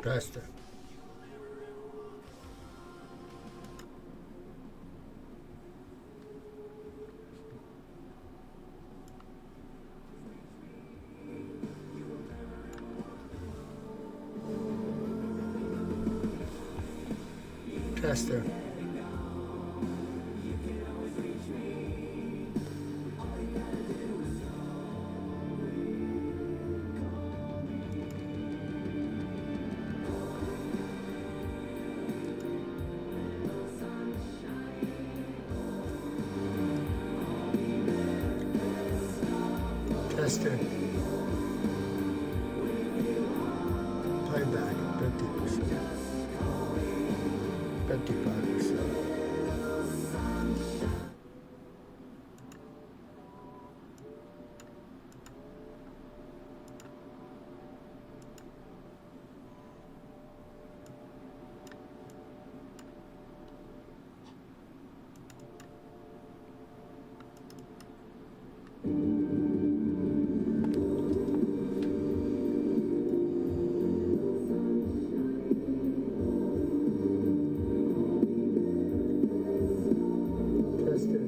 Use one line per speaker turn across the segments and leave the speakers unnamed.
Tester. Tester. Tester. Playback 50%. 55%. Tester.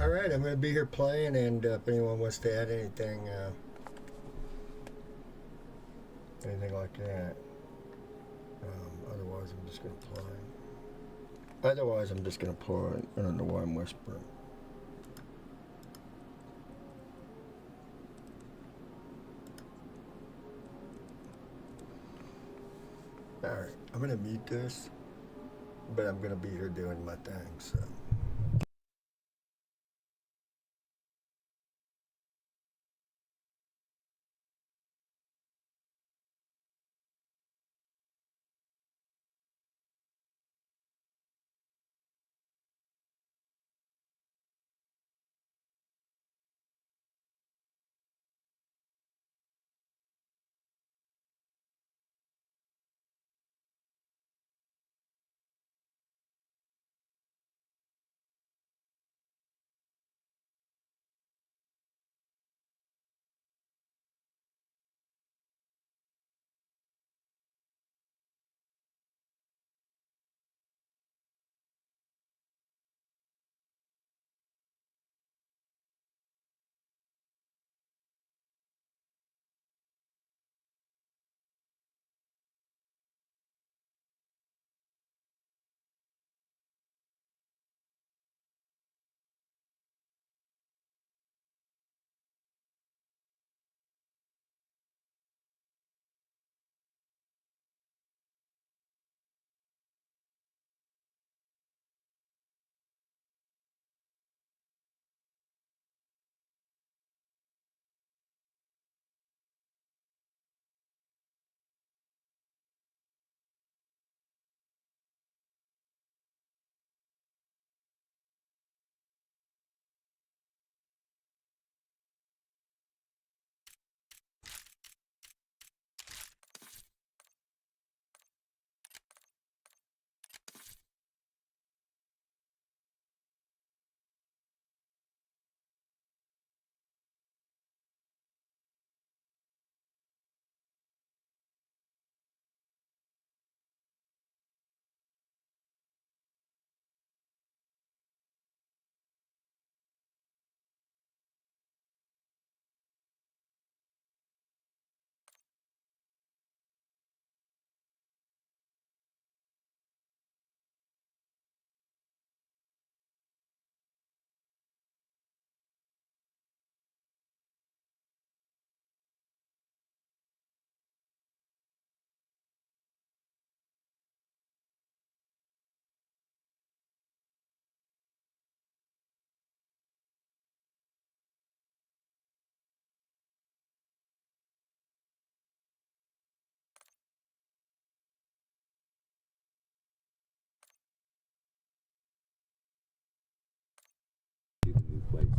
All right, I'm going to be here playing, and if anyone wants to add anything like that. Otherwise, I'm just going to play. Otherwise, I'm just going to play. I don't know why I'm whispering. All right, I'm going to mute this, but I'm going to be here doing my thing, so.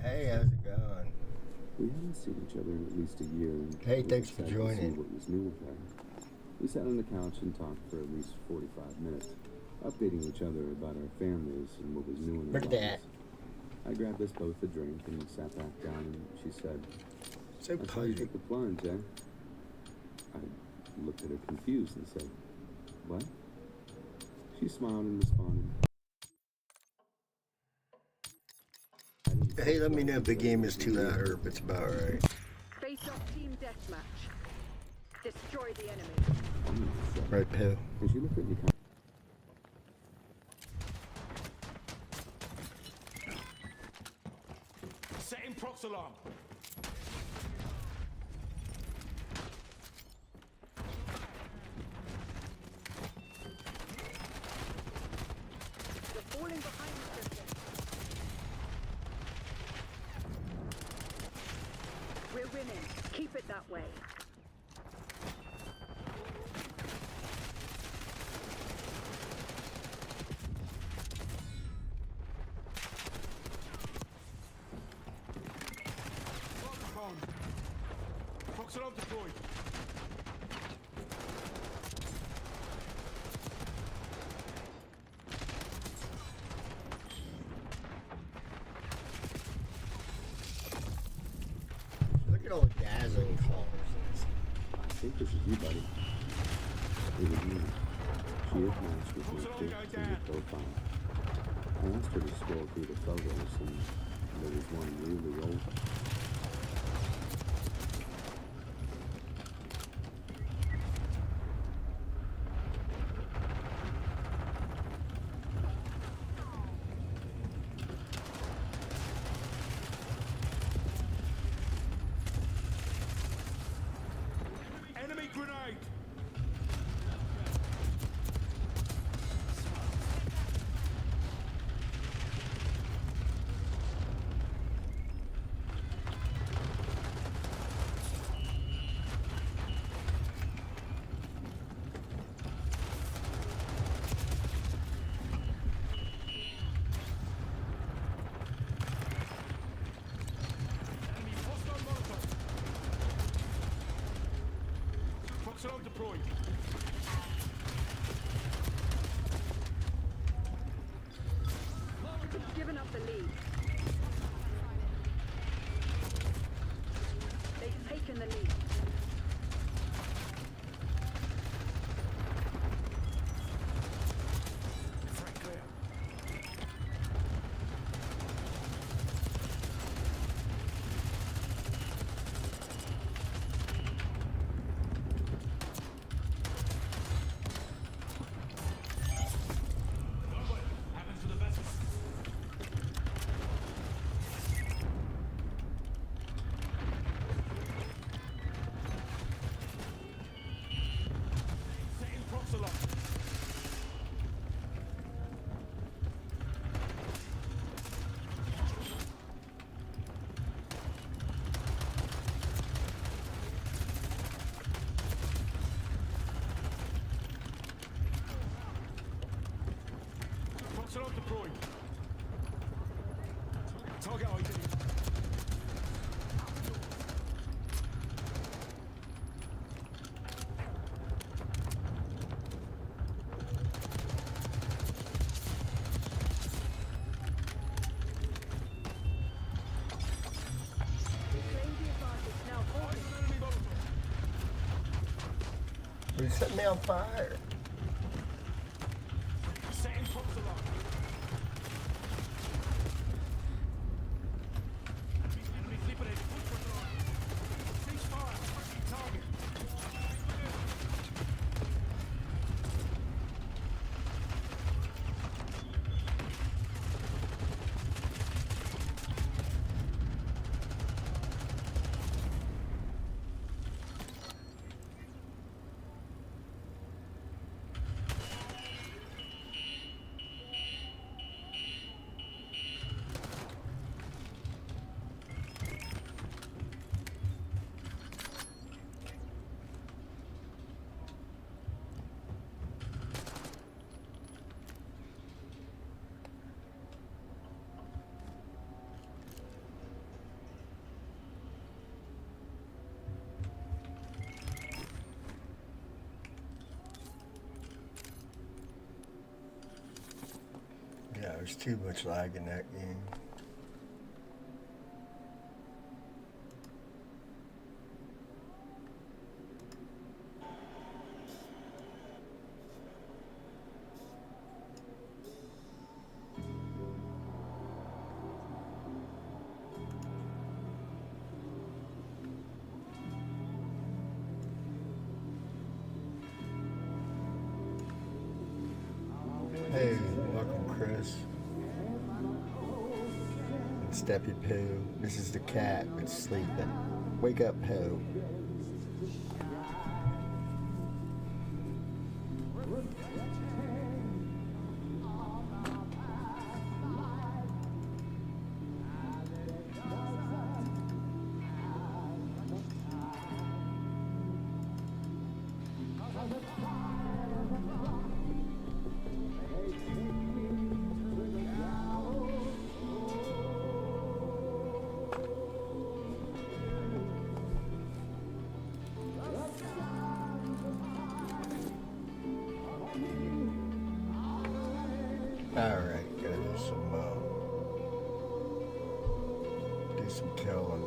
Hey, how's it going?
We hadn't seen each other in at least a year, and
Hey,
we
thanks for
decided to see
joining.
what was new with her. We sat on the couch and talked for at least 45 minutes, updating each other about our families and what was new in our
Look at that.
lives. I grabbed us both a drink and sat back down, and she said,
So
"That's how you
pudgy.
took the plunge, eh?" I looked at her confused and said, "What?" She smiled and responded, "I didn't
Hey, let me
start
know if the
until
game is
we
too
were
loud or
here."
if it's about right.
Face off team deathmatch. Destroy the enemy.
Right, Pooh?
And she looked at me kind
Setting prox alarm.
You're falling behind the system. We're winning. Keep it that way.
Phone. Prox alarm deployed.
Look at all the dazzling colors.
I think this is you, buddy. It was me. She had matched with my 15-year profile. I asked her to scroll through the photos, and there was one really old.
Enemy grenade. Enemy hostile Molotov. Prox alarm deployed.
It's given up the lead. They've taken the lead.
Frag clear. Happens to the best. Setting prox alarm. Prox alarm deployed. Target ID.
Claim the advantage. Now hold
Eyes
it.
on enemy Molotov.
You set me on fire.
Setting prox alarm. Enemy flipping it. Full control. Cease fire. Tracking target.
there's too much lag in that game. Hey, welcome, Chris. And Steppy Poo. This is the cat that's sleeping. Wake up, Ho. Alright, gotta do some killing.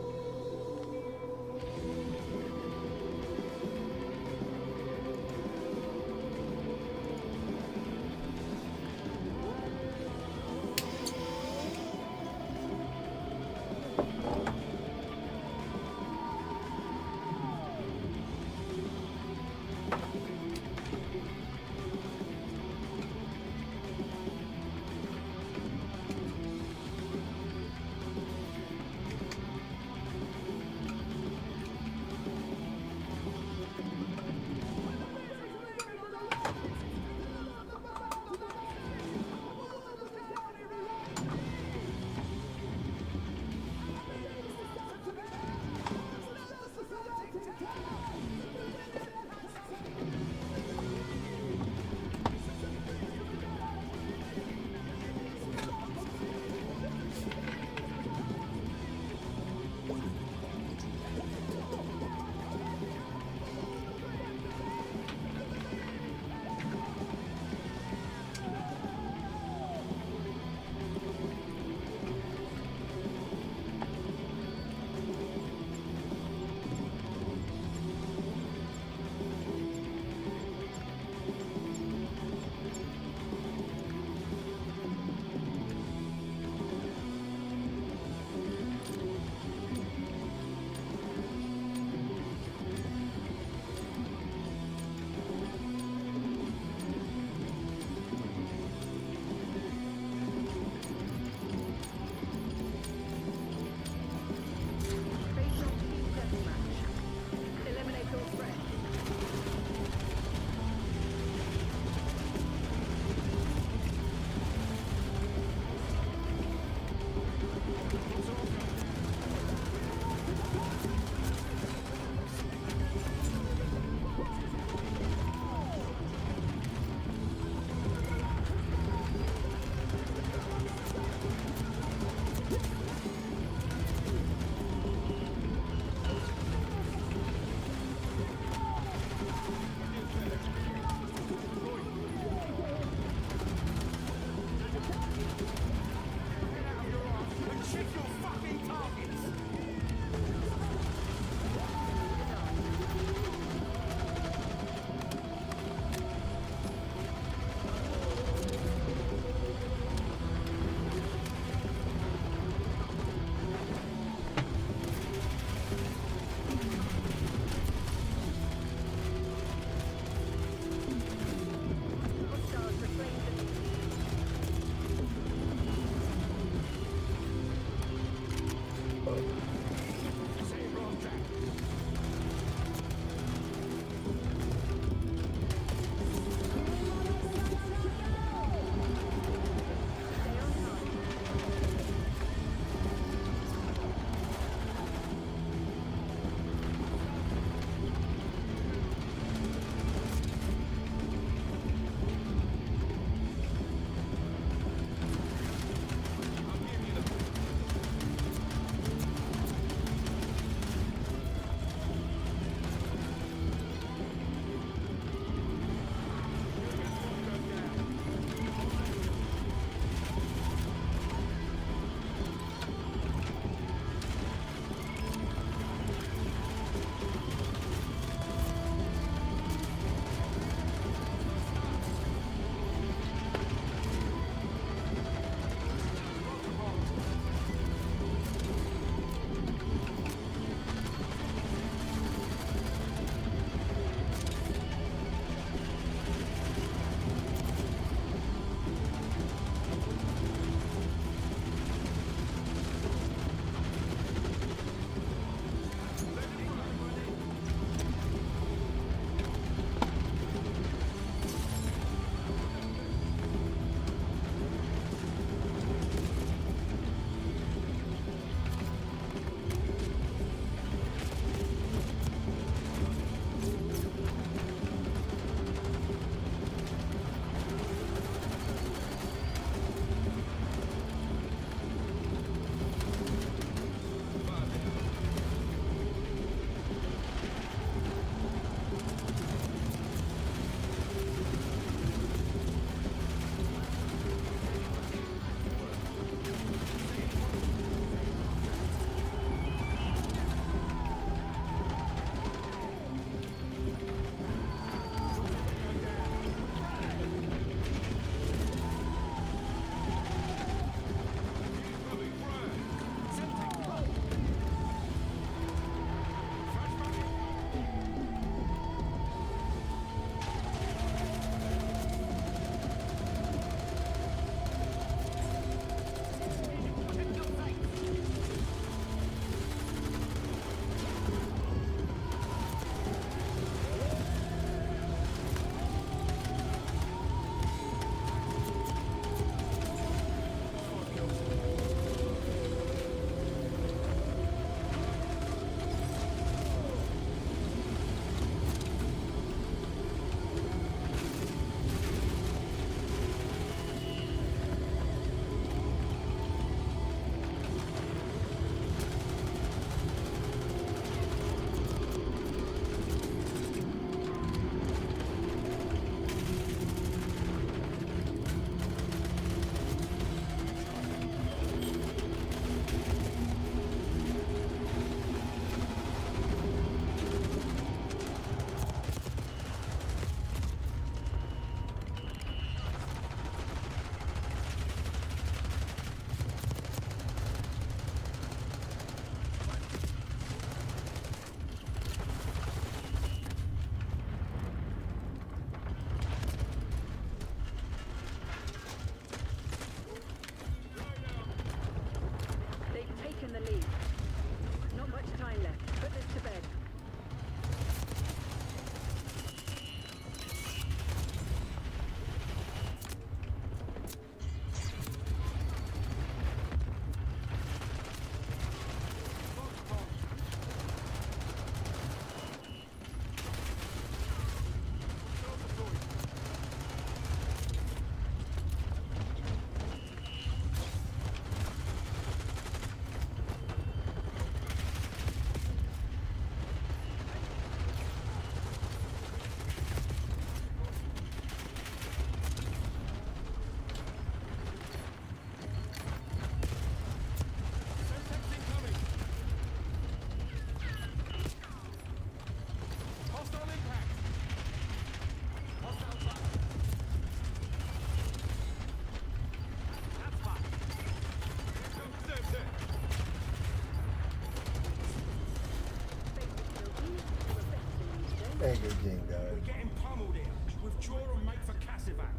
been a good game,
We're
guys.
getting pummeled here. Withdraw and make for Cassivac.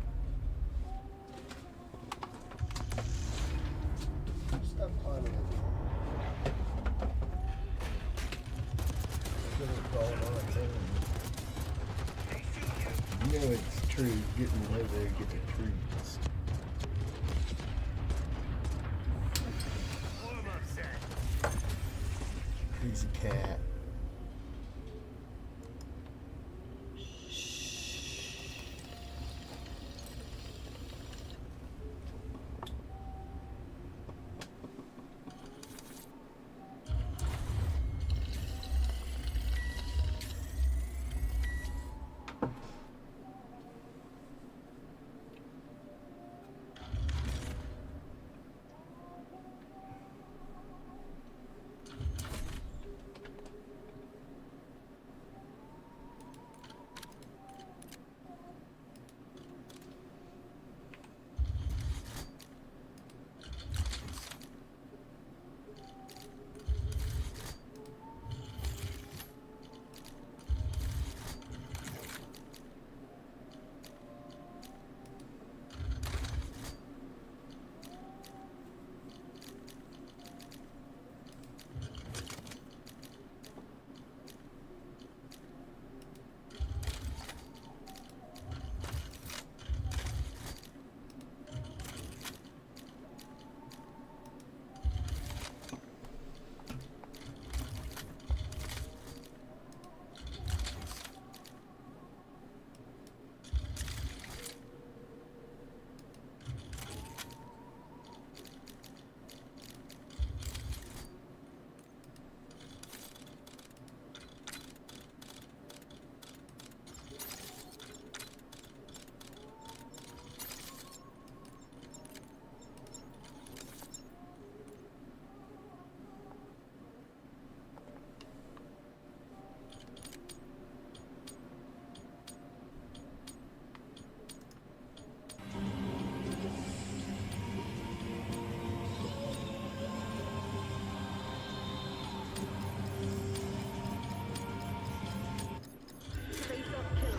Stop climbing in. Look what's going on, too. You know it's true, getting over there to get the trees. Crazy cat.
Face off kill.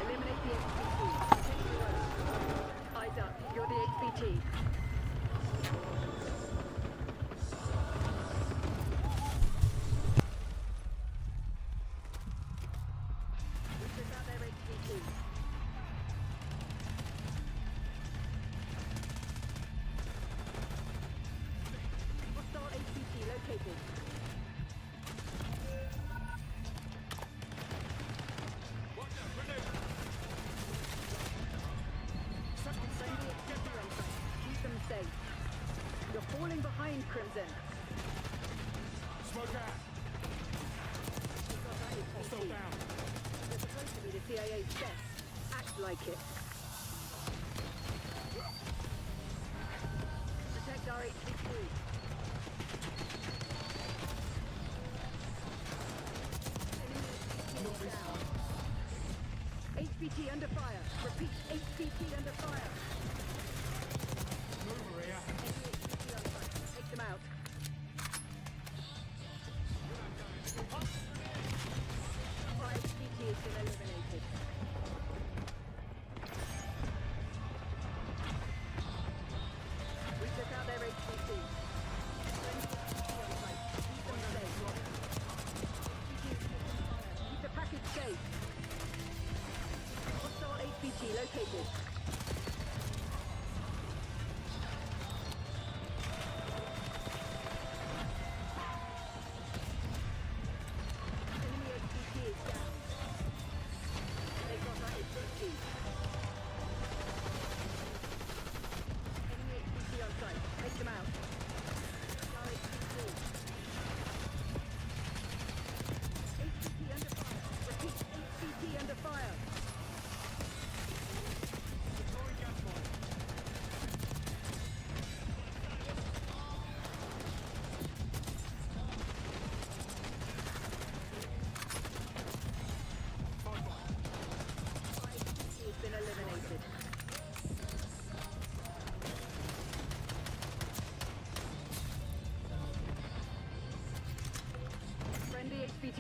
Eliminate the XPT. Protect your own. Eyes up. You're the XPT. We took out their XPT. Hostile XPT located.
Watch out, grenade.
Friendly XPT on site. Keep them safe. You're falling behind, Crimson.
Smoke out. Hostile down.
You're supposed to be the CIA's best. Act like it. Protect our HQ. Enemy down. HPT under fire. Repeat, HPT under fire.
Move, Maria.
Enemy HPT on site. Take them out. Our HPT has been eliminated. We took out their HPT. Friendly HPT on site. Keep them safe. HPT is taking fire. Keep the package safe. Hostile HPT located.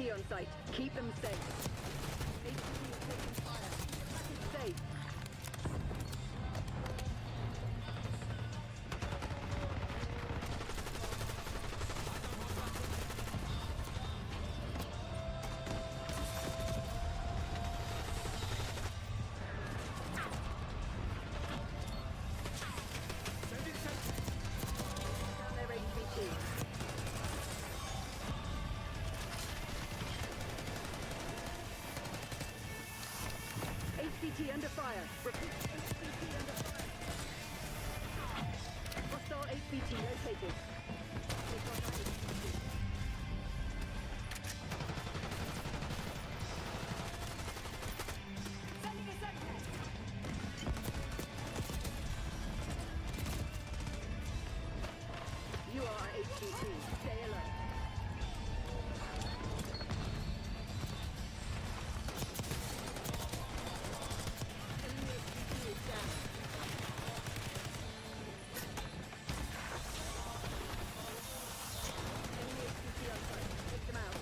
HVT on site. Keep them safe. HVT is taking fire. Package safe.
Sending sentry.
Down their HVT. HVT under fire. Repeat, HVT under fire. Hostile HVT located. They've got our HVT. Sending a sentry. You are our HVT. Stay alert. Enemy HVT is down. Enemy HVT on site. Take them out.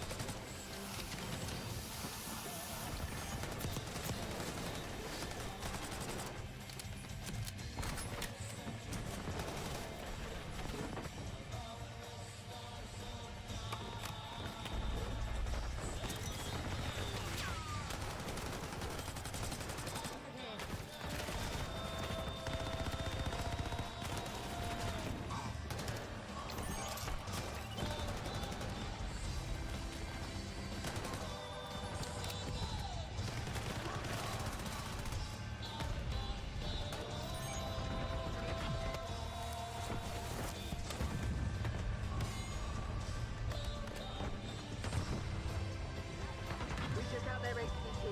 We took out their HVT.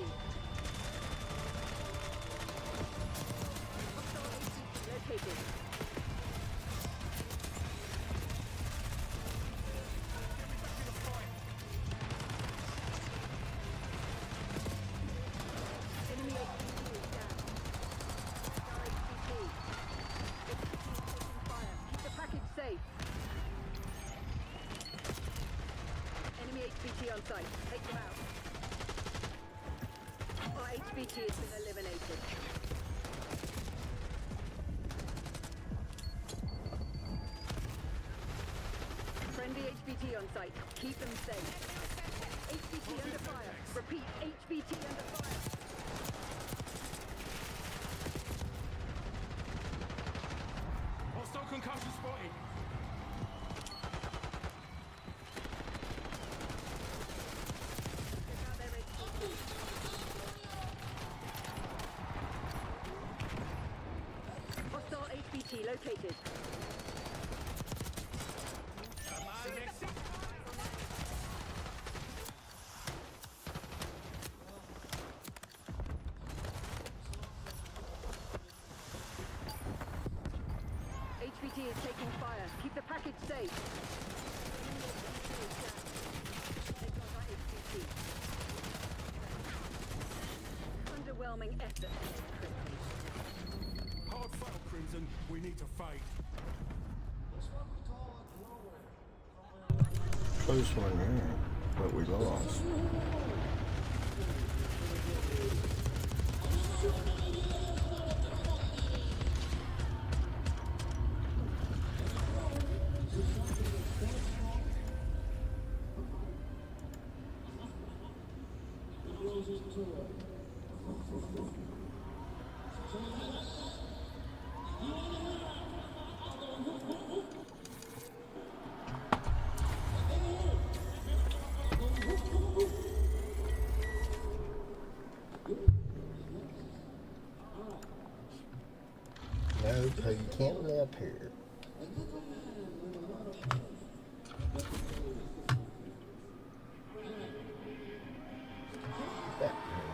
Hostile HVT located.
Get me back in the fight.
Enemy HVT is down. Our HVT. HVT is taking fire. Keep the package safe. Enemy HVT on site. Take them out. Our HVT has been eliminated. Friendly HVT on site. Keep them safe. HVT under fire. Repeat, HVT under fire.
Hostile concussion spotted.
Check out their HVT. Hostile HVT located. HVT is taking fire. Keep the package safe. HVT is down. They've got our HVT. Underwhelming effort.
Hard battle, Crimson. We need to fight.
Close one here, but we lost. No, so you can't live here. Back here.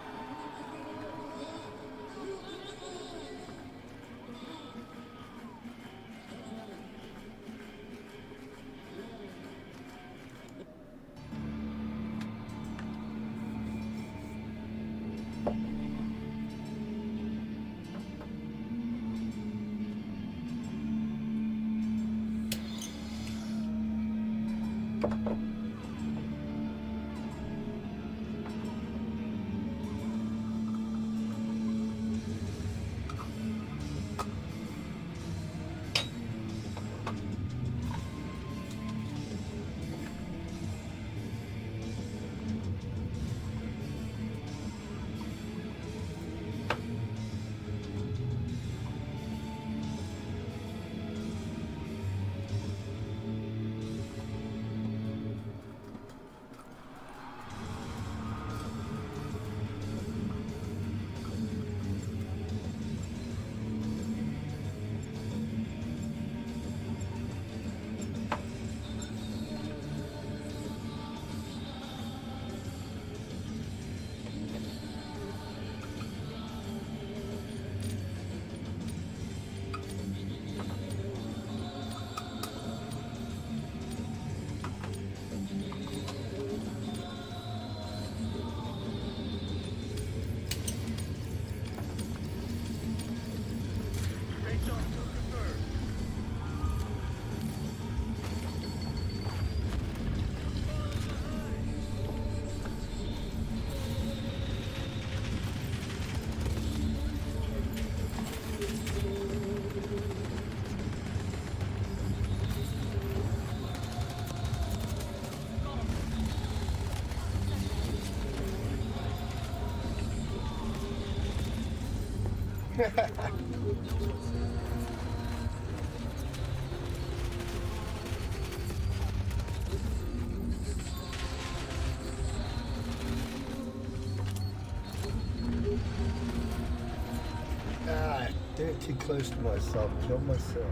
Ah, did it too close to myself. Killed myself.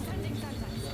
Sending Sentinels.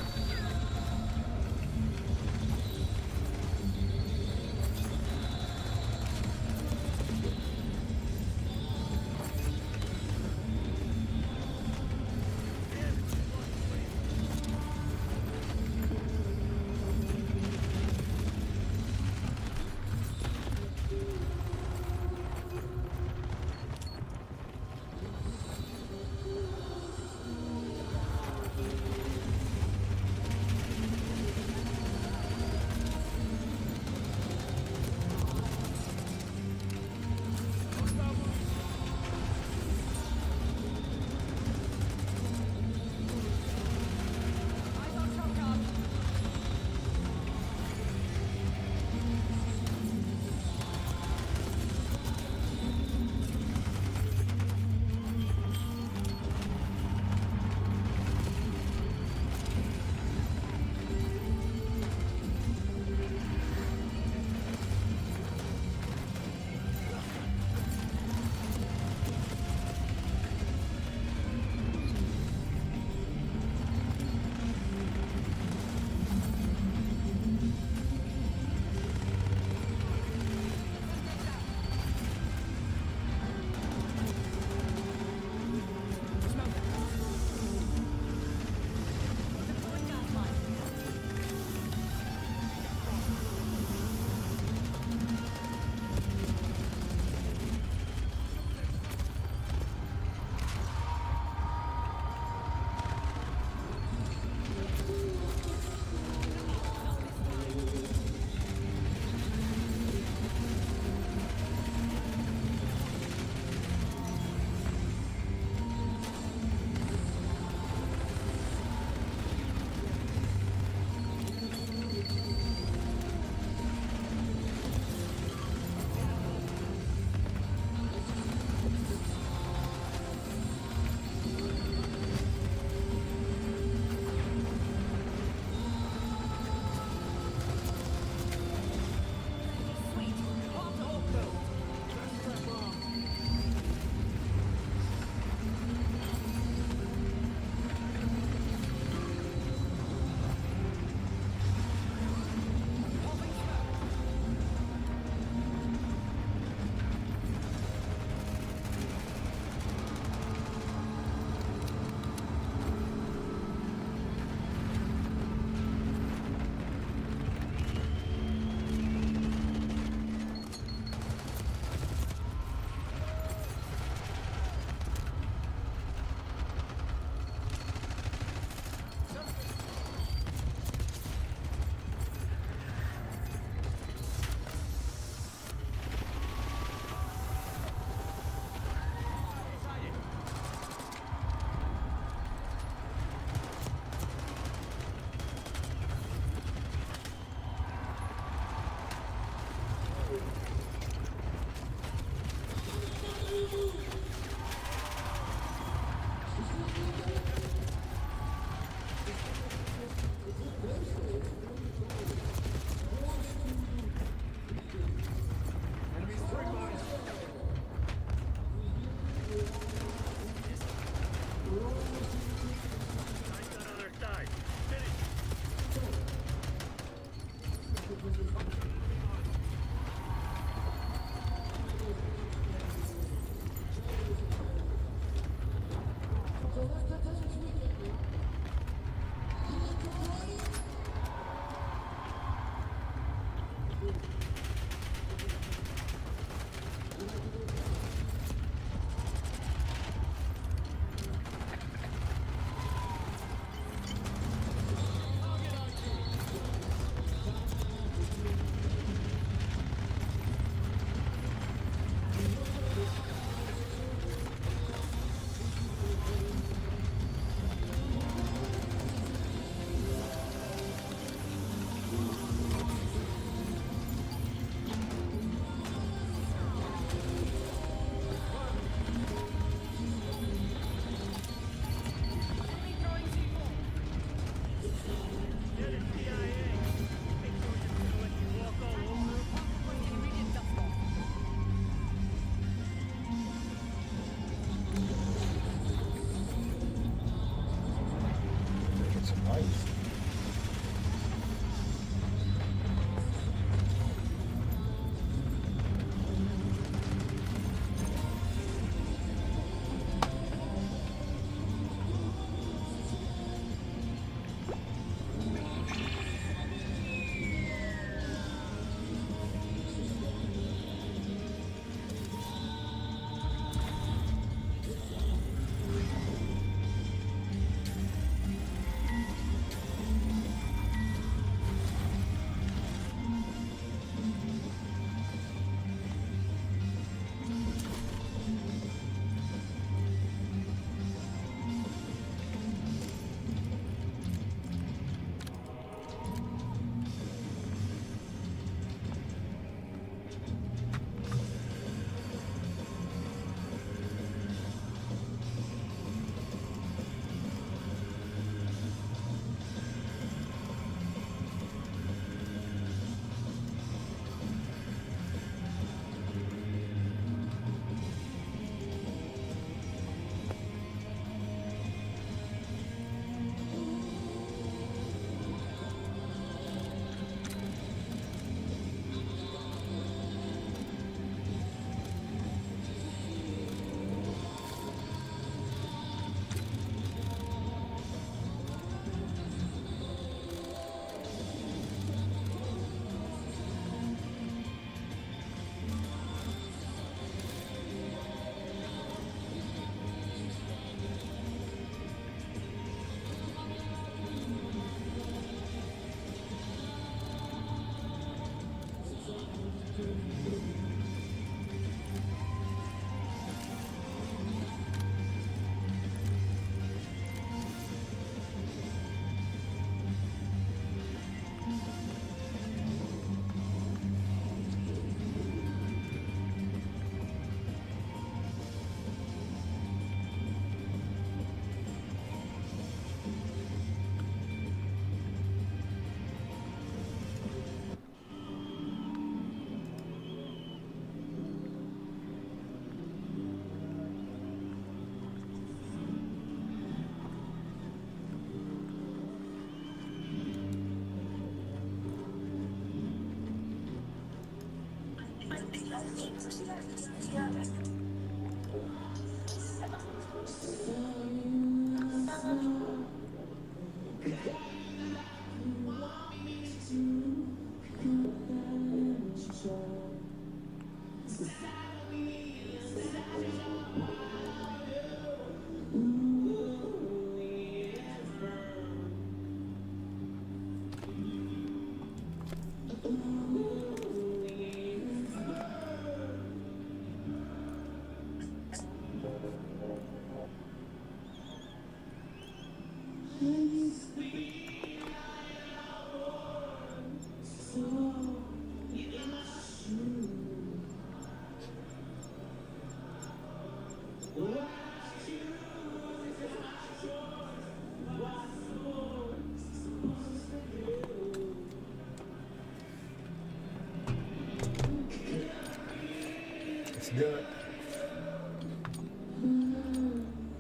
Let's do it.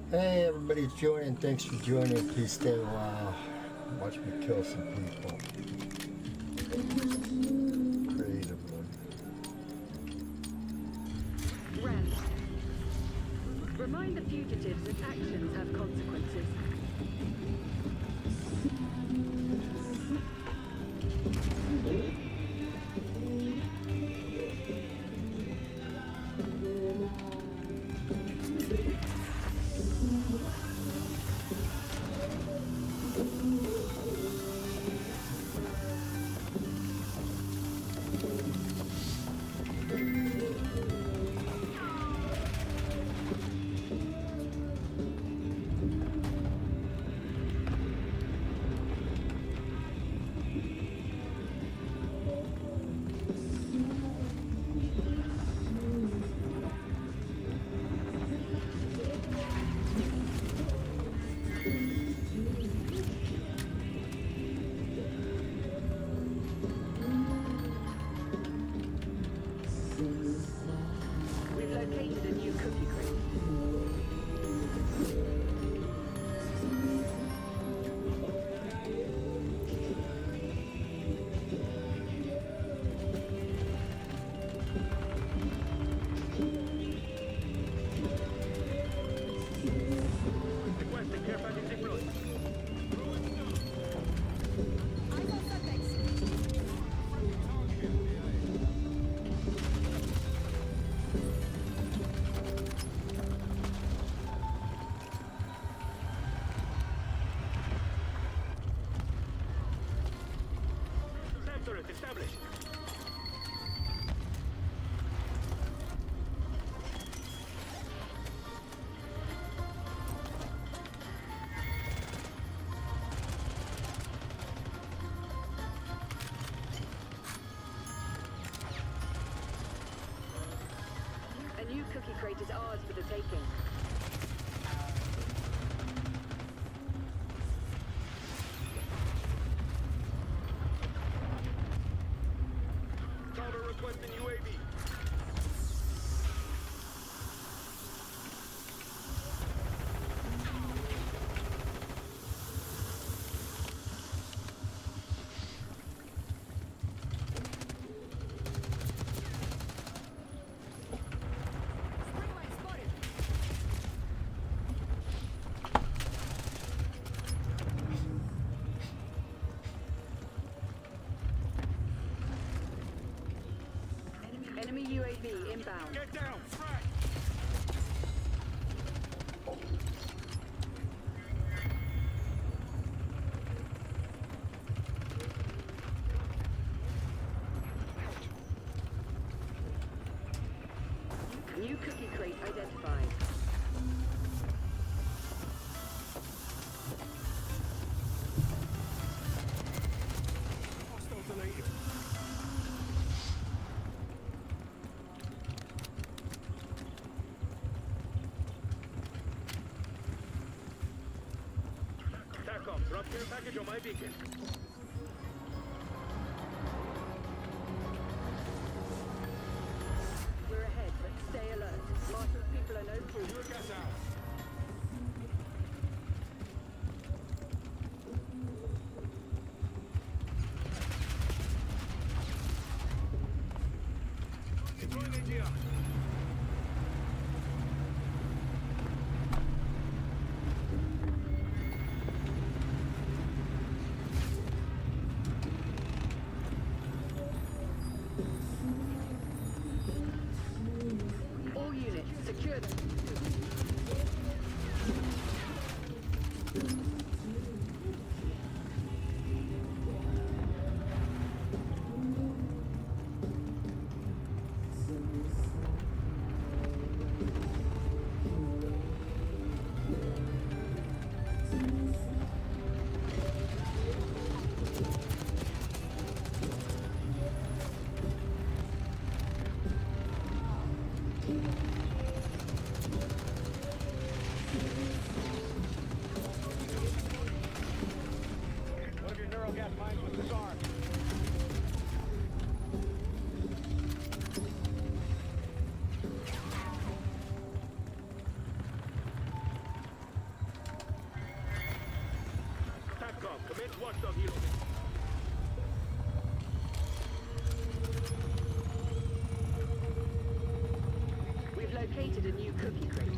Hey, everybody's joining. Thanks for joining. Please stay a while. Watch me kill some people. Creatively.
Rest. Remind the fugitives that actions have consequences. We've located a new cookie crate.
Requesting care package deployed. SAM turret established.
A new cookie crate is ours for the taking.
Tower requesting UAV.
Enemy UAV inbound.
Get down, frag.
New cookie crate identified.
Hostile deleted. TACOM, drop care package on my beacon.
We're ahead, but stay alert. Marshal's people are no fool.
Your gas out. Deploying AGR.
Secure them.
One of your neurogas mines was disarmed. TACCOM, commence watchdog helo.
We've located a new cookie crate.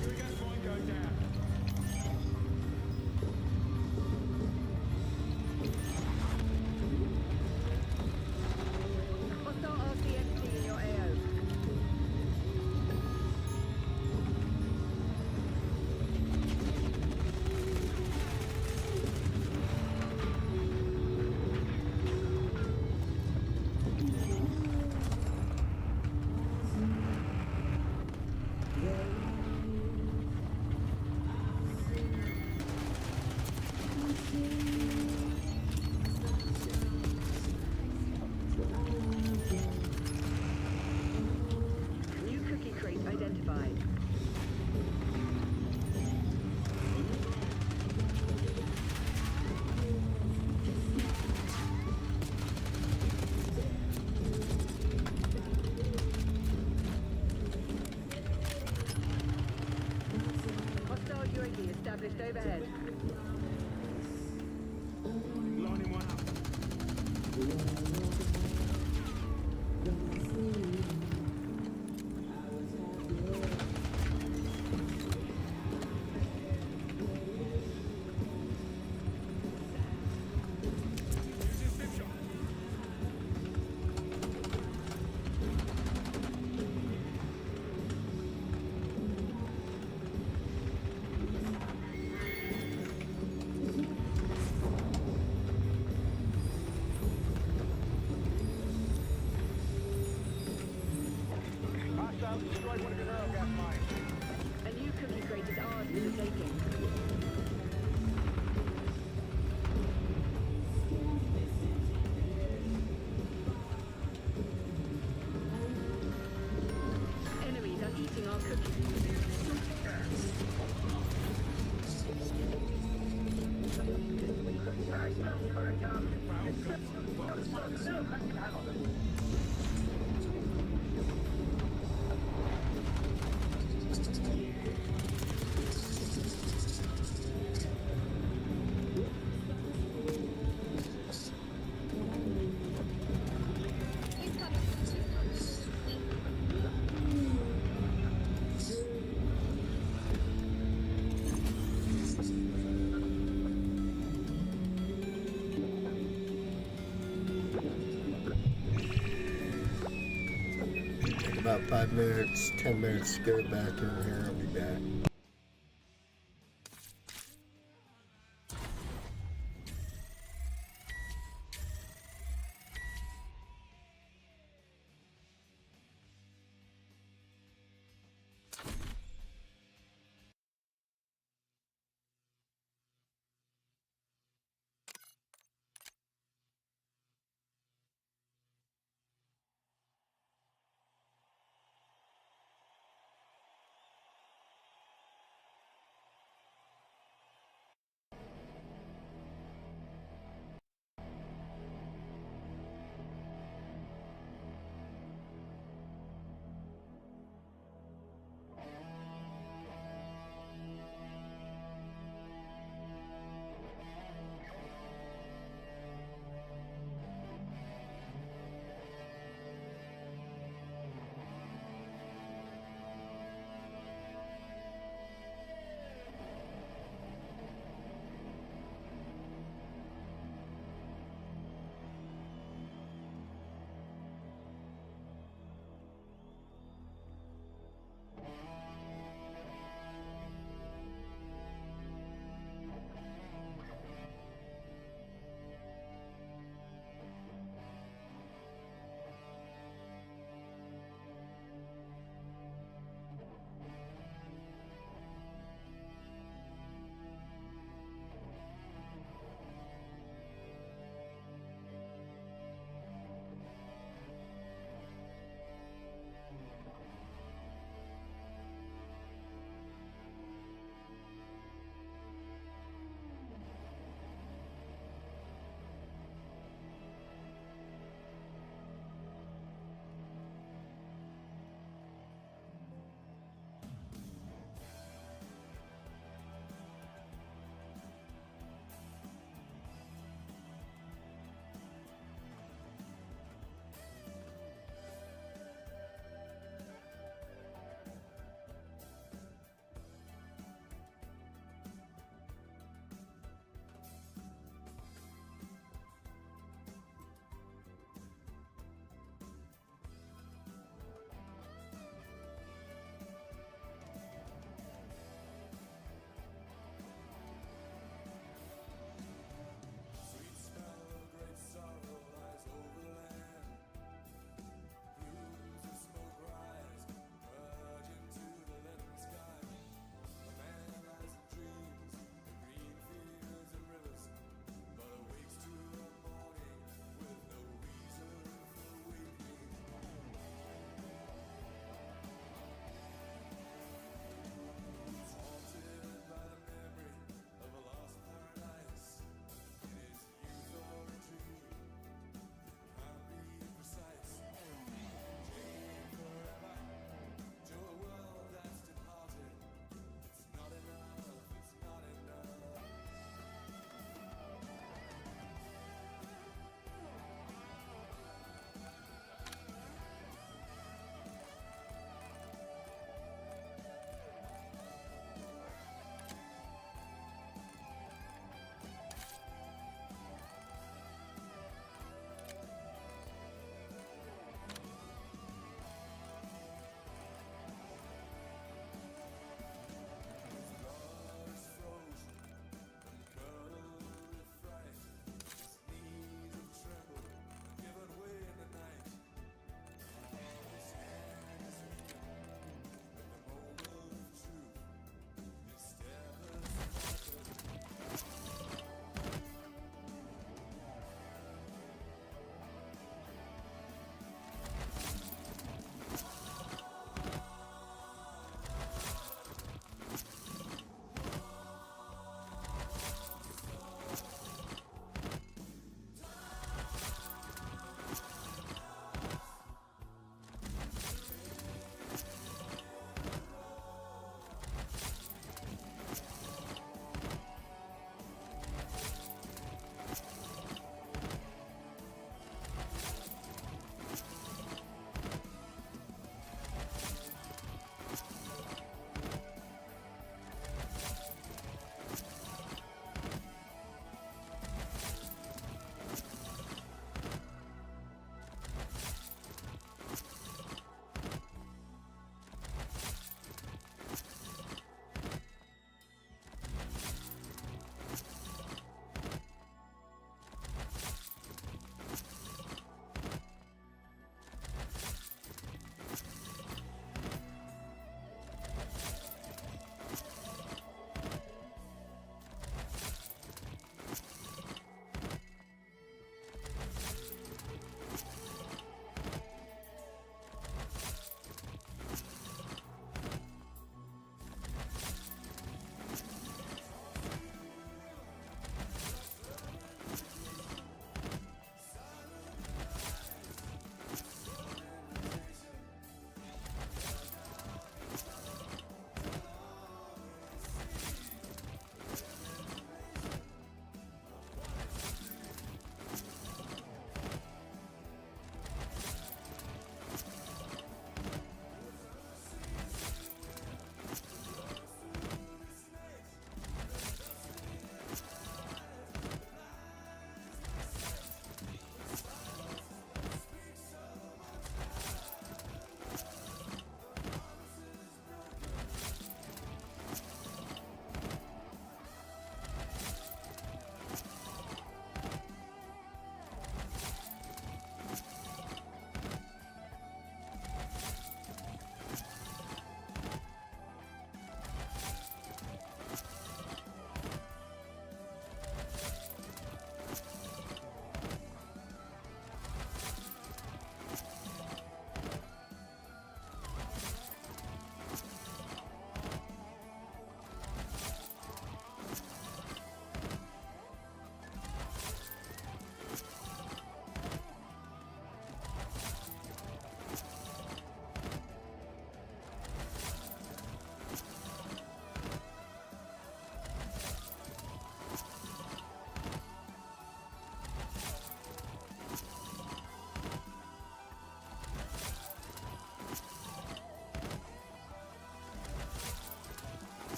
Here we got one go down.
Hostile RCXD in your AO. New cookie crate identified. Hostile UAV established overhead.
Loading one up. Using stim shot. Hostile destroyed one of your neurogas mines.
A new cookie crate is ours for the taking. Enemies are eating our cookies.
About 5 minutes, 10 minutes to go back in here. I'll be back.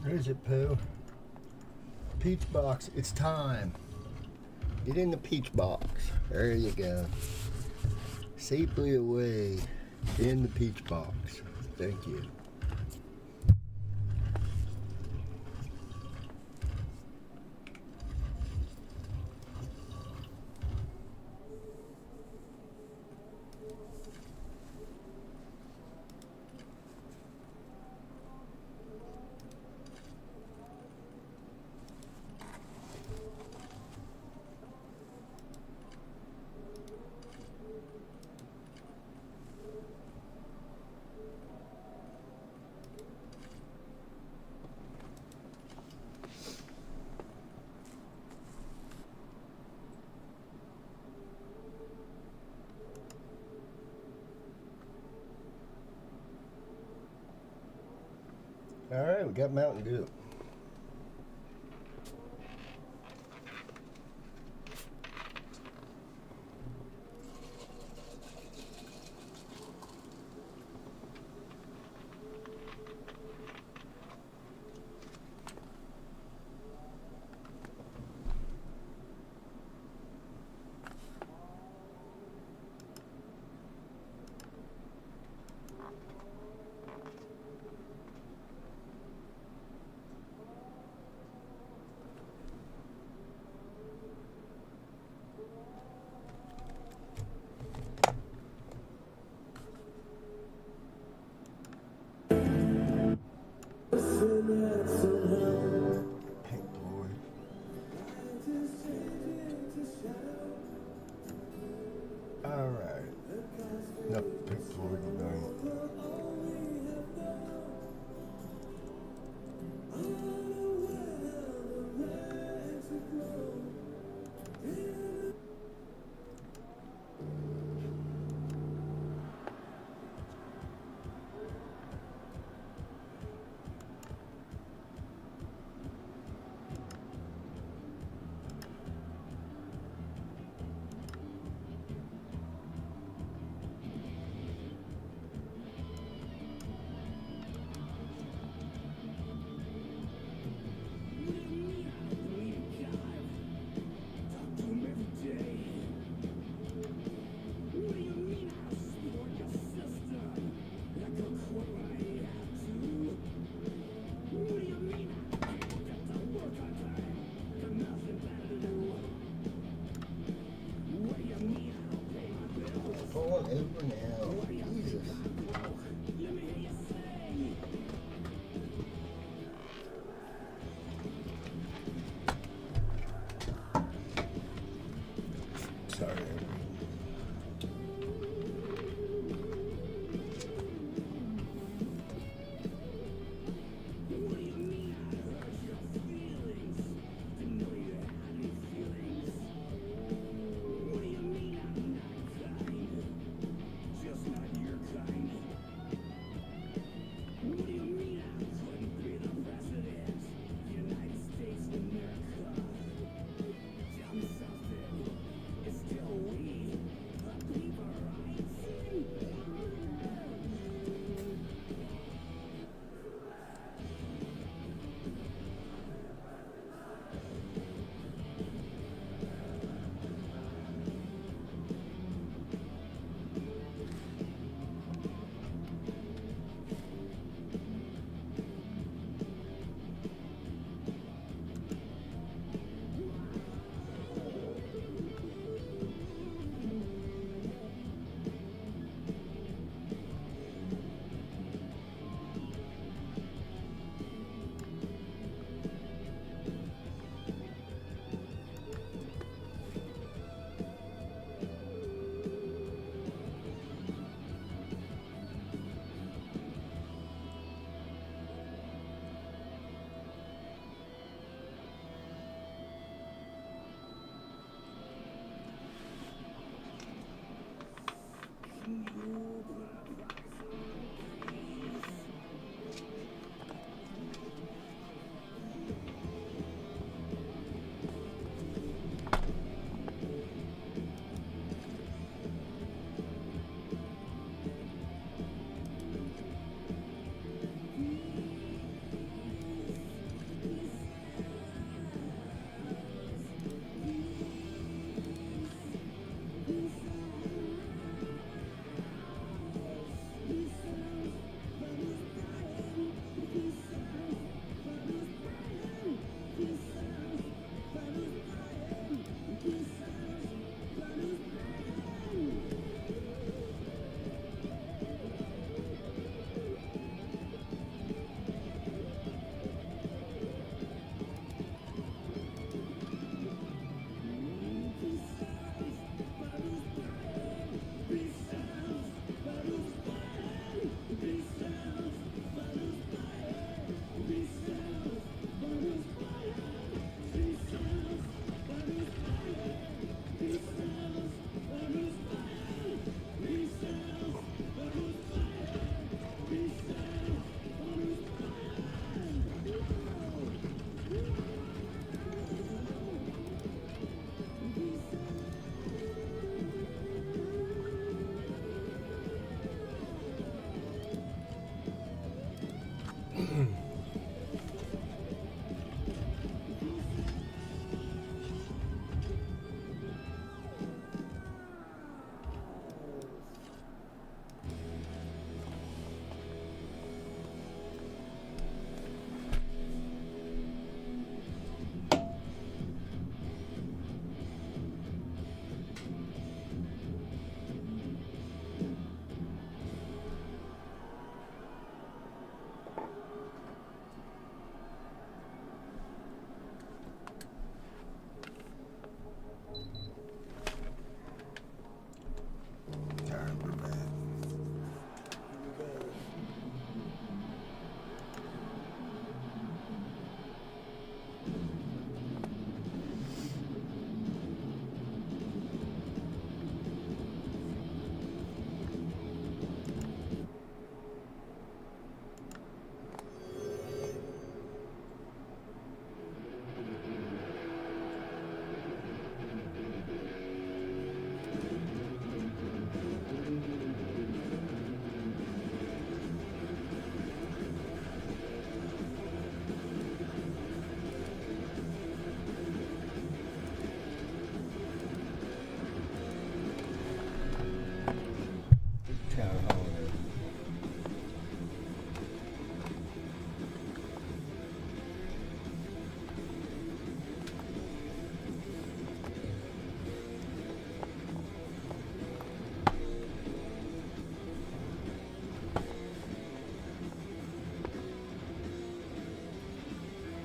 What is it, Pooh? Peach box. It's time. Get in the peach box. There you go. Safely away in the peach box. Thank you. All right, we got Mountain Dew.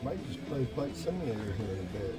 Might just play Flight Simulator here in a bit.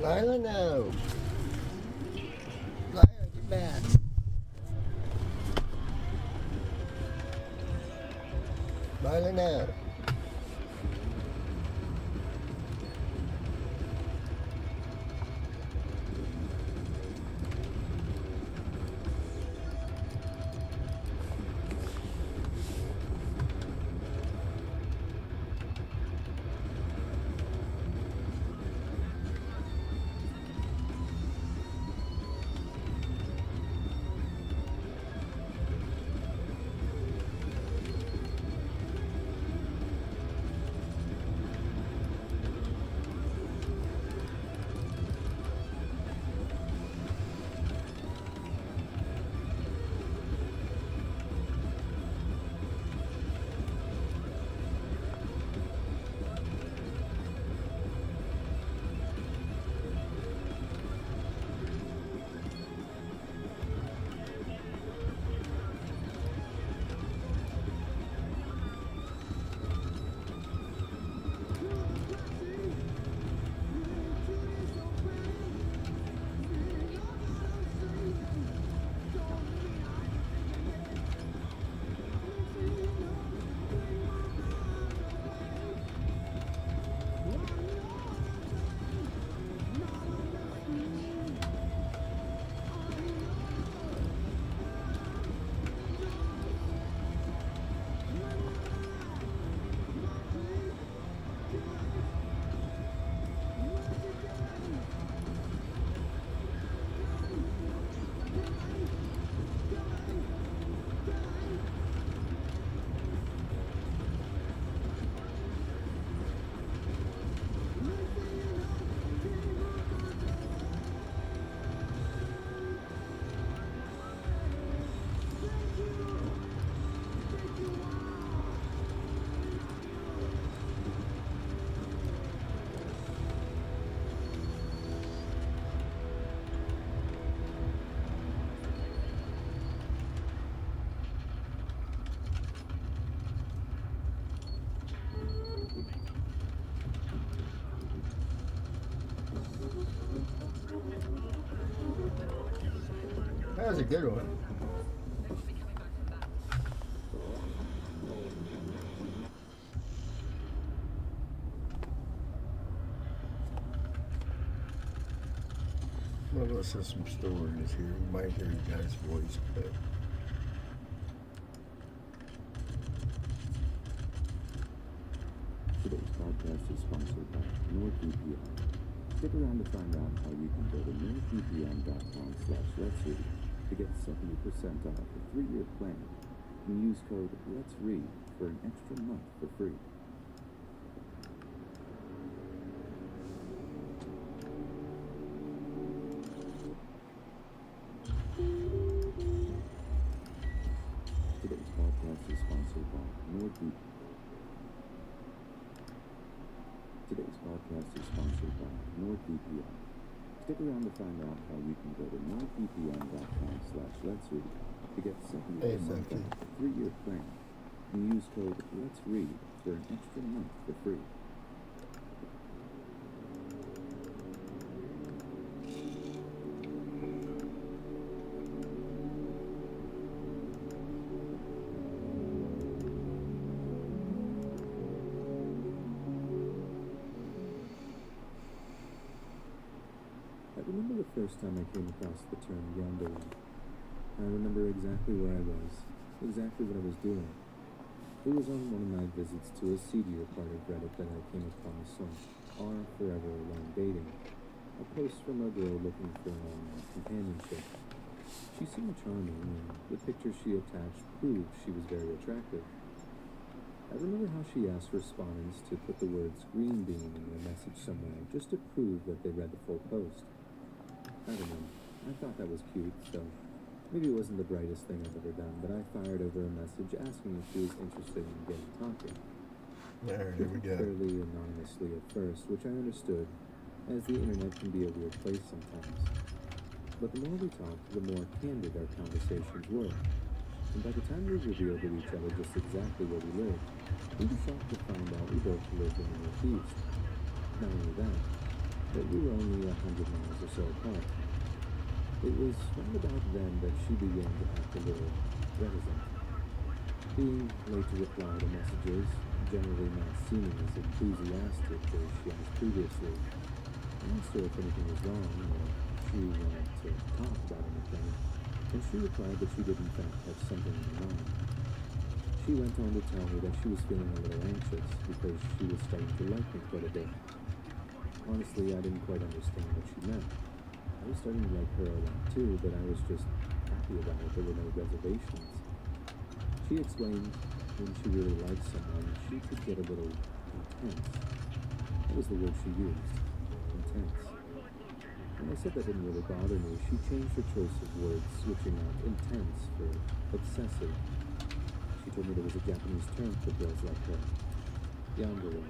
Lila, no. Lila, get back. Lila, no. That was a good one. Well, let's have some stories here. You might hear you guys' voice, but
Today's podcast is sponsored by NordVPN. Stick around to find out how you can go to nordvpn.com/letsread to get 70% off a 3-year plan and use code LET'SREAD for an extra month for free. Today's podcast is sponsored by NordVPN. Today's podcast is sponsored by NordVPN. Stick around to find out how you can go to nordvpn.com/letsread to get 70% off a 3-year plan and use code LET'SREAD for an extra month for free. I remember the first time I came across the term Yonderland. I remember exactly where I was, exactly what I was doing. It was on one of my visits to a seedier part of Reddit that I came across on R Forever Alone Dating, a post from a girl looking for an online companionship. She seemed charming, and the picture she attached proved she was very attractive. I remember how she asked respondents to put the words green bean in their message somewhere just to prove that they read the full post. I don't know, I thought that was cute, so maybe it wasn't the brightest thing I've ever done, but I fired over a message asking if she was interested in getting talking.
there, here we go.
Fairly anonymously at first, which I understood, as the internet can be a weird place sometimes. But the more we talked, the more candid our conversations were. And by the time we revealed to each other just exactly where we lived, we were shocked to find out we both lived in the Northeast. Not only that, but we were only 100 miles or so apart. It was right about then that she began to act a little reticent. Being late to reply to messages, generally not seeming as enthusiastic as she was previously. I asked her if anything was wrong or she wanted to talk about anything, and she replied that she did in fact have something in her mind. She went on to tell me that she was feeling a little anxious because she was starting to like me quite a bit. Honestly, I didn't quite understand what she meant. I was starting to like her a lot too, but I was just happy about it. There were no reservations. She explained when she really liked someone, she could get a little intense. That was the word she used, intense. When I said that didn't really bother me, she changed her choice of words, switching out intense for obsessive. She told me there was a Japanese term for girls like her, yandere.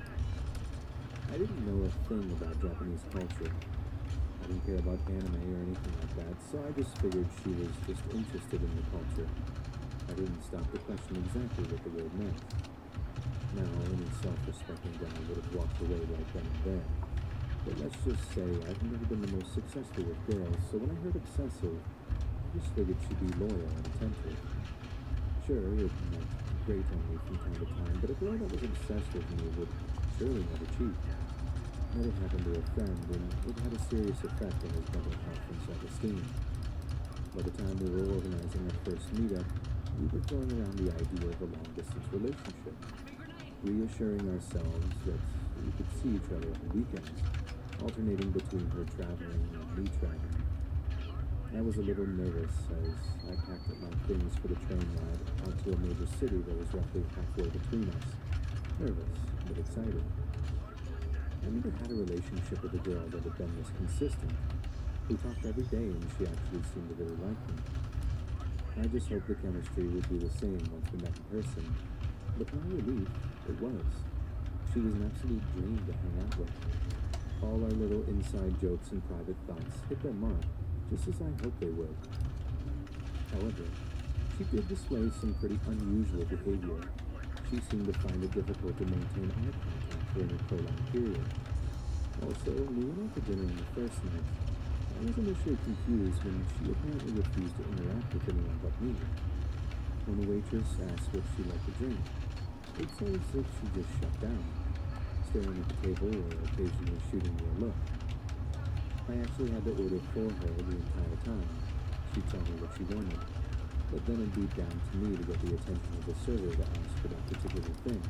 I didn't know a thing about Japanese culture. I didn't care about anime or anything like that, so I just figured she was just interested in the culture. I didn't stop to question exactly what the word meant. Now, any self-respecting guy would have walked away right then and there. But let's just say I've never been the most successful with girls, so when I heard obsessive, I just figured she'd be loyal and attentive. Sure, it might grate on me from time to time, but a girl that was obsessed with me would surely never cheat. That had happened to a friend, and it had a serious effect on his mental health and self-esteem. By the time we were organizing our first meetup, we were throwing around the idea of a long-distance relationship, reassuring ourselves that we could see each other on weekends, alternating between her traveling and me traveling. I was a little nervous as I packed up my things for the train ride out to a major city that was roughly halfway between us. Nervous, but excited. I never had a relationship with a girl that had been this consistent. We talked every day and she actually seemed to really like me. I just hoped the chemistry would be the same once we met in person. But to my relief, it was. She was an absolute dream to hang out with. All our little inside jokes and private thoughts hit their mark, just as I hoped they would. However, she did display some pretty unusual behavior. She seemed to find it difficult to maintain eye contact during a prolonged period. Also, we went out to dinner on the first night. I I was initially confused when she apparently refused to interact with anyone but me. When the waitress asked what she liked to drink, it says that she just shut down, staring at the table or occasionally shooting me a look. I actually had to order for her the entire time. She'd tell me what she wanted, but then it'd be down to me to get the attention of the server to ask for that particular thing.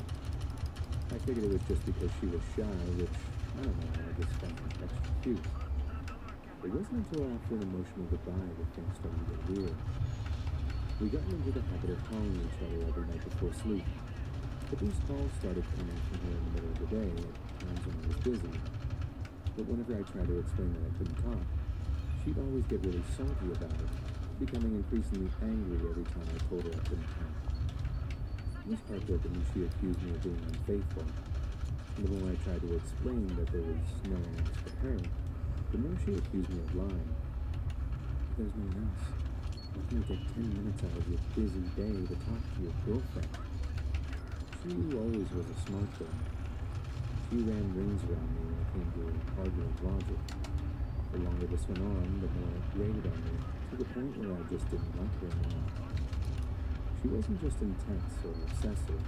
I figured it was just because she was shy, which, I don't know, I just found extra cute. It wasn't until after an emotional goodbye that things started to get weird. We got into the habit of calling each other every night before sleep, but these calls started coming from her in the middle of the day at times when I was busy. But whenever I tried to explain that I couldn't talk, she'd always get really salty about it, becoming increasingly angry every time I told her I couldn't talk. It was heartbroken when she accused me of being unfaithful. And the more I tried to explain that there was no one else for her, the more she accused me of lying. There's no one else. Why can't you take 10 minutes out of your busy day to talk to your girlfriend? She always was a smart girl. She ran rings around me when it came to arguing logic. The longer this went on, the more it grated on me, to the point where I just didn't like her anymore. She wasn't just intense or obsessive.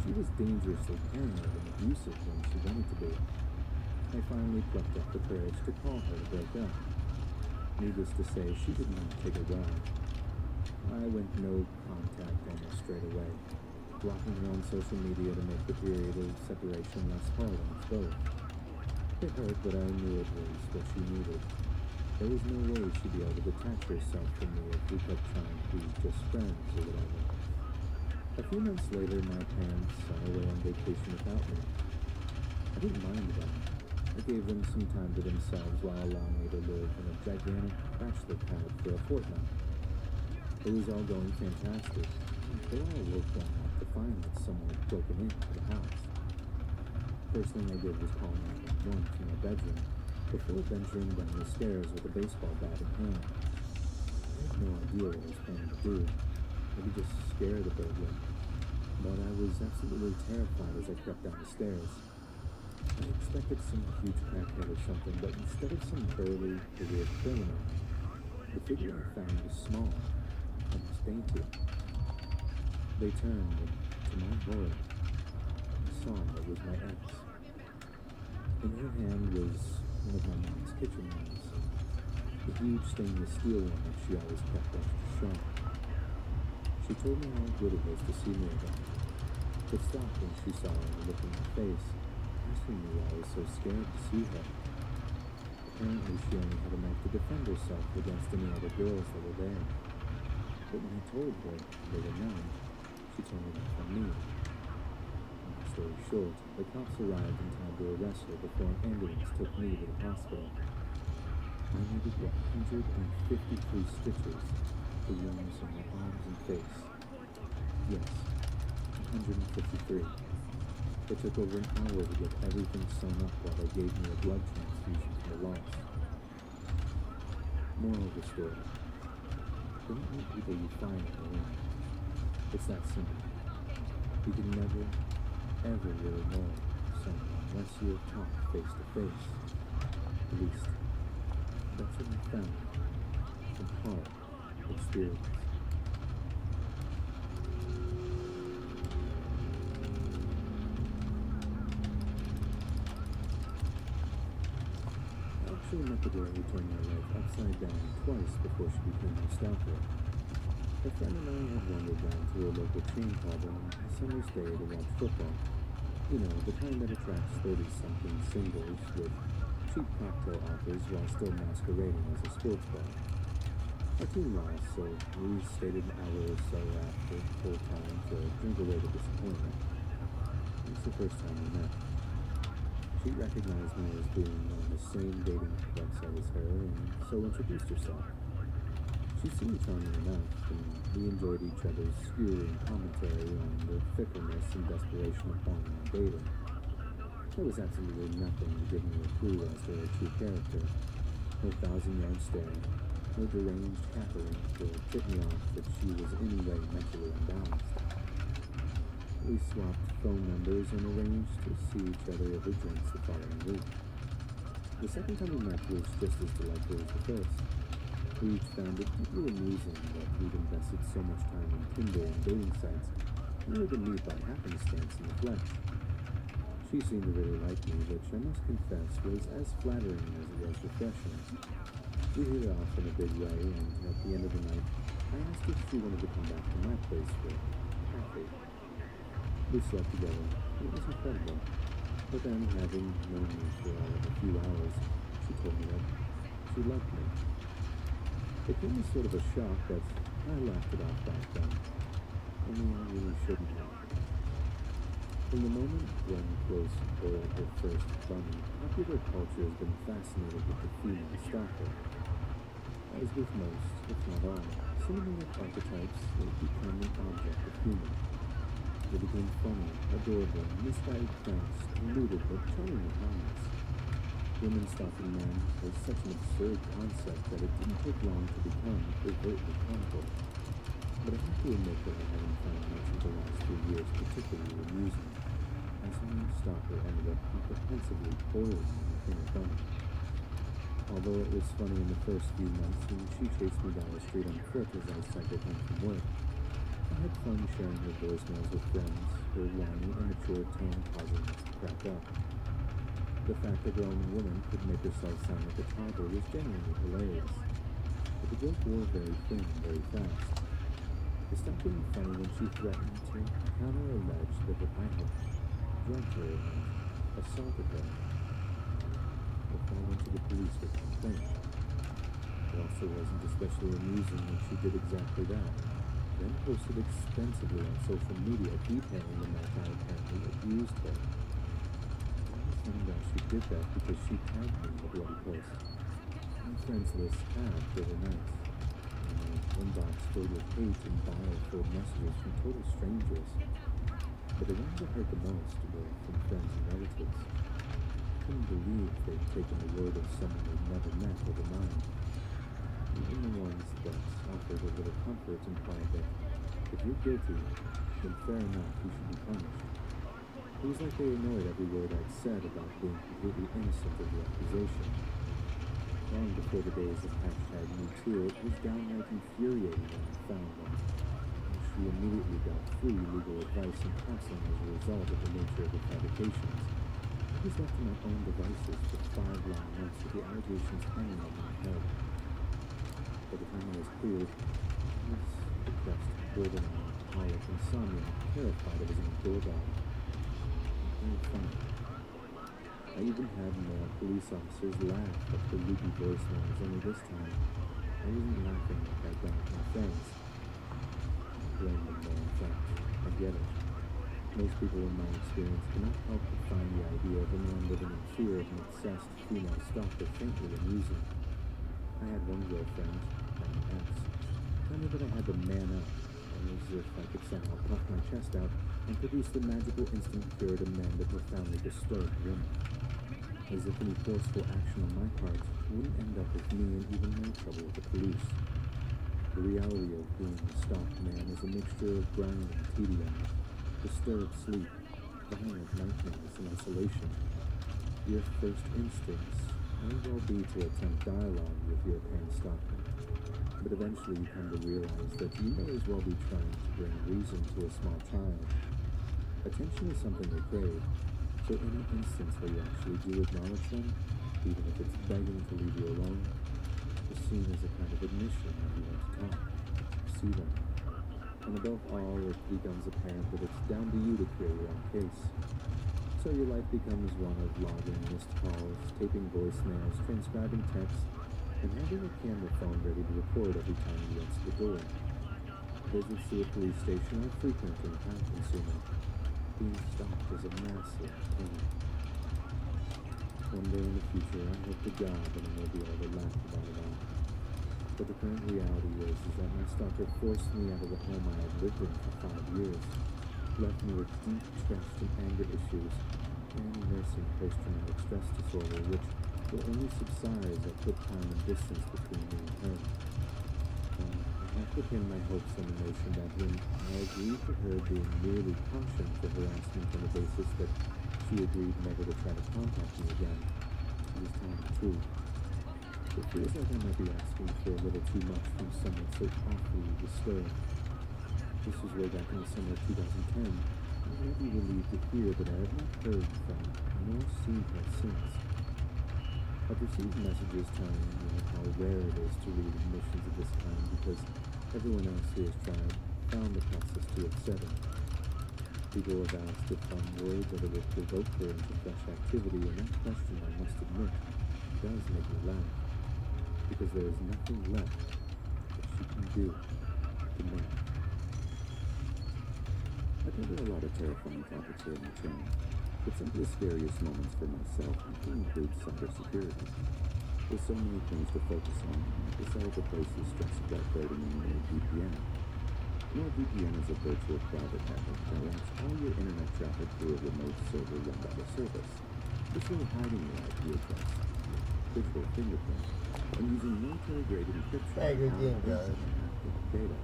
She was dangerously paranoid and abusive when she wanted to be. I finally plucked up the courage to call her to break up. Needless to say, she did not take it well. I went no contact almost straight away, blocking her on social media to make the period of separation less hard on us both. It hurt, but I knew it was what she needed. There was no way she'd be able to detach herself from me if we kept trying to be just friends or whatever. A few months later, my parents are away on vacation without me. I didn't mind them. I gave them some time to themselves while allowing me to live in a gigantic bachelor pad for a fortnight. It was all going fantastic, until I woke one night to find that someone had broken into the house. First thing I did was call 911 from my bedroom, before venturing down the stairs with a baseball bat in hand. I had no idea what I was planning to do. Maybe just scare the burglar. But I was absolutely terrified as I crept down the stairs. I expected some huge crackhead or something, but instead of some burly, career criminal, the figure I found was small, almost dainty. They turned, and to my horror, I saw it was my ex. In her hand was one of my mom's kitchen knives, the huge stainless steel one that she always kept extra sharp. She told me how good it was to see me again, but stopped when she saw the look in my face, asking me why I was so scared to see her. Apparently she only had a knife to defend herself against any other girls that were there. But when I told her they were none, she told me that from me. Long story short, the cops arrived in time to arrest her before an ambulance took me to the hospital. I needed 153 stitches for wounds on my arms and face. Yes, 153. It took over an hour to get everything sewn up while they gave me a blood transfusion for the loss. Moral of the story: don't meet people you find in the room. It's that simple. You can never, ever really know someone unless you have talked face to face. At least, that's what I found from hard experience. I actually met the girl who turned my life upside down twice before she became my stalker. A friend and I had wandered down to a local chain pub on a summer's day to watch football. You know, the kind that attracts 30-something singles with cheap cocktail offers while still masquerading as a sports bar. Our team lost, so we stayed an hour or so after full time to drink away the disappointment. It was the first time we met. She recognized me as being on the same dating website as her, and so introduced herself. She seemed charming enough, and we enjoyed each other's skewering commentary on the fickleness and desperation of online dating. There was absolutely nothing to give me a clue as to her true character. No thousand-yard stare, no deranged cackling to tip me off that she was in any way mentally unbalanced. We swapped phone numbers and arranged to see each other over drinks the following week. The second time we met was just as delightful as the first. We each found it deeply amusing that we'd invested so much time on Tinder and dating sites, rather than meet by happenstance in the flesh. She seemed to really like me, which I must confess was as flattering as it was refreshing. We hit it off in a big way, and at the end of the night, I asked if she wanted to come back to my place for coffee. We slept together. It was incredible. But then, having known me for all of a few hours, she told me that she loved me. It came as sort of a shock, but I laughed it off back then. Only I really shouldn't have. From the moment Glenn Close boiled her first bunny, popular culture has been fascinated with the female stalker. As with most, if not all, cinematic archetypes have become an object of humor. They became funny, adorable, misguided pranks, deluded but charmingly harmless. Women stalking men was such an absurd concept that it didn't take long to become overtly comical. But I have to admit that I haven't found much of the last few years particularly amusing, as my stalker ended up comprehensively boiling in a bunny. Although it was funny in the first few months when she chased me down the street on foot as I cycled home from work, I had fun sharing her voicemails with friends, her whiny, immature tone causing us to crack up. The fact a grown woman could make herself sound like a toddler was genuinely hilarious. But the joke wore very thin very fast. It stopped being funny when she threatened to counter-allege that I had drugged her and assaulted her. Before I went to the police with a complaint. It also wasn't especially amusing when she did exactly that, then posted extensively on social media detailing the night I apparently abused her. I found out she did that because she tagged me in the bloody post. My friends list halved overnight. My inbox filled with hate and bile-filled messages from total strangers. But the ones that hurt the most were from friends and relatives. I couldn't believe they'd taken the word of someone they'd never met over mine. Even the ones that offered a little comfort implied that if you're guilty, then fair enough, you should be punished. It was like they ignored every word I'd said about being completely innocent of the accusation. Long before the days of #MeToo, it was downright infuriating when I found one. She immediately got free legal advice and counseling as a result of the nature of the fabrications. I was left to my own devices for 5 long months with the allegations hanging on my head. By the time I was cleared, I was depressed, borderline alcoholic, insomnia, terrified of his own doorbell. Very funny. I even had more police officers laugh at the loopy voicemails, only this time I wasn't laughing like I got with my friends. I blame them more, in fact. I get it. Most people in my experience cannot help but find the idea of a man living in fear of an obsessed female stalker faintly amusing. I had one girlfriend, an ex, tell me that I had to man up, as if I could somehow puff my chest out and produce the magical instant cure to mend a profoundly disturbed woman. As if any forceful action on my part wouldn't end up with me in even more trouble with the police. The reality of being a stalked man is a mixture of grind and tedium, disturbed sleep, violent nightmares, and isolation. Your first instincts may well be to attempt dialogue with your apparent stalker, but eventually you come to realize that you may as well be trying to bring reason to a small child. Attention is something they crave, so any instance where you actually do acknowledge them, even if it's begging to leave you alone, is seen as a kind of admission that you want to talk, see them. And above all, it becomes apparent that it's down to you to clear your own case. So your life becomes one of logging missed calls, taping voicemails, transcribing texts, and having a camera phone ready to record every time you answer the door. Visits to a police station are frequent and time-consuming. Being stalked is a massive pain. One day in the future, I hope to God that I may be able to laugh about it all. But the current reality is that my stalker forced me out of the home I had lived in for 5 years, left me with deep trust and anger issues, and nursing post-traumatic stress disorder, which will only subside as I put time and distance between me and her. I have to pin my hopes on the notion that when I agreed to her being merely cautioned for harassment on the basis that she agreed never to try to contact me again, she was telling the truth. It feels like I might be asking for a little too much from someone so awfully disturbed. This was way back in the summer of 2010. I may be relieved to hear that I have not heard from nor seen her since. I've received messages telling me how rare it is to read admissions of this kind because everyone else who has tried found the process too upsetting. People have asked if I'm worried that it would provoke her into fresh activity, and that question, I must admit, does make me laugh, because there is nothing left that she can do to me. I cover a lot of terrifying topics here on the channel, but some of the scariest moments for myself include cybersecurity. With so many things to focus on, I decided to place the stress of that burden on NordVPN. NordVPN is a virtual private network that routes all your internet traffic through a remote server run by the service. It's really hiding your IP address, digital fingerprint, and using military-grade encryption
Hey, good game, guys.
data,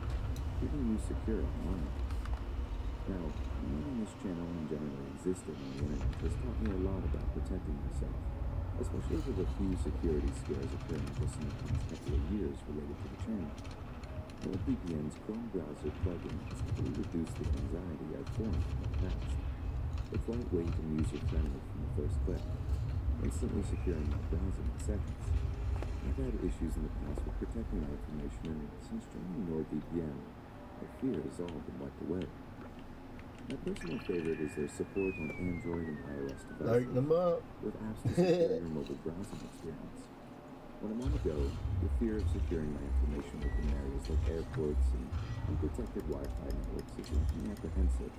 keeping you secure online. Now, knowing this channel and generally existing on the internet has taught me a lot about protecting myself, especially with a few security scares occurring just in the past couple of years related to the channel. NordVPN's Chrome browser plugin has really reduced the anxiety I've formed in the past. It's lightweight and user-friendly from the first click, instantly securing my browsing in seconds. I've had issues in the past with protecting my information, and since joining NordVPN, my fear has all been wiped away. My personal favorite is their support on Android and iOS devices,
Lighten them up.
with apps to secure your mobile browsing experience. When I'm on the go, the fear of securing my information within areas like airports and unprotected Wi-Fi networks is looking apprehensive.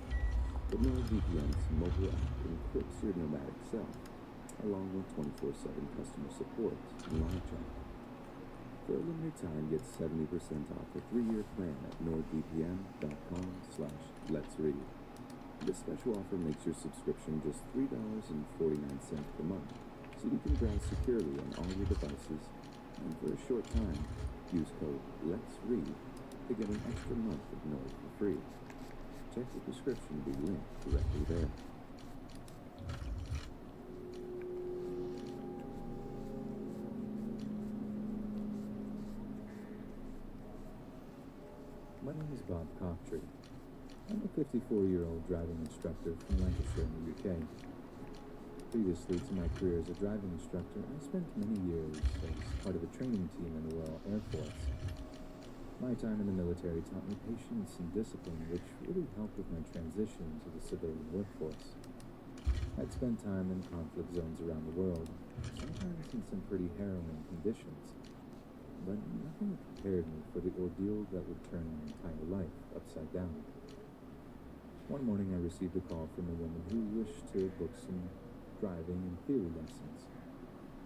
But NordVPN's mobile app encrypts your nomadic self, along with 24/7 customer support and live chat. For a limited time, get 70% off a 3-year plan at nordvpn.com/letsread. This special offer makes your subscription just $3.49 per month, so you can browse securely on all your devices, and for a short time, use code LET'SREAD to get an extra month of Nord for free. Check the description to be linked directly there. My name is Bob Coctree. I'm a 54-year-old driving instructor from Lancashire in the UK. Previously to my career as a driving instructor, I spent many years as part of a training team in the Royal Air Force. My time in the military taught me patience and discipline, which really helped with my transition to the civilian workforce. I'd spent time in conflict zones around the world, sometimes in some pretty harrowing conditions, but nothing prepared me for the ordeal that would turn my entire life upside down. One morning I received a call from a woman who wished to book some driving and theory lessons.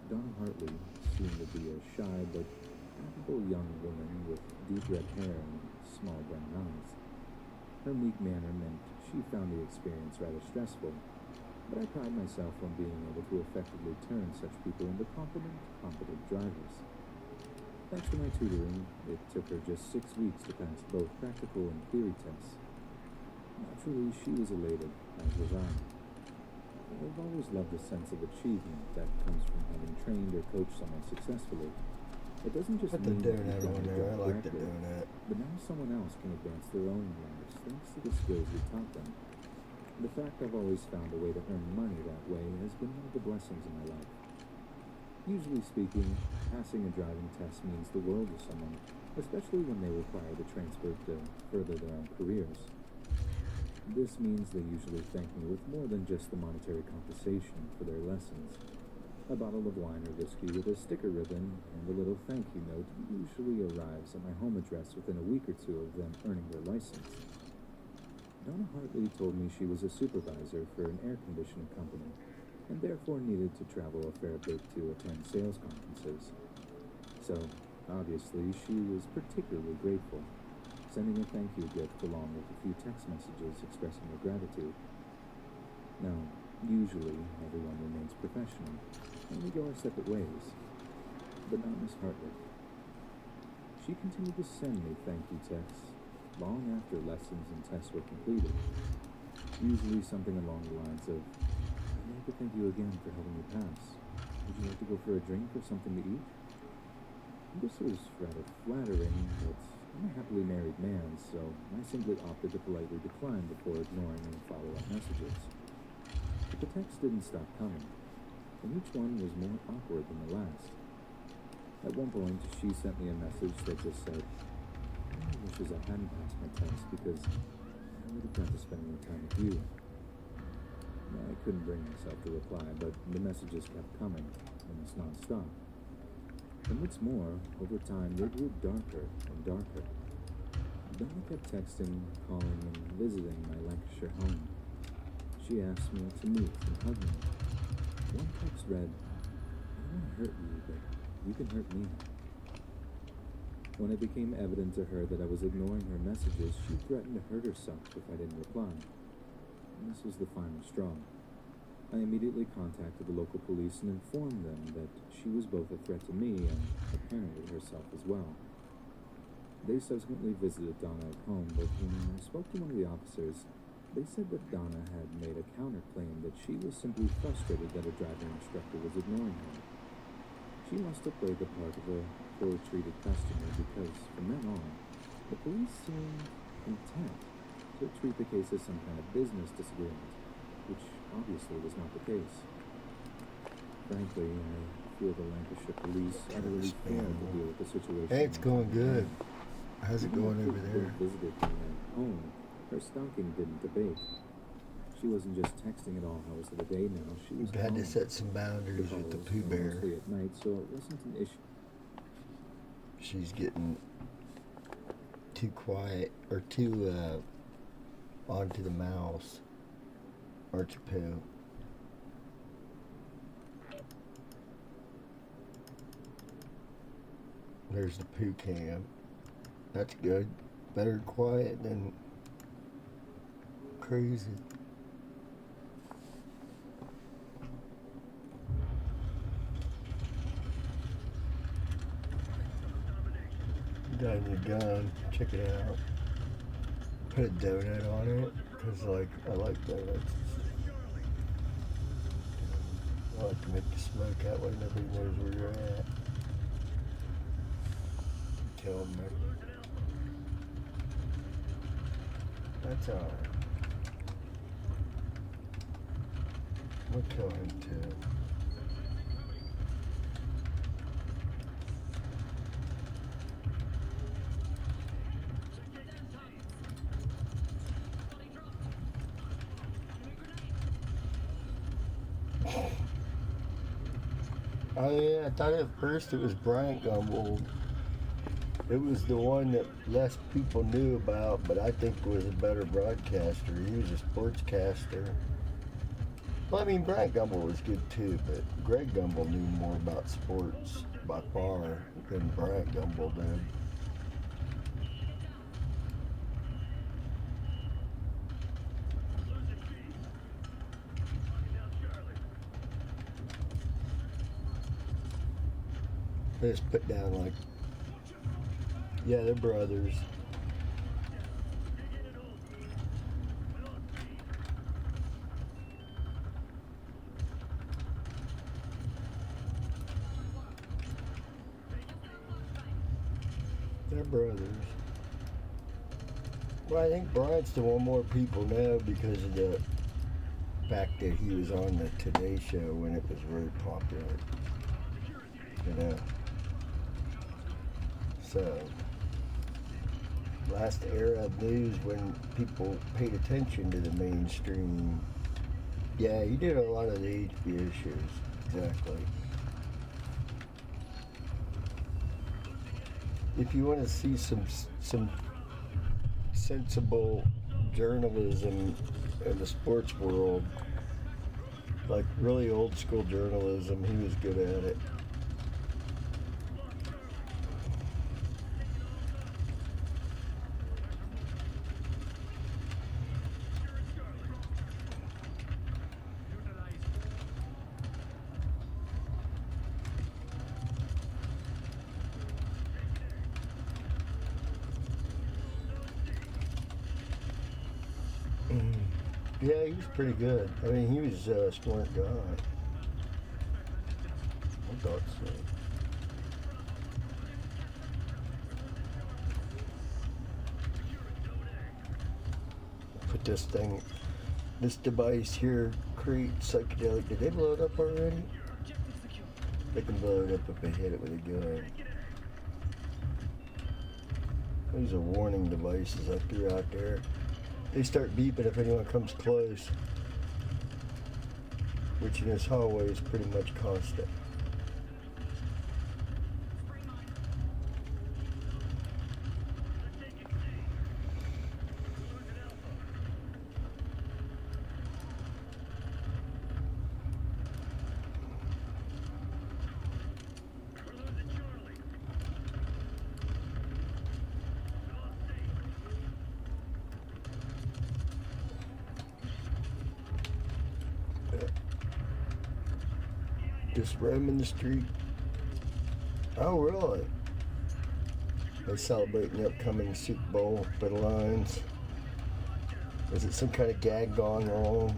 Donna Hartley seemed to be a shy but affable young woman with deep red hair and small brown eyes. Her meek manner meant she found the experience rather stressful, but I pride myself on being able to effectively turn such people into competent drivers. Thanks to my tutoring, it took her just 6 weeks to pass both practical and theory tests. Naturally, she was elated, as was I. I've always loved the sense of achievement that comes from having trained or coached someone successfully. It doesn't just
Put
mean
the
that
doing
you've
that on
done the
there. I
job
like the
correctly,
doing that.
but now someone else can advance their own lives thanks to the skills you taught them. The fact I've always found a way to earn money that way has been one of the blessings in my life. Usually speaking, passing a driving test means the world to someone, especially when they require the transfer to further their own careers. This means they usually thank me with more than just the monetary compensation for their lessons. A bottle of wine or whiskey with a sticker ribbon and a little thank you note usually arrives at my home address within a week or two of them earning their license. Donna Hartley told me she was a supervisor for an air conditioning company and therefore needed to travel a fair bit to attend sales conferences. So, obviously, she was particularly grateful, sending a thank you gift along with a few text messages expressing her gratitude. Now, usually, everyone remains professional, and we go our separate ways. But not Miss Hartley. She continued to send me thank you texts long after lessons and tests were completed, usually something along the lines of, "I'd like to thank you again for helping me pass," Would you like to go for a drink or something to eat? This was rather flattering, but I'm a happily married man, so I simply opted to politely decline before ignoring any follow-up messages. But the texts didn't stop coming, and each one was more awkward than the last. At one point, she sent me a message that just said, "I wishes I hadn't passed my test because I would have got to spend more time with you." I couldn't bring myself to reply, but the messages kept coming, almost non-stop. And what's more, over time, they grew darker and darker. Donna kept texting, calling, and visiting my Lancashire home. She asked me to meet and hug me. One text read, "I don't want to hurt you, but you can hurt me." When it became evident to her that I was ignoring her messages, she threatened to hurt herself if I didn't reply. And this was the final straw. I immediately contacted the local police and informed them that she was both a threat to me and apparently herself as well. They subsequently visited Donna at home, but when I spoke to one of the officers, they said that Donna had made a counterclaim that she was simply frustrated that her driving instructor was ignoring her. She must have played the part of a poorly treated customer because, from then on, the police seemed content to treat the case as some kind of business disagreement, which obviously was not the case. Frankly, I feel the Lancashire police utterly failed to deal with the situation.
Hey, it's going good. How's it going over
When
there?
she visited me at home, her stalking didn't abate. She wasn't just texting at all hours of the day now. She was
We've had to
calling.
set some boundaries with the
calls
Pooh
were
Bear.
mostly at night, so it wasn't an issue.
She's getting too quiet or too onto the mouse. Aren't you, Pooh? There's the Pooh cam. That's good. Better quiet than crazy. Got a new gun. Check it out. Put a donut on it because, like, I like donuts. I like to make the smoke out when nobody knows where you're at. Kill them. That's alright. We'll kill him too. Oh yeah, I thought at first it was Bryant Gumbel. It was the one that less people knew about, but I think was a better broadcaster. He was a sportscaster. Well, I mean, Bryant Gumbel was good too, but Greg Gumbel knew more about sports by far than Bryant Gumbel did. They just put down like, yeah, they're brothers. They're brothers. Well, I think Bryant's the one more people know because of the fact that he was on the Today Show when it was very popular. You know. So, last era of news when people paid attention to the mainstream. Yeah, he did a lot of the HBO shows. Exactly. If you want to see some sensible journalism in the sports world, like really old school journalism, he was good at it. Yeah, he was pretty good. I mean, he was a smart guy. thought so. Put this device here, creates psychedelic. Did they blow it up already? They can blow it up if they hit it with a gun. These are warning devices I threw out there. They start beeping if anyone comes close, which in this hallway is pretty much constant. Just roaming the street. Oh, really? They're celebrating the upcoming Super Bowl for the Lions. Is it some kind of gag gone wrong?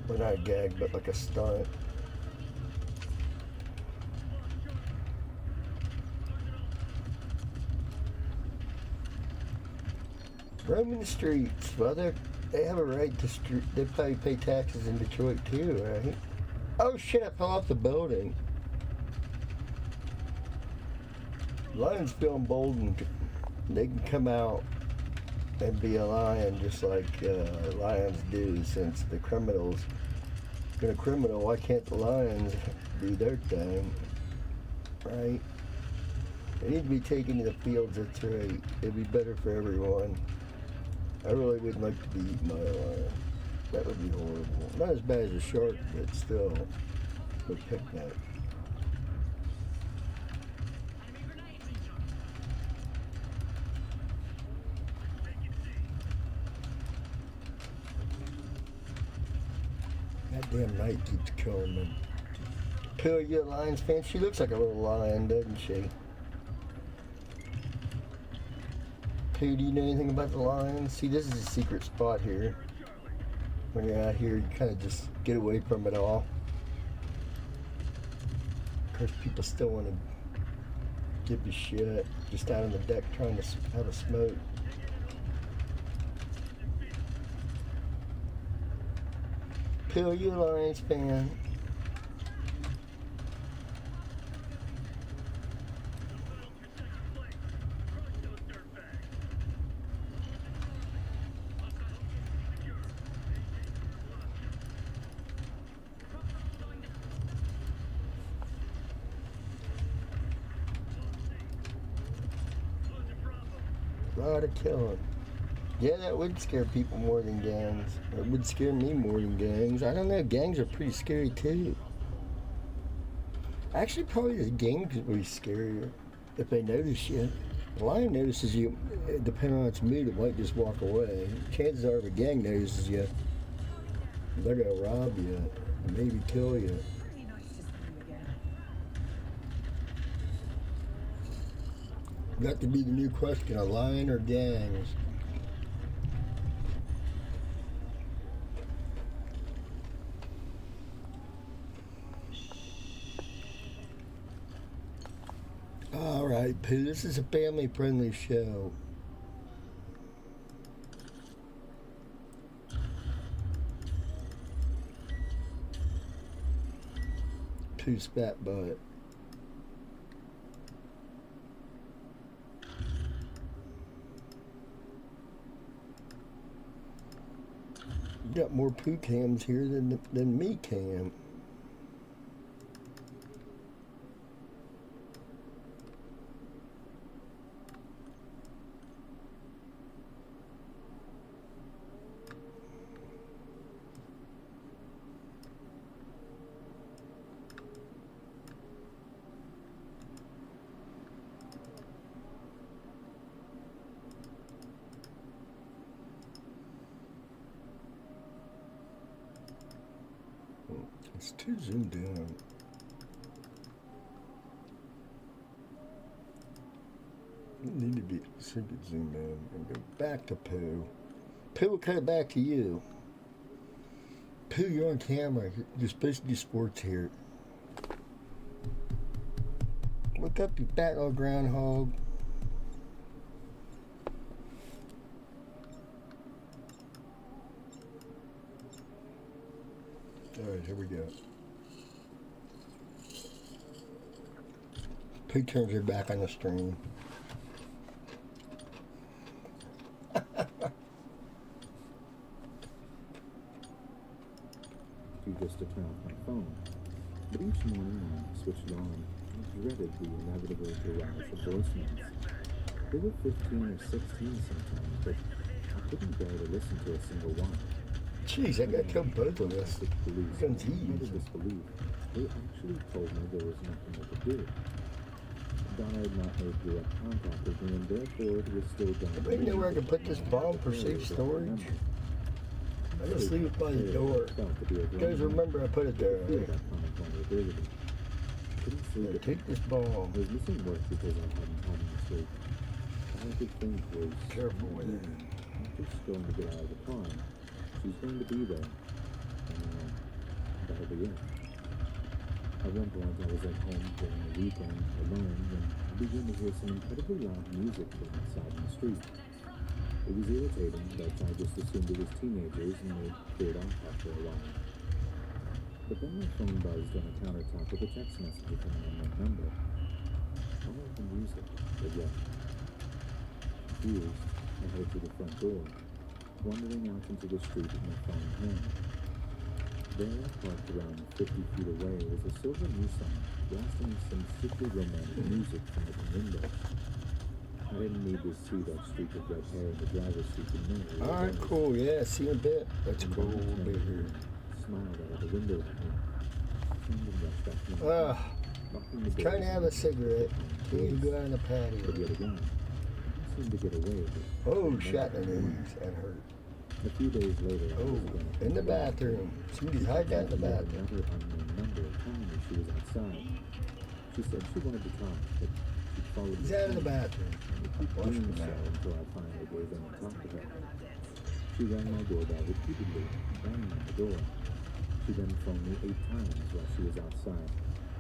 Well, not a gag, but like a stunt. Roaming the streets. Well, they have a right to street. They probably pay taxes in Detroit too, right? Oh shit! I fell off the building. Lions feel emboldened. They can come out and be a lion just like lions do. Since the criminals been a criminal, why can't the lions do their thing? Right? They need to be taken to the fields. That's right. It'd be better for everyone. I really would like to be eaten by a lion. That would be horrible. Not as bad as a shark, but still, would pick that. That damn night keeps killing me. Pill, you a Lions fan? She looks like a little lion, doesn't she? Pooh, do you know anything about the Lions? See, this is a secret spot here. When you're out here, you kind of just get away from it all. Of course, people still want to give you shit. Just out on the deck trying to have a smoke. Pill, you a Lions fan? Lot of killing. Yeah, that would scare people more than gangs. It would scare me more than gangs. I don't know, gangs are pretty scary too. Actually, probably the gangs would be scarier if they notice you. The lion notices you, depending on its mood, it might just walk away. Chances are if a gang notices you, they're gonna rob you, and maybe kill you. Got to be the new question, a lion or gangs? Alright, Pooh, this is a family-friendly show. Pooh spat butt. Got more Pooh cams here than me cam. It's too zoomed in. Need to be so get zoomed in and go back to Pooh. Pooh, we'll cut it back to you. Pooh, you're on camera. You're supposed to do sports here. Wake up, you fat little groundhog. Alright, here we go. Pete turns her back on the stream.
Just to turn off my phone. But each morning when I switched it on, I dreaded the inevitable barrage of voicemails. They were 15 or 16 sometimes, but I couldn't bear to listen to a single one.
Jeez, I gotta kill both of us.
The police,
You're
in
confused.
utter disbelief, they actually told me there was nothing they could do. Donna had not made direct contact with me, and therefore it was still done.
Anybody know where I can put this bomb for safe storage? I just leave it by the door. Guys, remember I put it there, right? Here, take this bomb.
I was missing work because I hadn't had any sleep. All I could think was,
Careful with it.
I'm just going to get out of the car. She's going to be there. And that'll be it. At one point, I was at home during the weekend alone when I began to hear some incredibly loud music from outside in the street. It was irritating, but I just assumed it was teenagers and they cleared off after a while. But then my phone buzzed on the countertop with a text message from an unknown number. I like the music, but yet. Confused, I headed to the front door, wandering out into the street with my phone in hand. There, parked around 50 feet away, was a silver Nissan blasting some sickly romantic music from its window. I didn't need to see that streak of red hair in the driver's seat to know who it
Alright,
was.
cool. Yeah, see you in a bit. That's
And
cool.
then I
We'll be
turned
here.
and smiled out of the window at me. Turned and rushed back in. Locking the
Trying to
doors
have a cigarette. Can't even go out on the
But
patio.
yet again, I seemed to get away with it.
Oh, shot in the knees. That hurt.
A few days later, I
Oh,
was again at
in the
door.
bathroom. Somebody's hiding out in the bathroom.
Another unknown number telling me she was outside. She said she wanted to talk, but she followed
He's
me
out of the
home.
bathroom.
Keep
Wash
doing
him
so
out.
until I finally gave in and talked to her. She rang my doorbell repeatedly, banging on the door. She then phoned me 8 times while she was outside,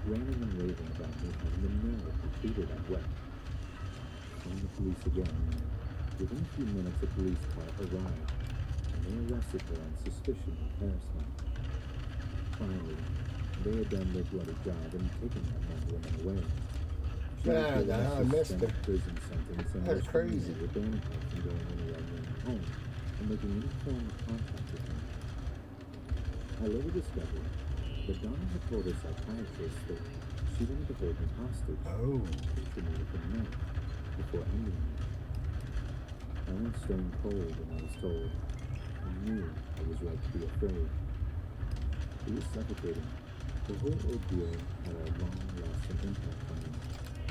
ranting and raving about me having the nerve to treat her that way. Phoned the police again. Within a few minutes, a police car arrived, and they arrested her on suspicion of harassment. Finally, they had done their bloody job and taken that young woman away. She was
Ah,
given
no,
a
I missed
suspended
her.
prison sentence and
That's
was
crazy.
were banning her from going anywhere near my home and making any form of contact with me. I later discovered that Donna had told her psychiatrist that she wanted to hold me hostage,
Oh.
torture me with a knife before ending me. I went stone cold when I was told. I knew I was right to be afraid. It was suffocating. The whole ordeal had a long-lasting impact on me.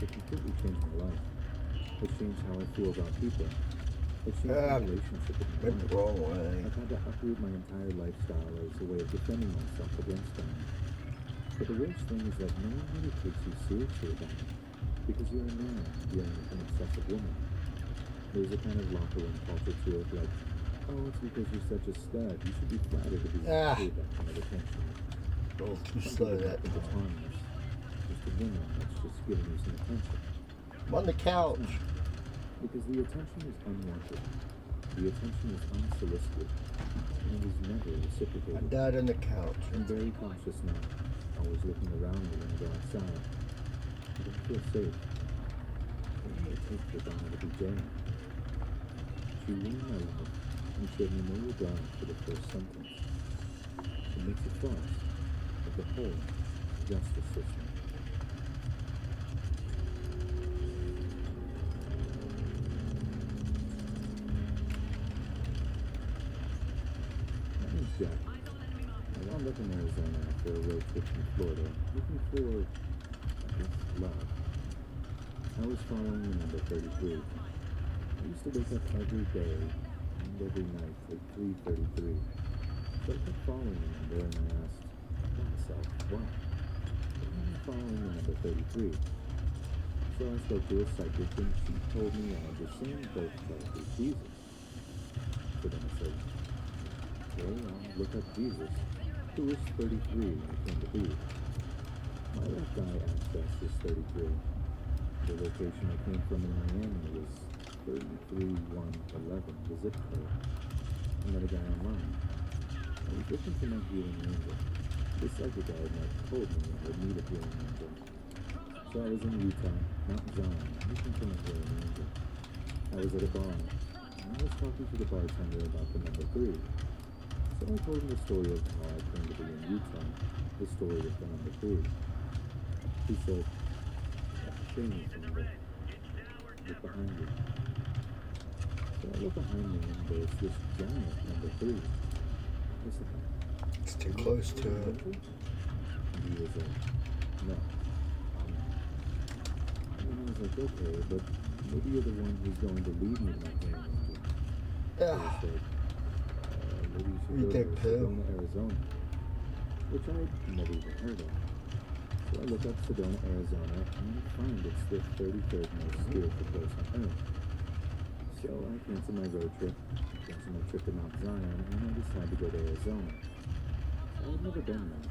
It completely changed my life. It changed how I feel about people. It changed my relationship with my
Went the
wife.
wrong way.
I've had to uproot my entire lifestyle as a way of defending myself against them. But the worst thing is that no one really takes you seriously about it, because you're a man dealing with an obsessive woman. There's a kind of locker room culture to it, like, oh, it's because you're such a stud. You should be flattered to be paid that kind of attention.
Oh, too
Some
slow
people
that
think it's
time.
harmless. Just a woman that's just giving you some attention.
I'm on the couch.
Because the attention is unwanted. The attention is unsolicited. And it is never
I
reciprocated.
died on the couch.
I'm very cautious now, always looking around me when I go outside. I don't feel safe. What do it take for Donna to be jailed? She ruined my life and showed me no regard for the first sentence. It makes a farce of the whole justice system. My name's Jack. I wound up in Arizona after a road trip from Florida, looking for, I guess, love. I was following the number 33. I used to wake up every day and every night at 3:33. So I kept following the number and I asked myself, why? Why am I following the number 33? So I spoke to a psychic and she told me I had the same birth chart as Jesus. So then I said, okay, I'll look up Jesus, who was 33 when he came to be. My left eye access is 33. The location I came from in Miami was 33111, the zip code. I met a guy online. I was looking for my healing angel. This psychic guy had told me I would need a healing angel. So I was in Utah, Mount Zion, looking for my healing angel. I was at a bar, and I was talking to the bartender about the number 3. So I told him the story of how I came to be in Utah, the story of the number 3. He said, "Show me something. Look behind you." So I look behind me and there's this giant number 3. I said,
It's too close to it.
and he was like, "No, I'm not." And then I was like, "Okay, but maybe you're the one who's going to lead me to my healing angel." So
Yeah.
he said, "Maybe you should
You
go
take
to
pill?
Sedona, Arizona," which I'd never even heard of. So I look up Sedona, Arizona, and I find it's the 33rd most spiritual place on earth. So I cancel my road trip, cancel my trip to Mount Zion, and I decide to go to Arizona. So I've never been there.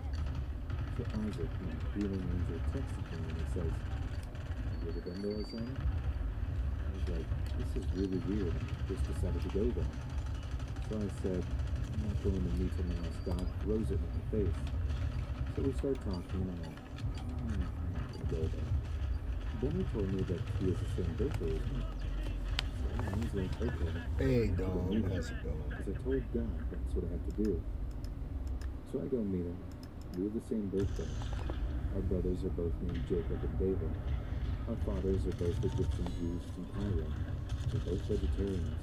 So Isaac, my healing angel, texted me and he says, "Have you ever been to Arizona?" I was like, "This is really weird. I just decided to go there." So I said, "I'm not going to meet him unless God throws it in my face." So we started talking and I'm like, I'm not going to go there. Then he told me that he has the same birthday as me. So I was like, okay.
Hey, Dom, how's it going?
Because I told God that's what I have to do. So I go meet him. We have the same birthday. Our brothers are both named Jacob and David. Our fathers are both Egyptian Jews from Cairo. We're both vegetarians.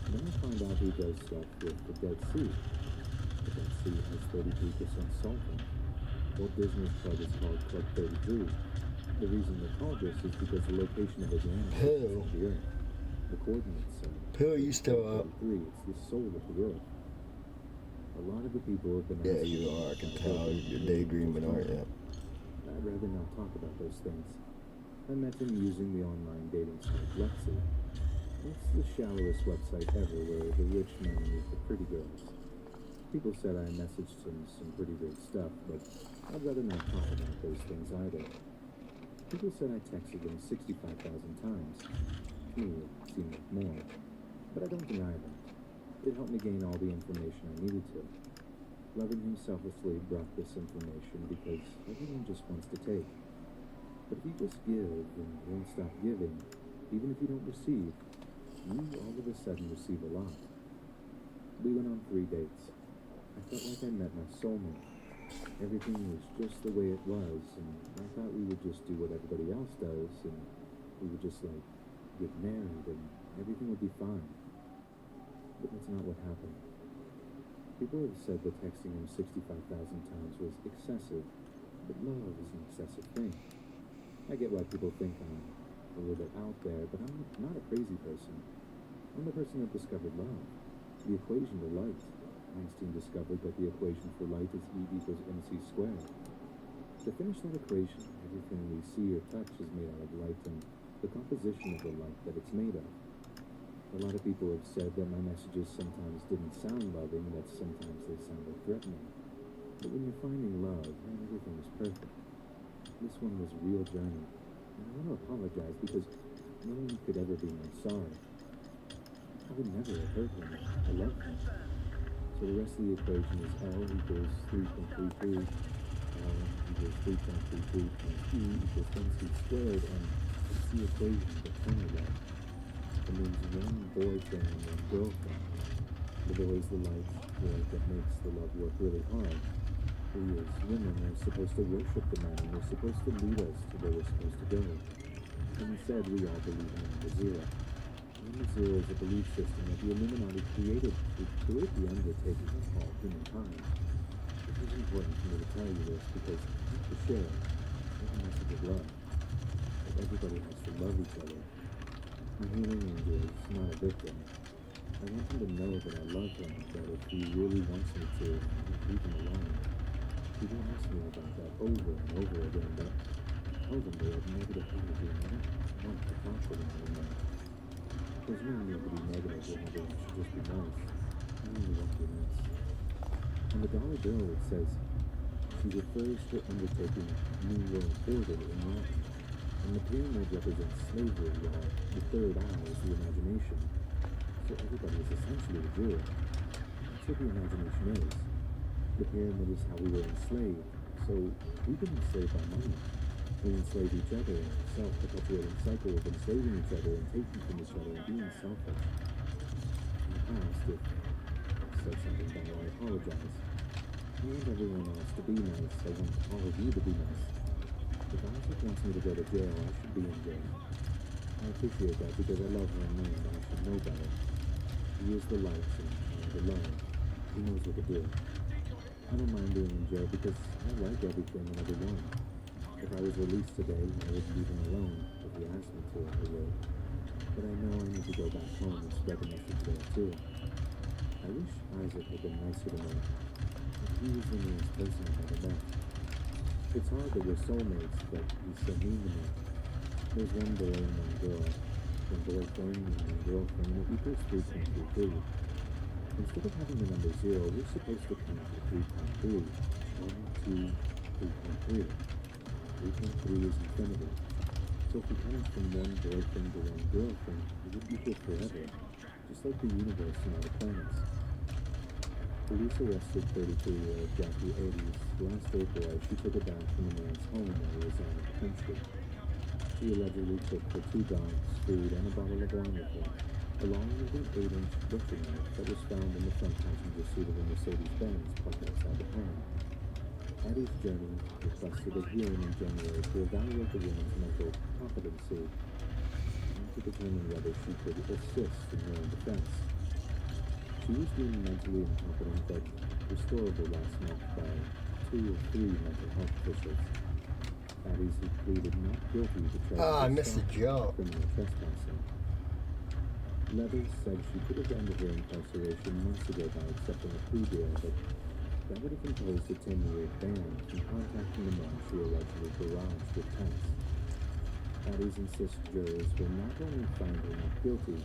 And then I find out he does stuff with the Dead Sea. The Dead Sea has 33% salt in it. Walt Disney's club is called Club 33. The reason they're called this is because the location of Atlantis is
Who?
the Earth. The coordinates are
Pooh, you still up?
33. It's the soul of the Earth. A lot of the people have been
Yeah,
asking
you are. I
me
can
about
tell.
what
You're
the
daydreaming,
angels
aren't
are.
you?
I'd rather not talk about those things. I met him using the online dating site Lexi. It's the shallowest website ever where the rich men meet the pretty girls. People said I messaged him some pretty great stuff, but I'd rather not talk about those things either. People said I texted them 65,000 times. To me, it seemed like more. But I don't deny that. It helped me gain all the information I needed to. Loving him selflessly brought this information because everyone just wants to take. But if you just give and won't stop giving, even if you don't receive, you all of a sudden receive a lot. We went on 3 dates. I felt like I met my soulmate. Everything was just the way it was, and I thought we would just do what everybody else does, and we would just, like, get married, and everything would be fine. But that's not what happened. People have said that texting him 65,000 times was excessive, but love is an excessive thing. I get why people think I'm a little bit out there, but I'm not a crazy person. I'm the person that discovered love, the equation to light. Einstein discovered that the equation for light is E equals mc squared. To finish that equation, everything we see or touch is made out of light and the composition of the light that it's made of. A lot of people have said that my messages sometimes didn't sound loving, that sometimes they sounded threatening. But when you're finding love, man, everything is perfect. This one was a real journey, and I want to apologize because no one could ever be more sorry. I would never have hurt him. I love him. So the rest of the equation is L equals 3.33, L equals 3.33 times E equals mc squared, and it's the equation of eternal love. It means one boyfriend and one girlfriend. The boy is the light that makes the love work really hard. We as women are supposed to worship the man, and they're supposed to lead us to where we're supposed to go. And instead, we all believe in number 0. Number 0 is a belief system that the Illuminati created to create the undertaking of all humankind. It is important for me to tell you this because I have to share a message of love. That everybody has to love each other. My healing angel is not a victim. I want him to know that I love him, that if he really wants me to, I won't leave him alone. People ask me about that over and over again, but I tell them they have negative energy and I don't want to talk to them anymore. There's no need to be negative when everyone should just be nice. I only want to be nice. On the dollar bill it says, she refers to undertaking New World Order in Latin. And the pyramid represents slavery, while the third eye is the imagination. So everybody is essentially a Jew. That's what the imagination is. The pyramid is how we were enslaved. So we've been enslaved by money. We enslave each other, self-perpetuating cycle of enslaving each other and taking from each other and being selfish. In the past, if I said something bad, I apologize. I want everyone else to be nice. I want all of you to be nice. If Isaac wants me to go to jail, I should be in jail. I appreciate that because I love her and I should know better. He is the light and I am the love. He knows what to do. I don't mind being in jail because I like everything and everyone. If I was released today, I would leave him alone. If he asked me to, I would. But I know I need to go back home and spread the message there too. I wish Isaac had been nicer to me. He was the meanest person I ever met. It's hard that we're soulmates, but he's so mean to me. There's one boy and one girl. One boyfriend and one girlfriend that equals 3.33. Instead of having the number 0, we're supposed to count to 3.3. 1, 2, 3.3. 3.3 is infinity. So if we count from one boyfriend to one girlfriend, it would equal forever, just like the universe and all the planets. Police arrested 33-year-old Jackie Ades last April as she took a bath from a man's home while he was out of the country. She allegedly took her 2 dogs, food, and a bottle of wine with her, along with an 8-inch butcher knife that was found in the front passenger seat of a Mercedes-Benz parked outside the home. Addie's journey requested a hearing in January to evaluate the woman's mental competency and to determine whether she could assist in her own defense. She was deemed mentally incompetent but restorable last month by 2 or 3 mental health officials. Addie's had pleaded not guilty to
I
charges
missed the
of
jump.
criminal trespassing. Levis said she could have ended her incarceration months ago by accepting a plea deal, but that would have imposed a 10-year ban from contacting the man she allegedly barraged with texts. Addie's insist jurors will not only find her not guilty,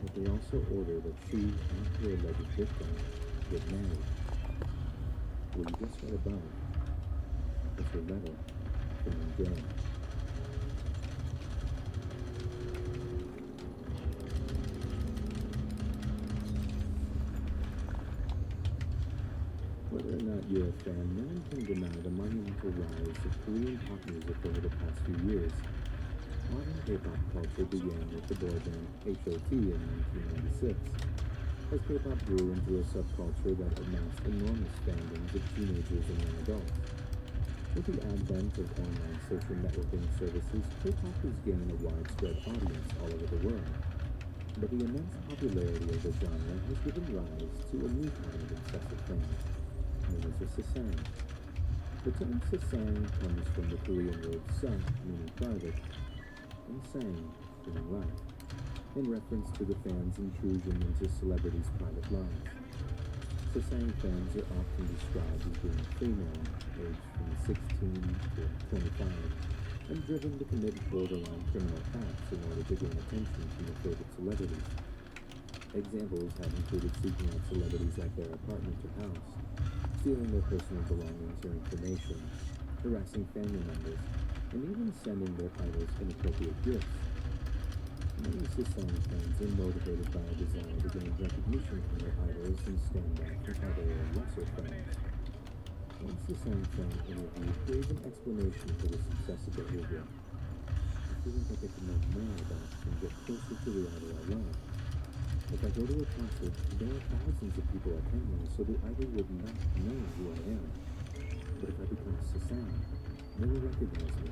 but they also order that she and her alleged victim get married. What you just read above is her letter from in jail. Whether or not you're a fan, no one can deny the monumental rise of Korean pop music over the past few years. Modern K-pop culture began with the boy band H.O.T. in 1996. As K-pop grew into a subculture that amassed enormous fandoms of teenagers and young adults. With the advent of online social networking services, K-pop has gained a widespread audience all over the world. But the immense popularity of the genre has given rise to a new kind of obsessive fan, known as a sasang. The term sasang comes from the Korean word sa, meaning private, and sang, meaning life, in reference to the fans' intrusion into celebrities' private lives. Sasang fans are often described as being female, aged from 16 to 25, and driven to commit borderline criminal acts in order to gain attention from their favorite celebrities. Examples have included seeking out celebrities at their apartment or house, stealing their personal belongings or information, harassing family members, and even sending their idols inappropriate gifts. Many Sasang fans are motivated by a desire to gain recognition from their idols and stand out from other or lesser fans. One Sasang fan interview gave an explanation for this obsessive behavior. I feel like I get to know more about and get closer to the idol I love. If I go to a concert, there are thousands of people attending, so the idol would not know who I am. But if I become Sasang, they will recognize me.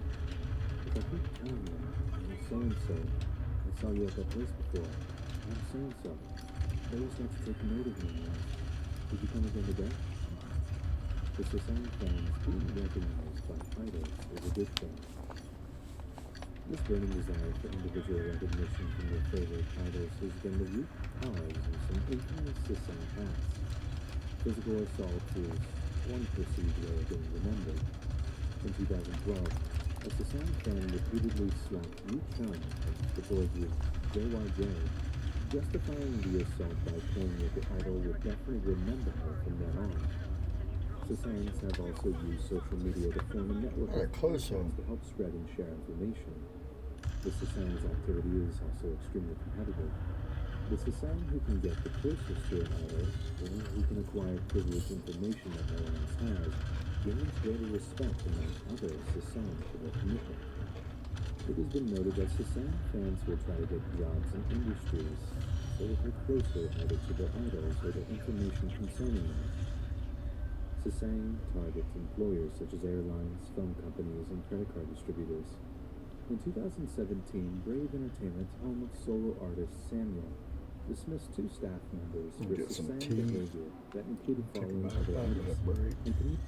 If I keep telling them, I'm so-and-so, I saw you at that place before, I'm so-and-so, they will start to take note of me and ask, did you come again today? The Sasang fans being recognized by idols is a good thing. This burning desire for individual recognition from their favorite idols has been the root cause in some infamous Sasang acts. Physical assault is one perceived way of being remembered. In 2012, a Sasang fan repeatedly slapped Yu Chun, the boy group JYJ, justifying the assault by claiming that the idol would definitely remember her from then on. Sasangs have also used social media to form a network
Yeah,
of
close
contacts
one.
to help spread and share information. The Sasangs activity is also extremely competitive. The Sasang who can get the closest to an idol, or who can acquire privileged information that no one else has, gains greater respect among other Sasang for their commitment. It has been noted that Sasang fans will try to get jobs in industries so that they're closer either to their idols or the information concerning them. Sasang targets employers such as airlines, phone companies, and credit card distributors. In 2017, Brave Entertainment, home of solo artist Samuel, dismissed 2 staff members for
Get some
Sasang
tea.
behavior that included
Take
following
about a
other
5-minute
artists
break.
and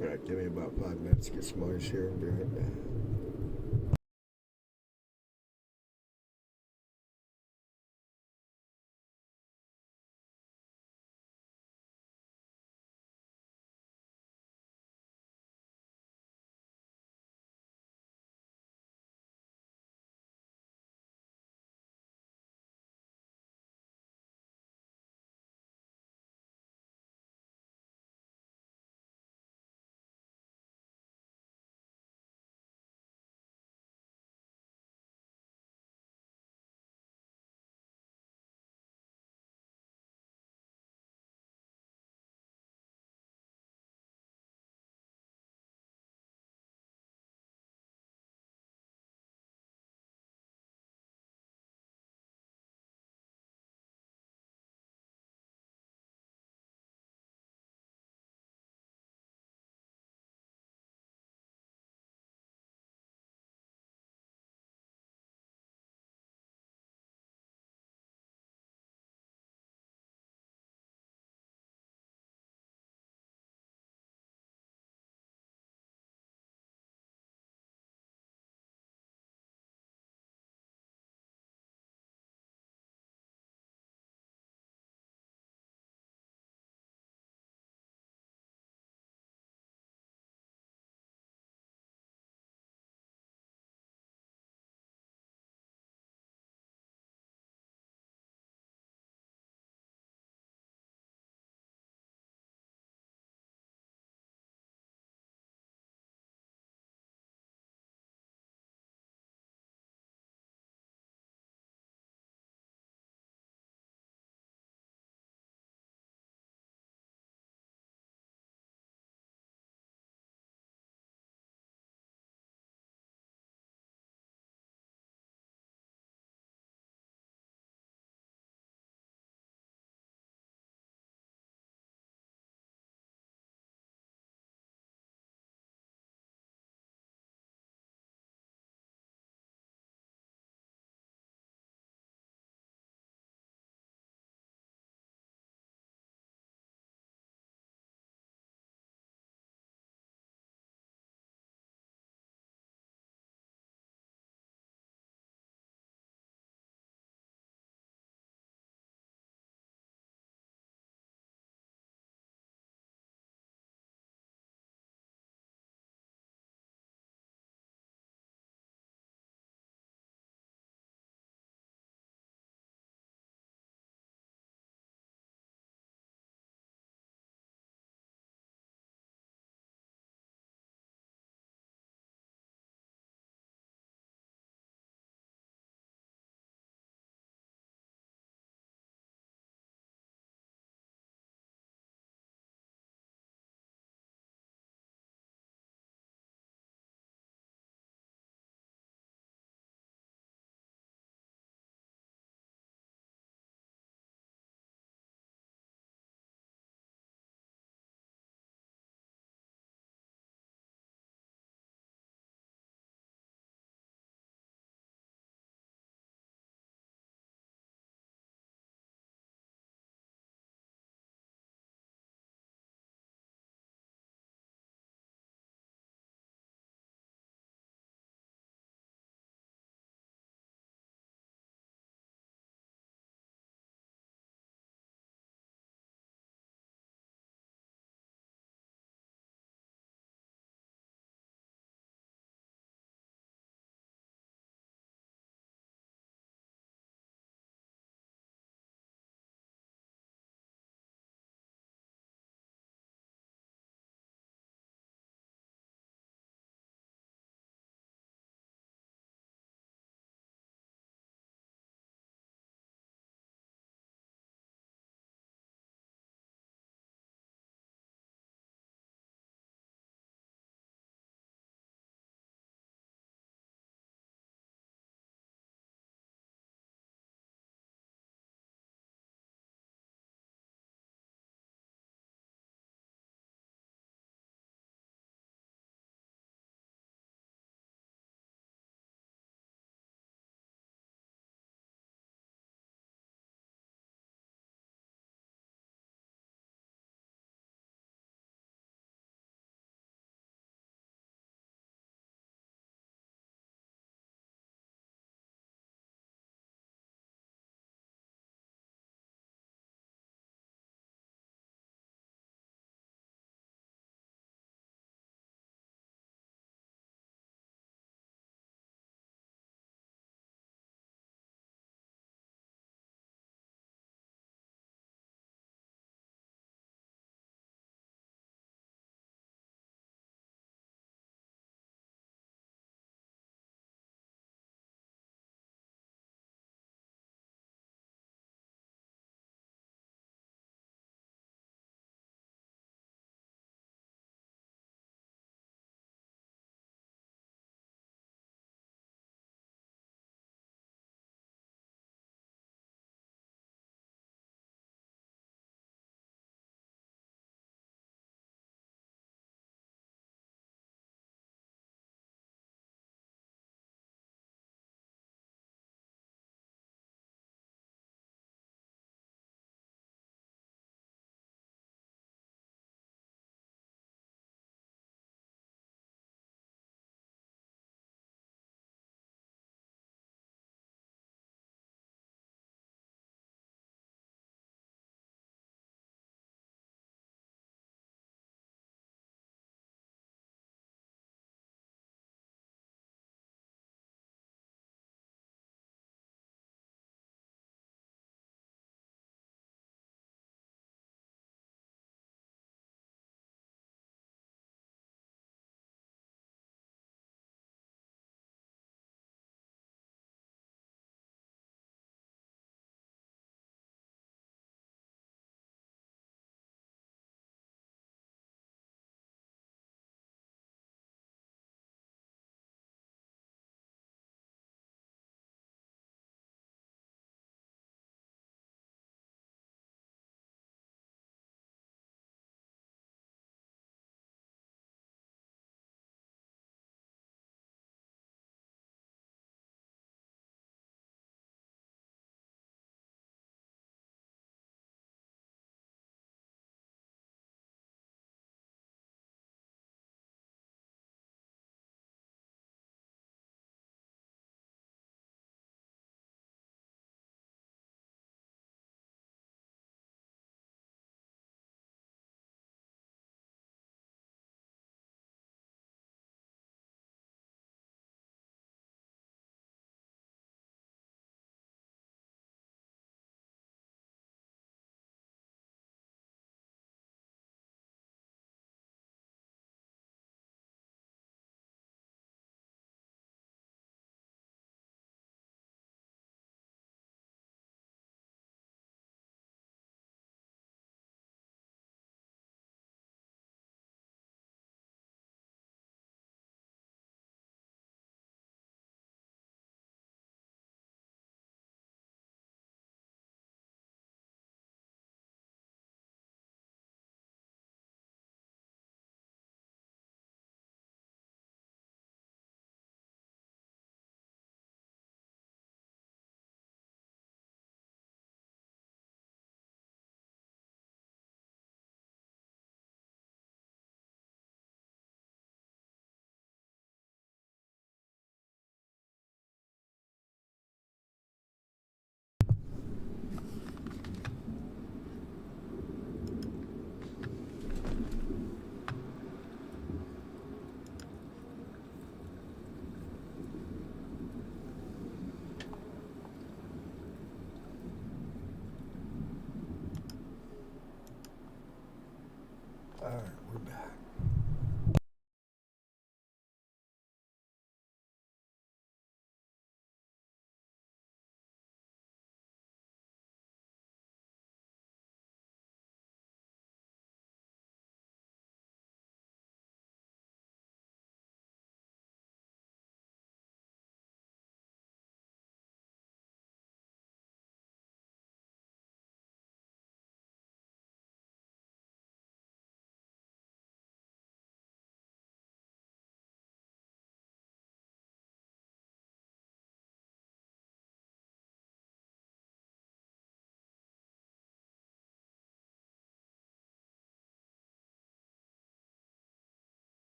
All right, give me about 5 minutes to get some ice here and be right back.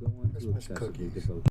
go on to
Christmas
obsessively
cookies.
devote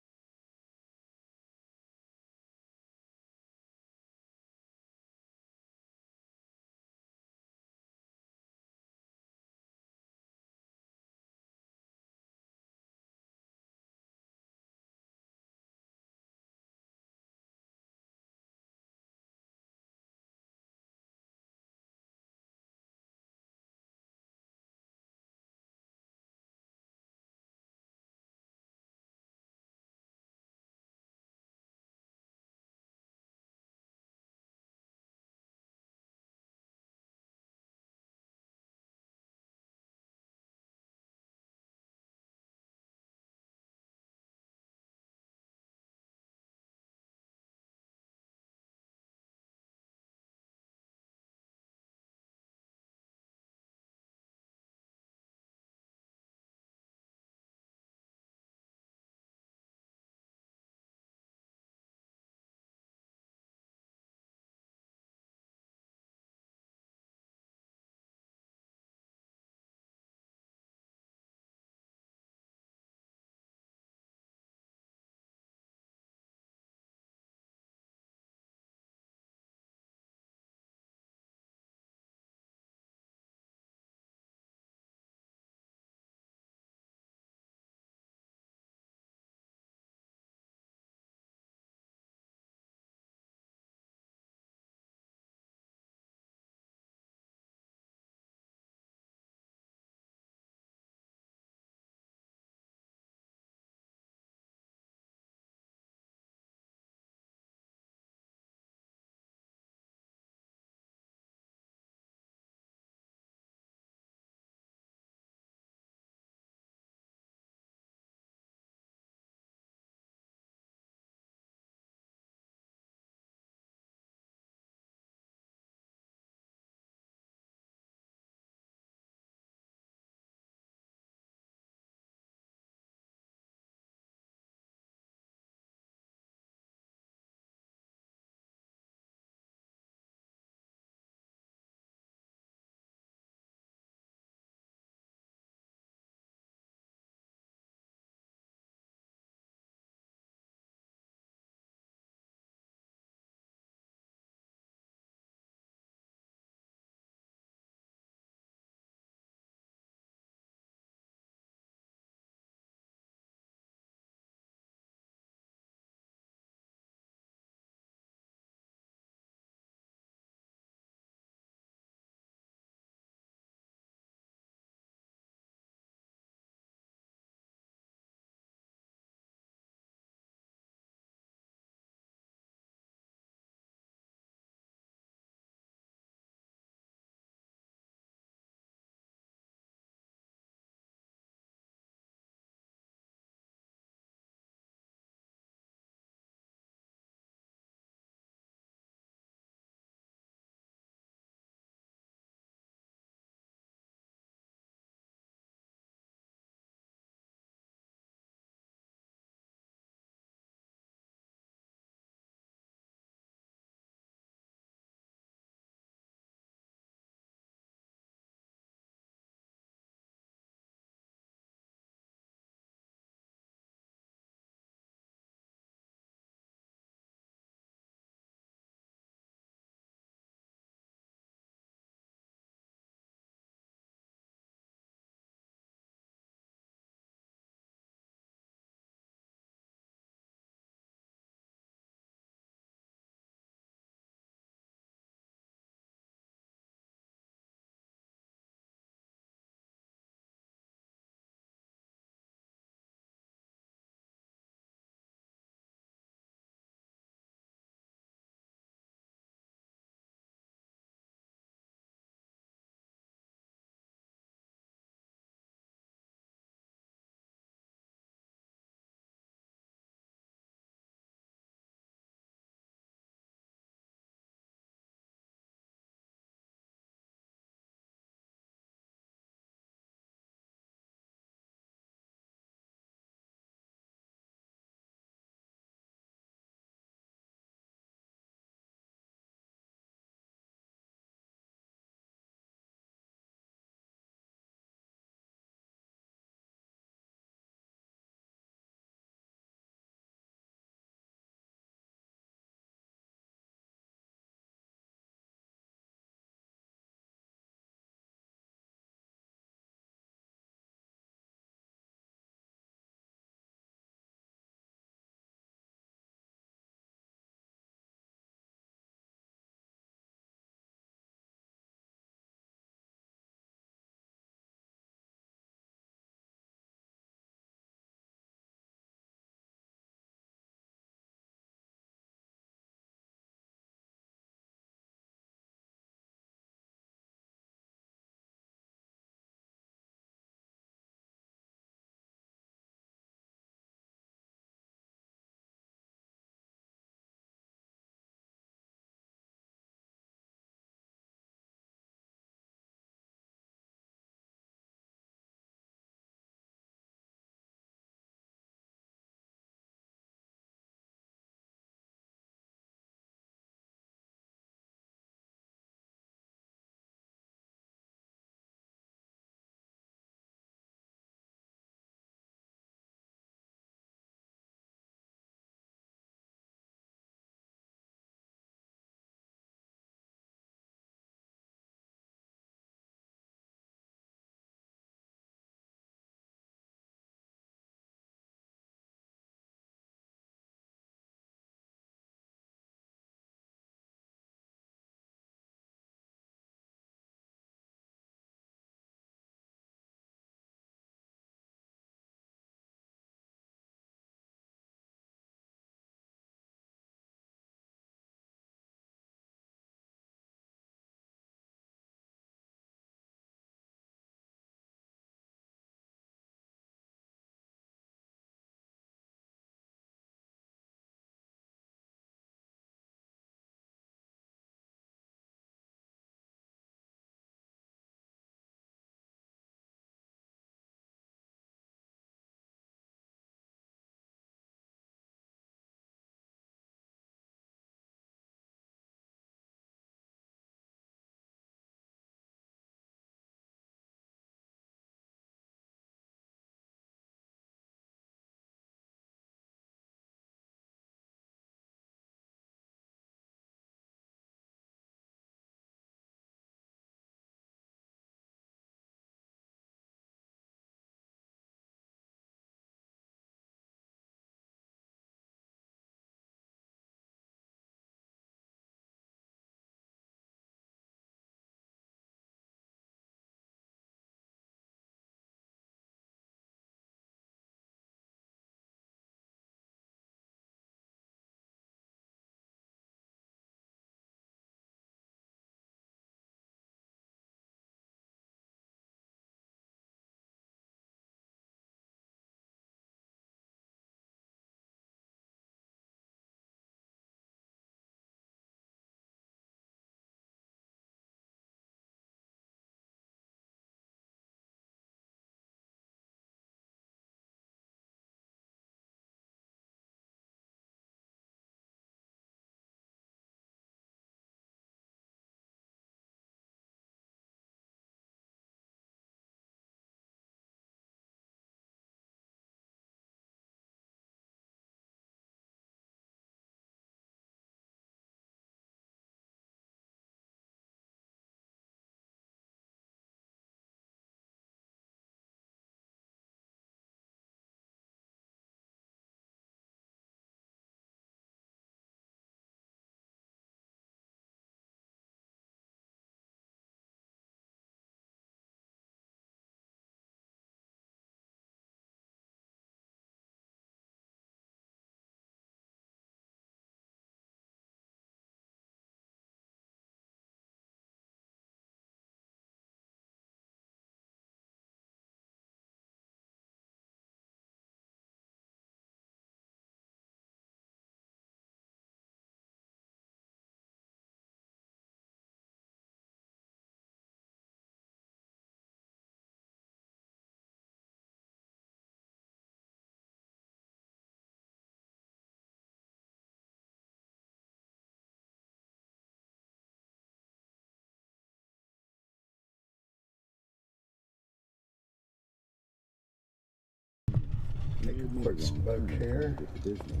Make a
I had made
quick
wrong
smoke
turn
here.
trying to get to Disney.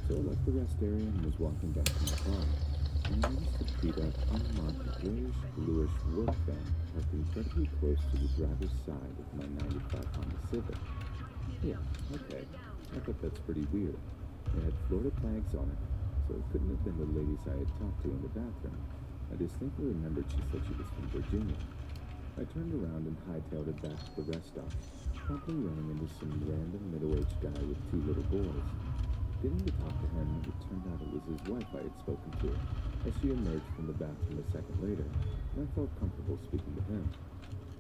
So I left the rest area and was walking back to my car. And I noticed a beat-up, unmarked, grayish-bluish work van parked incredibly close to the driver's side of my 95 Honda Civic. Yeah, okay. I thought that's pretty weird. It had Florida flags on it, so it couldn't have been the ladies I had talked to in the bathroom. I distinctly remembered she said she was from Virginia. I turned around and hightailed it back to the rest stop, promptly running into some random middle-aged guy with 2 little boys. Getting to talk to him, it turned out it was his wife I had spoken to, as she emerged from the bathroom a second later, and I felt comfortable speaking to him.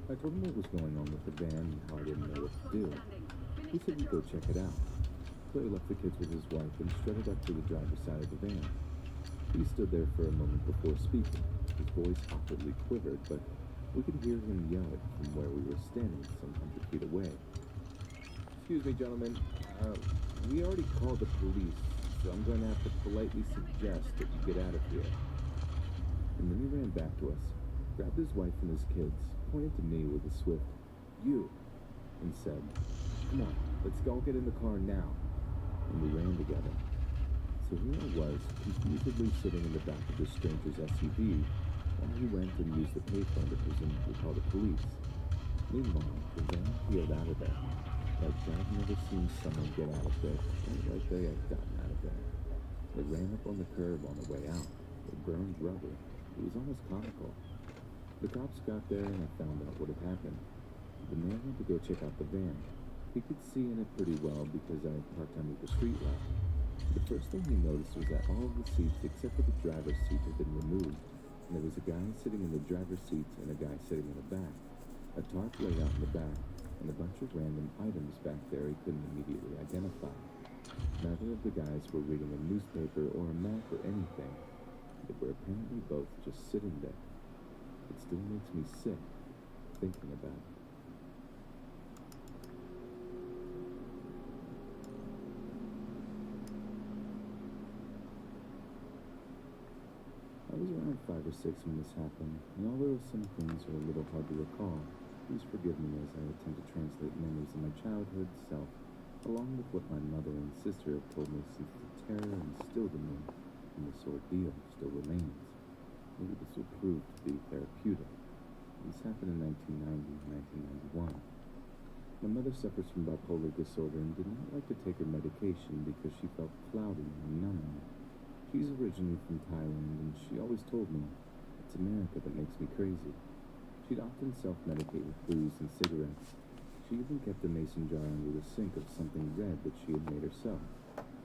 I told him what was going on with the van and how I didn't know what to do. He said we'd go check it out. So he left the kids with his wife and strutted up to the driver's side of the van. He stood there for a moment before speaking. His voice awkwardly quivered, but we could hear him yell it from where we were standing some 100 feet away. Excuse me, gentlemen. We already called the police, so I'm going to have to politely suggest that you get out of here. And then he ran back to us, grabbed his wife and his kids, pointed to me with a swift, "You," and said, "Come on, let's go get in the car now." And we ran together. So here I was, confusedly sitting in the back of this stranger's SUV, while he went and used the payphone to presumably call the police. Meanwhile, the van peeled out of there. Like I've never seen someone get out of there quite like they had gotten out of there. They ran up on the curb on the way out. They burned rubber. It was almost comical. The cops got there and I found out what had happened. The man went to go check out the van. He could see in it pretty well because I had parked under the street light. The first thing he noticed was that all of the seats except for the driver's seat had been removed. And there was a guy sitting in the driver's seat and a guy sitting in the back. A tarp laid out in the back, and a bunch of random items back there he couldn't immediately identify. Neither of the guys were reading a newspaper or a map or anything. They were apparently both just sitting there. It still makes me sick thinking about it. I was around 5 or 6 when this happened, and although some things are a little hard to recall, please forgive me as I attempt to translate memories of my childhood self, along with what my mother and sister have told me since the terror instilled in me from this ordeal still remains. Maybe this will prove to be therapeutic. This happened in 1990 and 1991. My mother suffers from bipolar disorder and did not like to take her medication because she felt cloudy and numbing. She's originally from Thailand, and she always told me, "It's America that makes me crazy." She'd often self-medicate with booze and cigarettes. She even kept a mason jar under the sink of something red that she had made herself.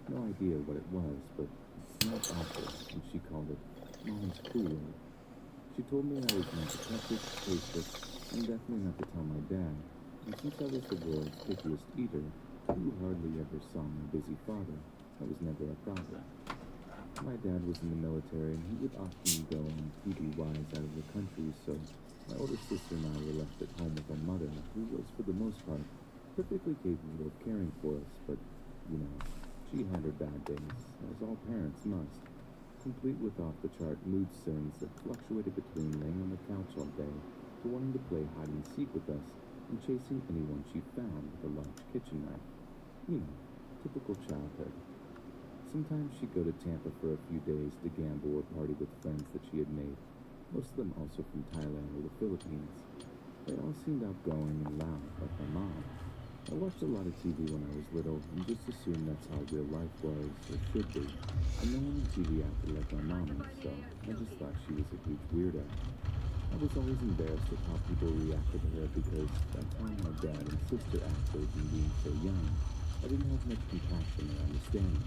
No idea what it was, but it smelled awful, and she called it Mom's Kool-Aid. She told me I was not to touch it, taste it, and definitely not to tell my dad. And since I was the world's pickiest eater, who hardly ever saw my busy father, that was never a problem. My dad was in the military, and he would often go on TV-wise out of the country, so my older sister and I were left at home with our mother, who was, for the most part, perfectly capable of caring for us, but, you know, she had her bad days, as all parents must, complete with off-the-chart mood swings that fluctuated between laying on the couch all day to wanting to play hide-and-seek with us and chasing anyone she found with a large kitchen knife. You know, typical childhood. Sometimes she'd go to Tampa for a few days to gamble or party with friends that she had made, most of them also from Thailand or the Philippines. They all seemed outgoing and loud, like my mom. I watched a lot of TV when I was little and just assumed that's how real life was, or should be. And no one on TV acted like my mom, so I just thought she was a huge weirdo. I was always embarrassed at how people reacted to her because that's how my dad and sister acted and being so young. I didn't have much compassion or understanding.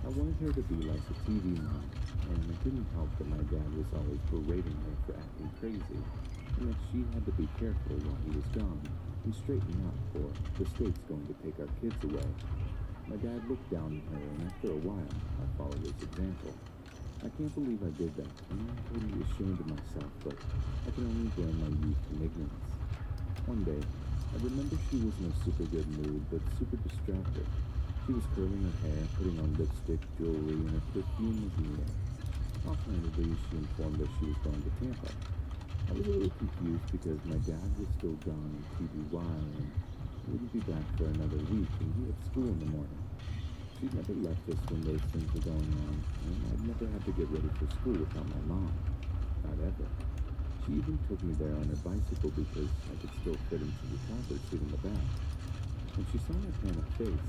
I wanted her to be like a TV mom, and it didn't help that my dad was always berating her for acting crazy, and that she had to be careful while he was gone, and straighten up, or the state's going to take our kids away. My dad looked down at her, and after a while, I followed his example. I can't believe I did that, and I'm totally ashamed of myself, but I can only blame my youth and ignorance. One day, I remember she was in a super good mood, but super distracted. She was curling her hair, putting on lipstick, jewelry, and her perfume was in the air. Offhandedly, she informed us she was going to Tampa. I was a little confused because my dad was still gone on TVY, and wouldn't be back for another week, and we had school in the morning. She'd never left us when those things were going on, and I'd never had to get ready for school without my mom. Not ever. She even took me there on her bicycle because I could still fit into the driver's seat in the back. When she saw my panicked face,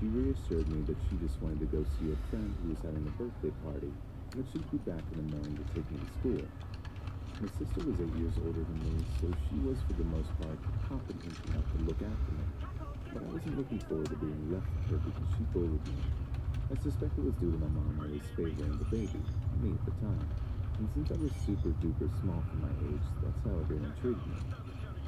she reassured me that she just wanted to go see a friend who was having a birthday party, and that she'd be back in the morning to take me to school. My sister was 8 years older than me, so she was for the most part competent enough to look after me. But I wasn't looking forward to being left with her because she bullied me. I suspect it was due to my mom always favoring the baby, me at the time. And since I was super duper small for my age, that's how everyone treated me.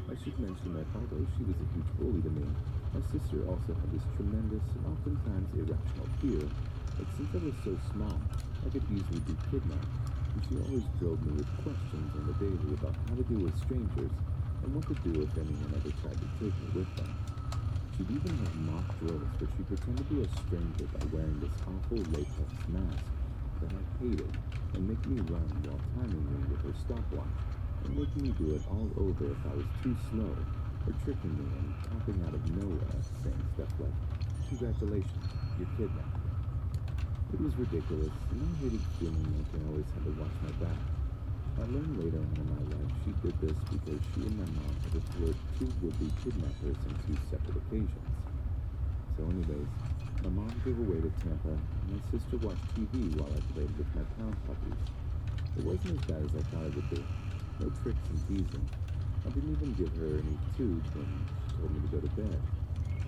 I should mention that although she was a huge bully to me, my sister also had this tremendous and oftentimes irrational fear that since I was so small, I could easily be kidnapped. And she always drove me with questions on the daily about how to deal with strangers and what to do if anyone ever tried to take me with them. She'd even have mock drills where she'd pretend to be a stranger by wearing this awful latex mask that I hated and make me run while timing me with her stopwatch and making me do it all over if I was too slow or tricking me and popping out of nowhere saying stuff like, "Congratulations, you're kidnapped." It was ridiculous, and I hated feeling like I always had to watch my back. I learned later on in my life she did this because she and my mom had to thwart two would-be kidnappers on two separate occasions. So anyways, my mom drove away to Tampa, and my sister watched TV while I played with my pound puppies. It wasn't as bad as I thought it would be. No tricks and teasing. I didn't even give her any tube when she told me to go to bed.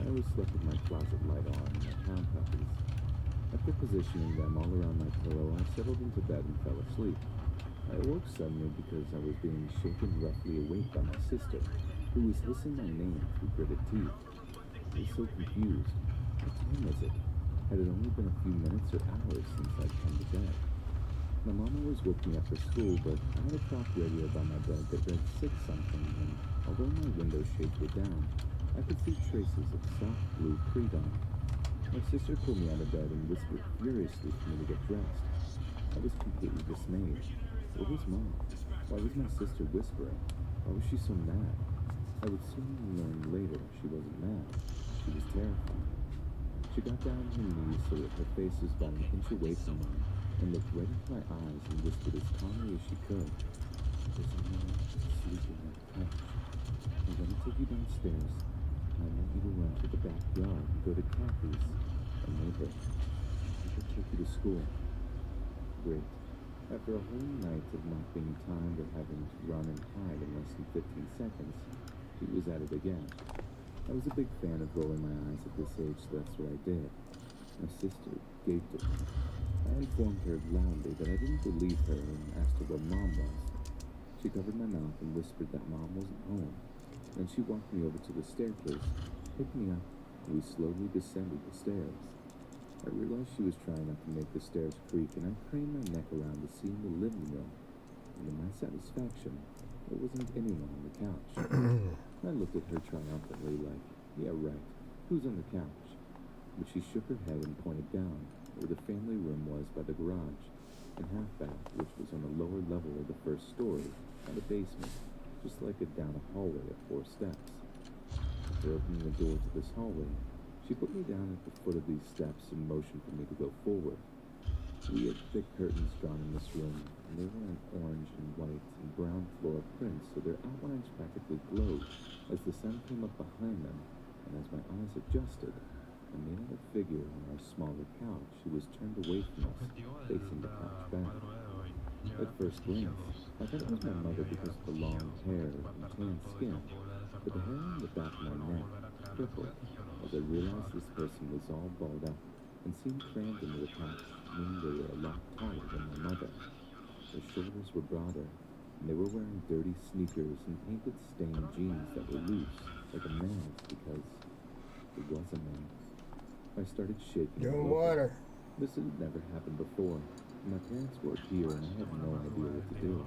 I always slept with my closet light on and my pound puppies. After positioning them all around my pillow, I settled into bed and fell asleep. I awoke suddenly because I was being shaken roughly awake by my sister, who was hissing my name through gritted teeth. I was so confused. What time was it? Had it only been a few minutes or hours since I'd come to bed? My mom always woke me up for school, but I had a clock radio by my bed that read 6-something, and although my window shades were down, I could see traces of soft blue pre-dawn. My sister pulled me out of bed and whispered furiously for me to get dressed. I was completely dismayed. Where was Mom? Why was my sister whispering? Why was she so mad? I would soon learn later she wasn't mad. She was terrified. She got down on her knees so that her face was about an inch away from mine and looked right into my eyes and whispered as calmly as she could, "There's a man sleeping on the couch. I'm going to take you downstairs. I want you to run to the backyard and go to Kathy's, a neighbor. I can take you to school." Great. After a whole night of not being timed or having to run and hide in less than 15 seconds, she was at it again. I was a big fan of rolling my eyes at this age, so that's what I did. My sister gaped at me. I informed her loudly that I didn't believe her and asked her where Mom was. She covered my mouth and whispered that Mom wasn't home. Then she walked me over to the staircase, picked me up, and we slowly descended the stairs. I realized she was trying not to make the stairs creak, and I craned my neck around to see in the living room. And to my satisfaction, there wasn't anyone on the couch. I looked at her triumphantly like, "Yeah, right. Who's on the couch?" But she shook her head and pointed down, where the family room was by the garage, and half bath, which was on the lower level of the first story, and a basement, just like it down a hallway of 4 steps. After opening the door to this hallway, she put me down at the foot of these steps and motioned for me to go forward. We had thick curtains drawn in this room, and they were in orange and white and brown floral prints, so their outlines practically glowed as the sun came up behind them, and as my eyes adjusted, I made out a figure on our smaller couch who was turned away from us, facing the couch back. At first glance, I thought it was my mother because of the long hair and tan skin, but the hair on the back of my neck rippled as I realized this person was all balled up and seemed crammed into the couch, meaning they were a lot taller than my mother. Their shoulders were broader, and they were wearing dirty sneakers and painted stained jeans that were loose, like a man's, because it was a man. I started shaking.
Doing water.
This had never happened before. My parents were here, and I had no idea what to do.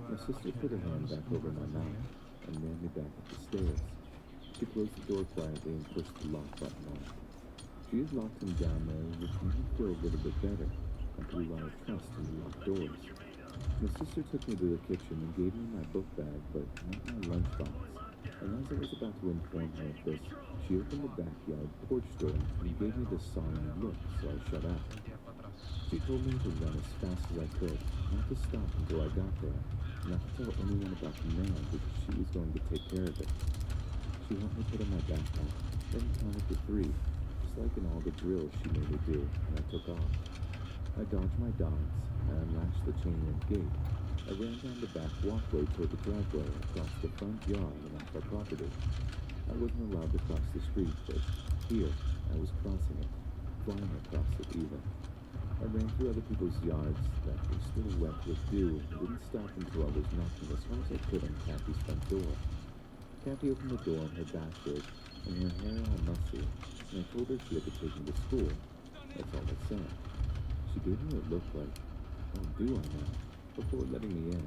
My sister put her hand back over my mouth and ran me back up the stairs. She closed the door quietly and pushed the lock button on. She had locked him down there, which made me feel a little bit better. I put a lot of trust in the locked doors. My sister took me to the kitchen and gave me my book bag, but not my lunchbox. And as I was about to inform her of this, she opened the backyard porch door and gave me this solemn look, so I shut up. She told me to run as fast as I could, not to stop until I got there, not to tell anyone about the man because she was going to take care of it. She helped me put on my backpack, then counted to 3, just like in all the drills she made me do, and I took off. I dodged my dogs, I unlatched the chain link gate. I ran down the back walkway toward the driveway across the front yard and off our property. I wasn't allowed to cross the street, but here, I was crossing it, flying across it even. I ran through other people's yards that were still wet with dew and didn't stop until I was knocking as hard as I could on Kathy's front door. Kathy opened the door in her bathrobe and her hair all messy, and I told her she had to take me to school. That's all I said. She gave me a look like, oh, do I now? Before letting me in.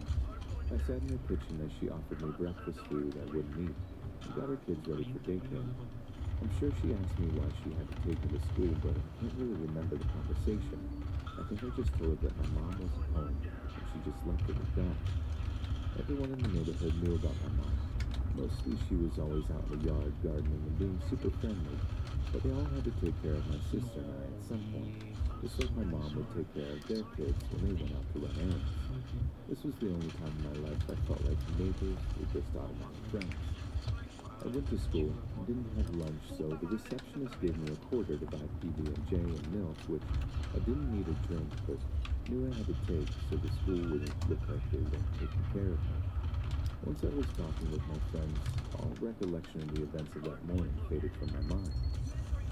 I sat in her kitchen as she offered me breakfast food I wouldn't eat and got her kids ready for daycare. I'm sure she asked me why she had to take me to school, but I can't really remember the conversation. I think I just told her that my mom wasn't home, and she just left it at that. Everyone in the neighborhood knew about my mom. Mostly she was always out in the yard gardening and being super friendly, but they all had to take care of my sister and I at some point, just like my mom would take care of their kids when they went out to run errands. This was the only time in my life I felt like neighbors were just automatic friends. I went to school and didn't have lunch, so the receptionist gave me a quarter to buy PB&J and milk, which I didn't need a drink, but knew I had to take so the school wouldn't look like they weren't taking care of me. Once I was talking with my friends, all recollection of the events of that morning faded from my mind.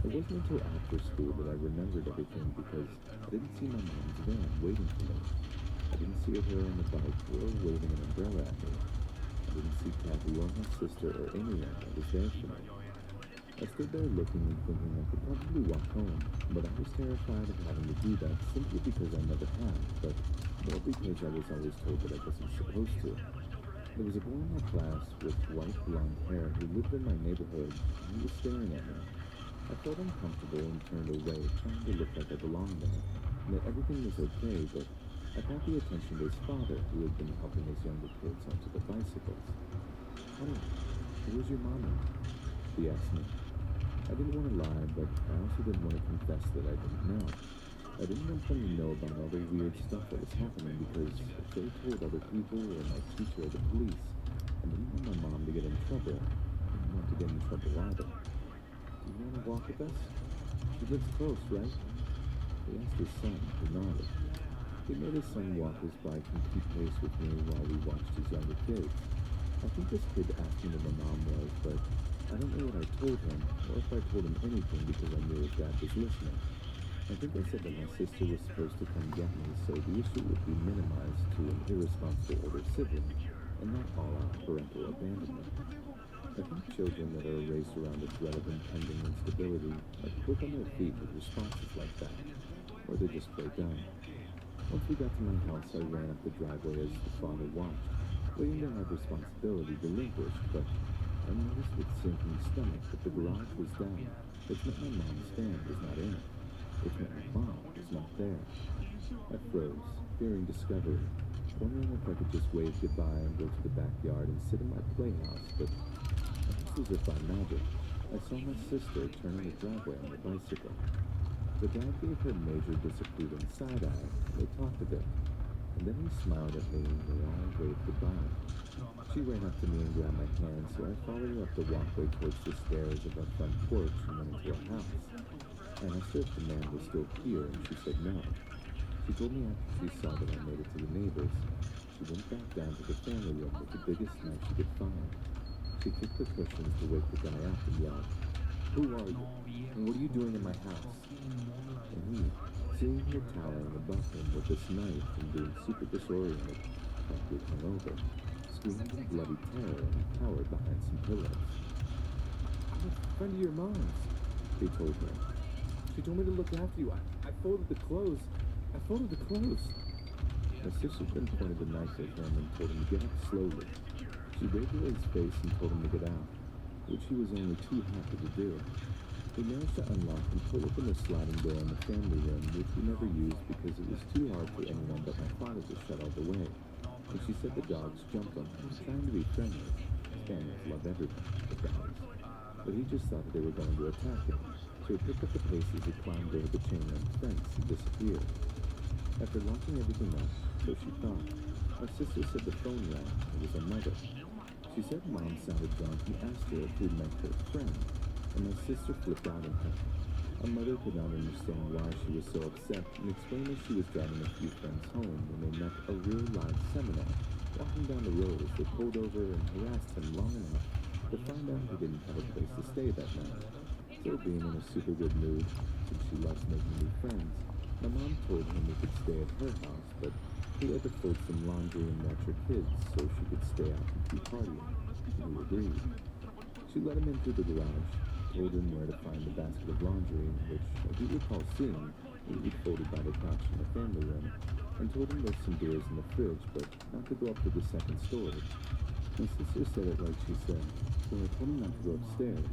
It wasn't until after school that I remembered everything because I didn't see my mom's van waiting for me. I didn't see her on the bike or waving an umbrella at me. I didn't see Kathy or my sister or anyone that was there for me. I stood there looking and thinking I could probably walk home, but I was terrified of having to do that simply because I never had, but more because I was always told that I wasn't supposed to. There was a boy in my class with white blonde hair who lived in my neighborhood, and he was staring at me. I felt uncomfortable and turned away, trying to look like I belonged there, and that everything was okay, but I caught the attention of his father, who had been helping his younger kids onto the bicycles. "Honey, where's your mommy?" he asked me. I didn't want to lie, but I also didn't want to confess that I didn't know. I didn't want them to know about all the weird stuff that was happening because if they told other people or my teacher or the police, I didn't want my mom to get in trouble. I didn't want to get in trouble either. "Do you want to walk with us? She lives close, right?" He asked his son, who nodded. He made his son walk his bike and keep pace with me while we watched his younger kids. I think this kid asked me who my mom was, but I don't know what I told him, or if I told him anything because I knew his dad was listening. I think I said that my sister was supposed to come get me, so the issue would be minimized to an irresponsible older sibling, and not all-out parental abandonment. I think children that are raised around the dread of impending instability are quick on their feet with responses like that, or they just play dumb. Once we got to my house, I ran up the driveway as the father watched, waiting to have responsibility relinquished, but I noticed with sinking stomach that the garage was down, which meant my mom's van was not in it, which meant my mom was not there. I froze, fearing discovery, wondering if I could just wave goodbye and go to the backyard and sit in my playhouse, but almost as if by magic, I saw my sister turning the driveway on the bicycle. The dad gave her major disapproving side-eye, and they talked a bit, and then he smiled at me and they all waved goodbye. She ran up to me and grabbed my hand, so I followed her up the walkway towards the stairs of our front porch and went into our house. I asked her if the man was still here, and she said no. She told me after she saw that I made it to the neighbors, she went back down to the family room with the biggest knife she could find. She kicked the cushions to wake the guy up and yelled, "Who are you? And what are you doing in my house?" And he, seeing her towering above him with this knife and being super disoriented, probably hungover, screamed in bloody terror and cowered behind some pillows. "I'm a friend of your mom's," he told me. "She told me to look after you. I folded the clothes. I folded the clothes." My sister then pointed the knife at him and told him to get up slowly. She waved away his face and told him to get out, which he was only too happy to do. We managed to unlock and pull open the sliding door in the family room, which we never used because it was too hard for anyone but my father to shut all the way. And she said the dogs jumped on him, trying to be friendly. Spaniards love everything, the guys. But he just thought that they were going to attack him, so he picked up the pace as he climbed over the chain link fence and disappeared. After locking everything up, so she thought, my sister said the phone rang. It was her mother. She said Mom sounded drunk and asked her if he'd met her friend, and my sister flipped out at her. Our mother could not understand why she was so upset and explained that she was driving a few friends home when they met a real-life Seminole walking down the road as they pulled over and harassed him long enough to find out he didn't have a place to stay that night. So being in a super good mood, since she loves making new friends, my mom told him we could stay at her house, but he had to fold some laundry and watch her kids so she could stay out and keep partying. And he agreed. She let him in through the garage, told him where to find the basket of laundry, which, as you recall seeing, would be folded by the couch in the family room, and told him there's some beers in the fridge, but not to go up to the second story. My sister said it like she said, so I told him not to go upstairs,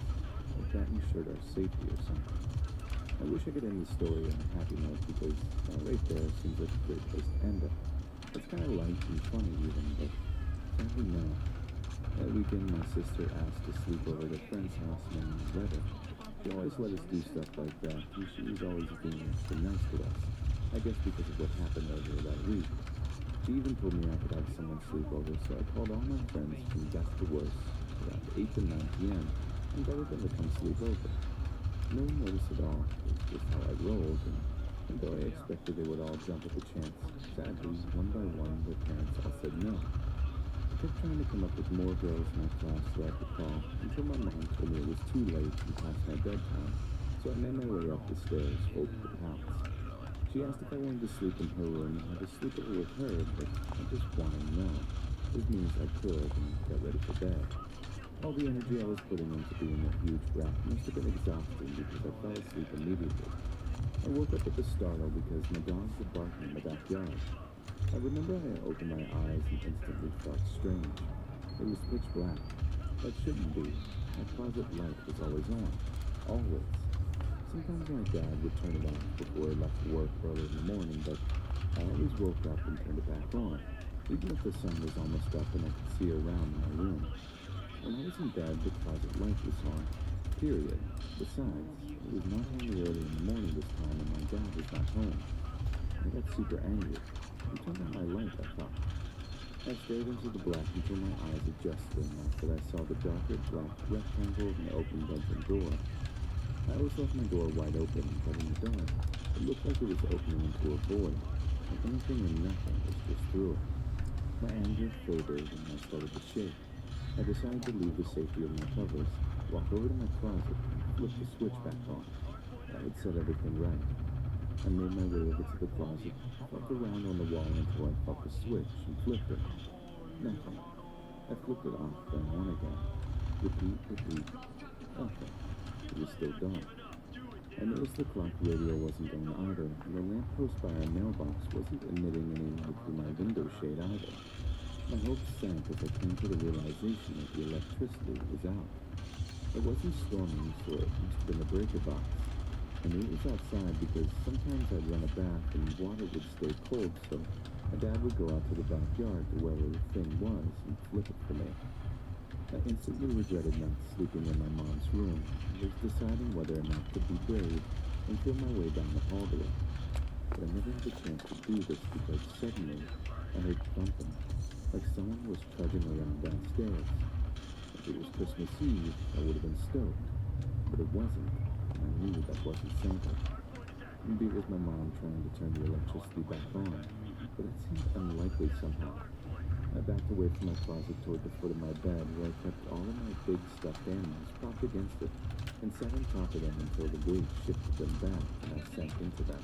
like that ensured our safety or something. I wish I could end the story on a happy note because that right there seems like a great place to end it. It's kind of light and funny even, but sadly no. That weekend, my sister asked to sleep over at a friend's house named Retta. She always let us do stuff like that, and she was always being extra nice to us. I guess because of what happened earlier that week. She even told me I could have someone sleep over, so I called all my friends from best to worst around 8 to 9 p.m. and invited them to come sleep over. No one noticed at all. It was just how I rolled, and though I expected they would all jump at the chance, sadly, one by one, their parents all said no. I kept trying to come up with more girls in my class that I could call until my mom told me it was too late and past my bedtime, so I made my way up the stairs over to the house. She asked if I wanted to sleep in her room and have a sleepover with her, but I just wanted to know, as mean as I could, and got ready for bed. All the energy I was putting into being a huge brat must have been exhausting because I fell asleep immediately. I woke up at the startle because my dogs were barking in the backyard. I remember I opened my eyes and instantly felt strange. It was pitch black. That shouldn't be. My closet light was always on. Always. Sometimes my dad would turn it off before he left work early in the morning, but I always woke up and turned it back on, even if the sun was almost up and I could see around my room. When I was in bed, the closet light was on. Period. Besides, it was not only early in the morning this time and my dad was not home. I got super angry. He turned on my light, I thought. I stared into the black until my eyes adjusted enough that I saw the darker black rectangle of an open bedroom door. I always left my door wide open, but in the dark, it looked like it was opening into a void, like anything and nothing was just through it. My anger faded and I started to shake. I decided to leave the safety of my covers, walk over to my closet, and flip the switch back on. That would set everything right. I made my way over to the closet, felt around on the wall until I felt the switch and flipped it. Nothing. I flipped it off, then on again. Repeat, repeat. Nothing. It was still dark. I noticed the clock radio wasn't on either, and the lamppost by our mailbox wasn't emitting any light through my window shade either. My hopes sank as I came to the realization that the electricity was out. It wasn't storming, so it must have been the breaker box. I knew it was outside because sometimes I'd run a bath and water would stay cold, so my dad would go out to the backyard to wherever the thing was and flip it for me. I instantly regretted not sleeping in my mom's room and was deciding whether or not to be brave and feel my way down the hallway. But I never had the chance to do this because suddenly I heard thumping, like someone was trudging around downstairs. If it was Christmas Eve, I would have been stoked, but it wasn't. I knew that wasn't Santa. Maybe it was my mom trying to turn the electricity back on, but it seemed unlikely somehow. I backed away from my closet toward the foot of my bed where I kept all of my big stuffed animals propped against it and sat on top of them until the weight shifted them back and I sank into them.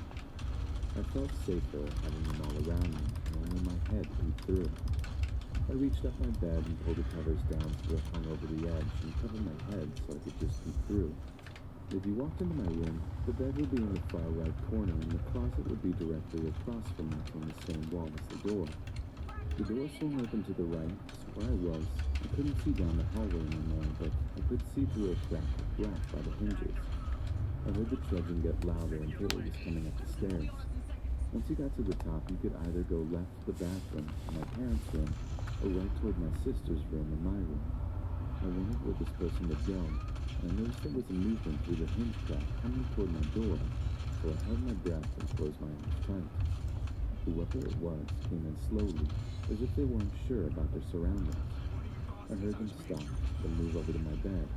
I felt safer having them all around me and only my head peeked through. I reached up my bed and pulled the covers down so it hung over the edge and covered my head so I could just peek through. If you walked into my room, the bed would be in the far right corner and the closet would be directly across from us on the same wall as the door. The door swung open to the right, so where I was, I couldn't see down the hallway anymore, but I could see through a crack of glass by the hinges. I heard the trudging get louder until it was coming up the stairs. Once you got to the top, you could either go left to the bathroom, my parents' room, or right toward my sister's room and my room. I wondered where this person would go, and I noticed there was a movement through the hinge crack coming toward my door, so I held my breath and closed my eyes tight. Whoever it was came in slowly, as if they weren't sure about their surroundings. I heard them stop, then move over to my bed.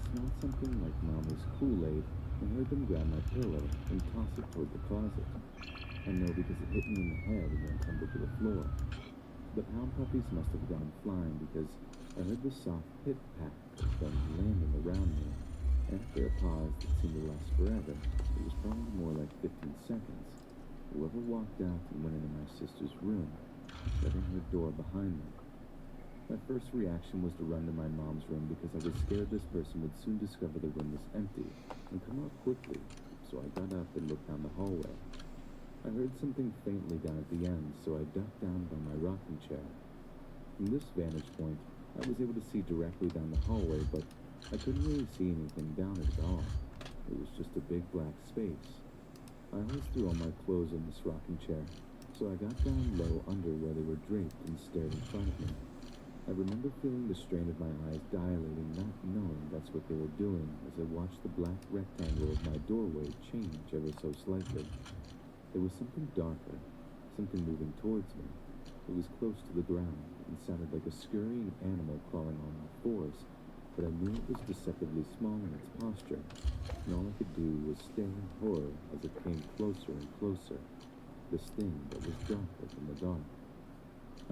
Smelled something like Mama's Kool-Aid, and heard them grab my pillow and toss it toward the closet. I know because it hit me in the head and then tumbled to the floor. The pound puppies must have gone flying because I heard the soft pit-pat of them landing around me. After a pause that seemed to last forever, it was probably more like 15 seconds. Whoever walked out and went into my sister's room, shutting her door behind them. My first reaction was to run to my mom's room because I was scared this person would soon discover the room was empty and come out quickly, so I got up and looked down the hallway. I heard something faintly down at the end, so I ducked down by my rocking chair. From this vantage point, I was able to see directly down the hallway, but I couldn't really see anything down it at all. It was just a big black space. I always threw all my clothes in this rocking chair, so I got down low under where they were draped and stared in front of me. I remember feeling the strain of my eyes dilating, not knowing that's what they were doing, as I watched the black rectangle of my doorway change ever so slightly. There was something darker, something moving towards me. It was close to the ground and sounded like a scurrying animal crawling on all fours, but I knew it was deceptively small in its posture, and all I could do was stare in horror as it came closer and closer, this thing that was darker than the dark.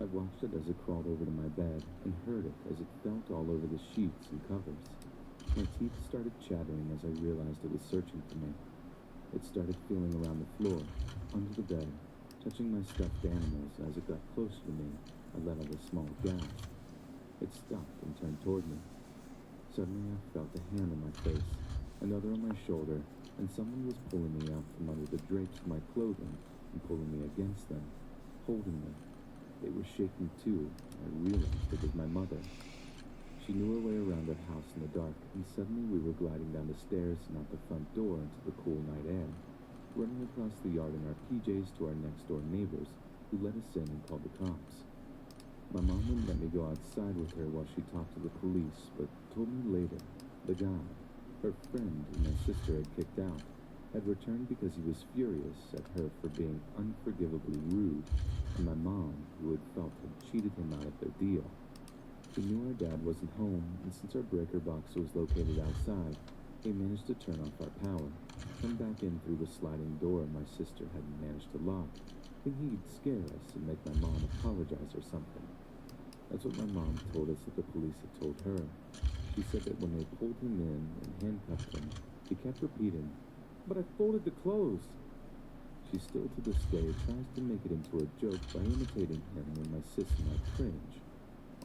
I watched it as it crawled over to my bed and heard it as it felt all over the sheets and covers. My teeth started chattering as I realized it was searching for me. It started feeling around the floor, under the bed, touching my stuffed animals. As it got closer to me, I let out a small gasp. It stopped and turned toward me. Suddenly I felt a hand on my face, another on my shoulder, and someone was pulling me out from under the drapes of my clothing and pulling me against them, holding me. They were shaking too. I realized it was my mother. She knew her way around our house in the dark, and suddenly we were gliding down the stairs and out the front door into the cool night air, running across the yard in our PJs to our next-door neighbors, who let us in and called the cops. My mom wouldn't let me go outside with her while she talked to the police, but told me later the guy, her friend who my sister had kicked out, had returned because he was furious at her for being unforgivably rude, and my mom, who had felt had cheated him out of their deal. He knew our dad wasn't home, and since our breaker box was located outside, he managed to turn off our power, come back in through the sliding door my sister hadn't managed to lock, thinking he'd scare us and make my mom apologize or something. That's what my mom told us that the police had told her. She said that when they pulled him in and handcuffed him, he kept repeating, "But I folded the clothes." She still to this day tries to make it into a joke by imitating him when my sis and I cringe.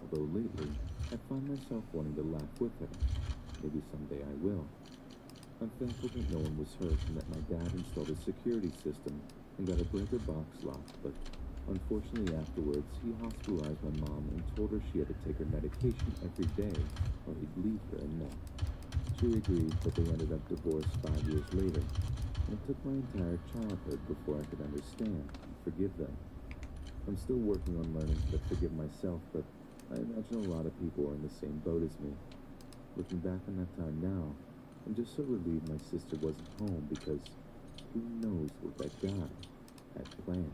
Although lately, I find myself wanting to laugh with her. Maybe someday I will. I'm thankful that no one was hurt and that my dad installed a security system and got a breaker box lock, but unfortunately afterwards, he hospitalized my mom and told her she had to take her medication every day or he'd leave her in there. She agreed, but they ended up divorced 5 years later, and it took my entire childhood before I could understand and forgive them. I'm still working on learning how to forgive myself, but I imagine a lot of people are in the same boat as me. Looking back on that time now, I'm just so relieved my sister wasn't home because who knows what that guy had planned.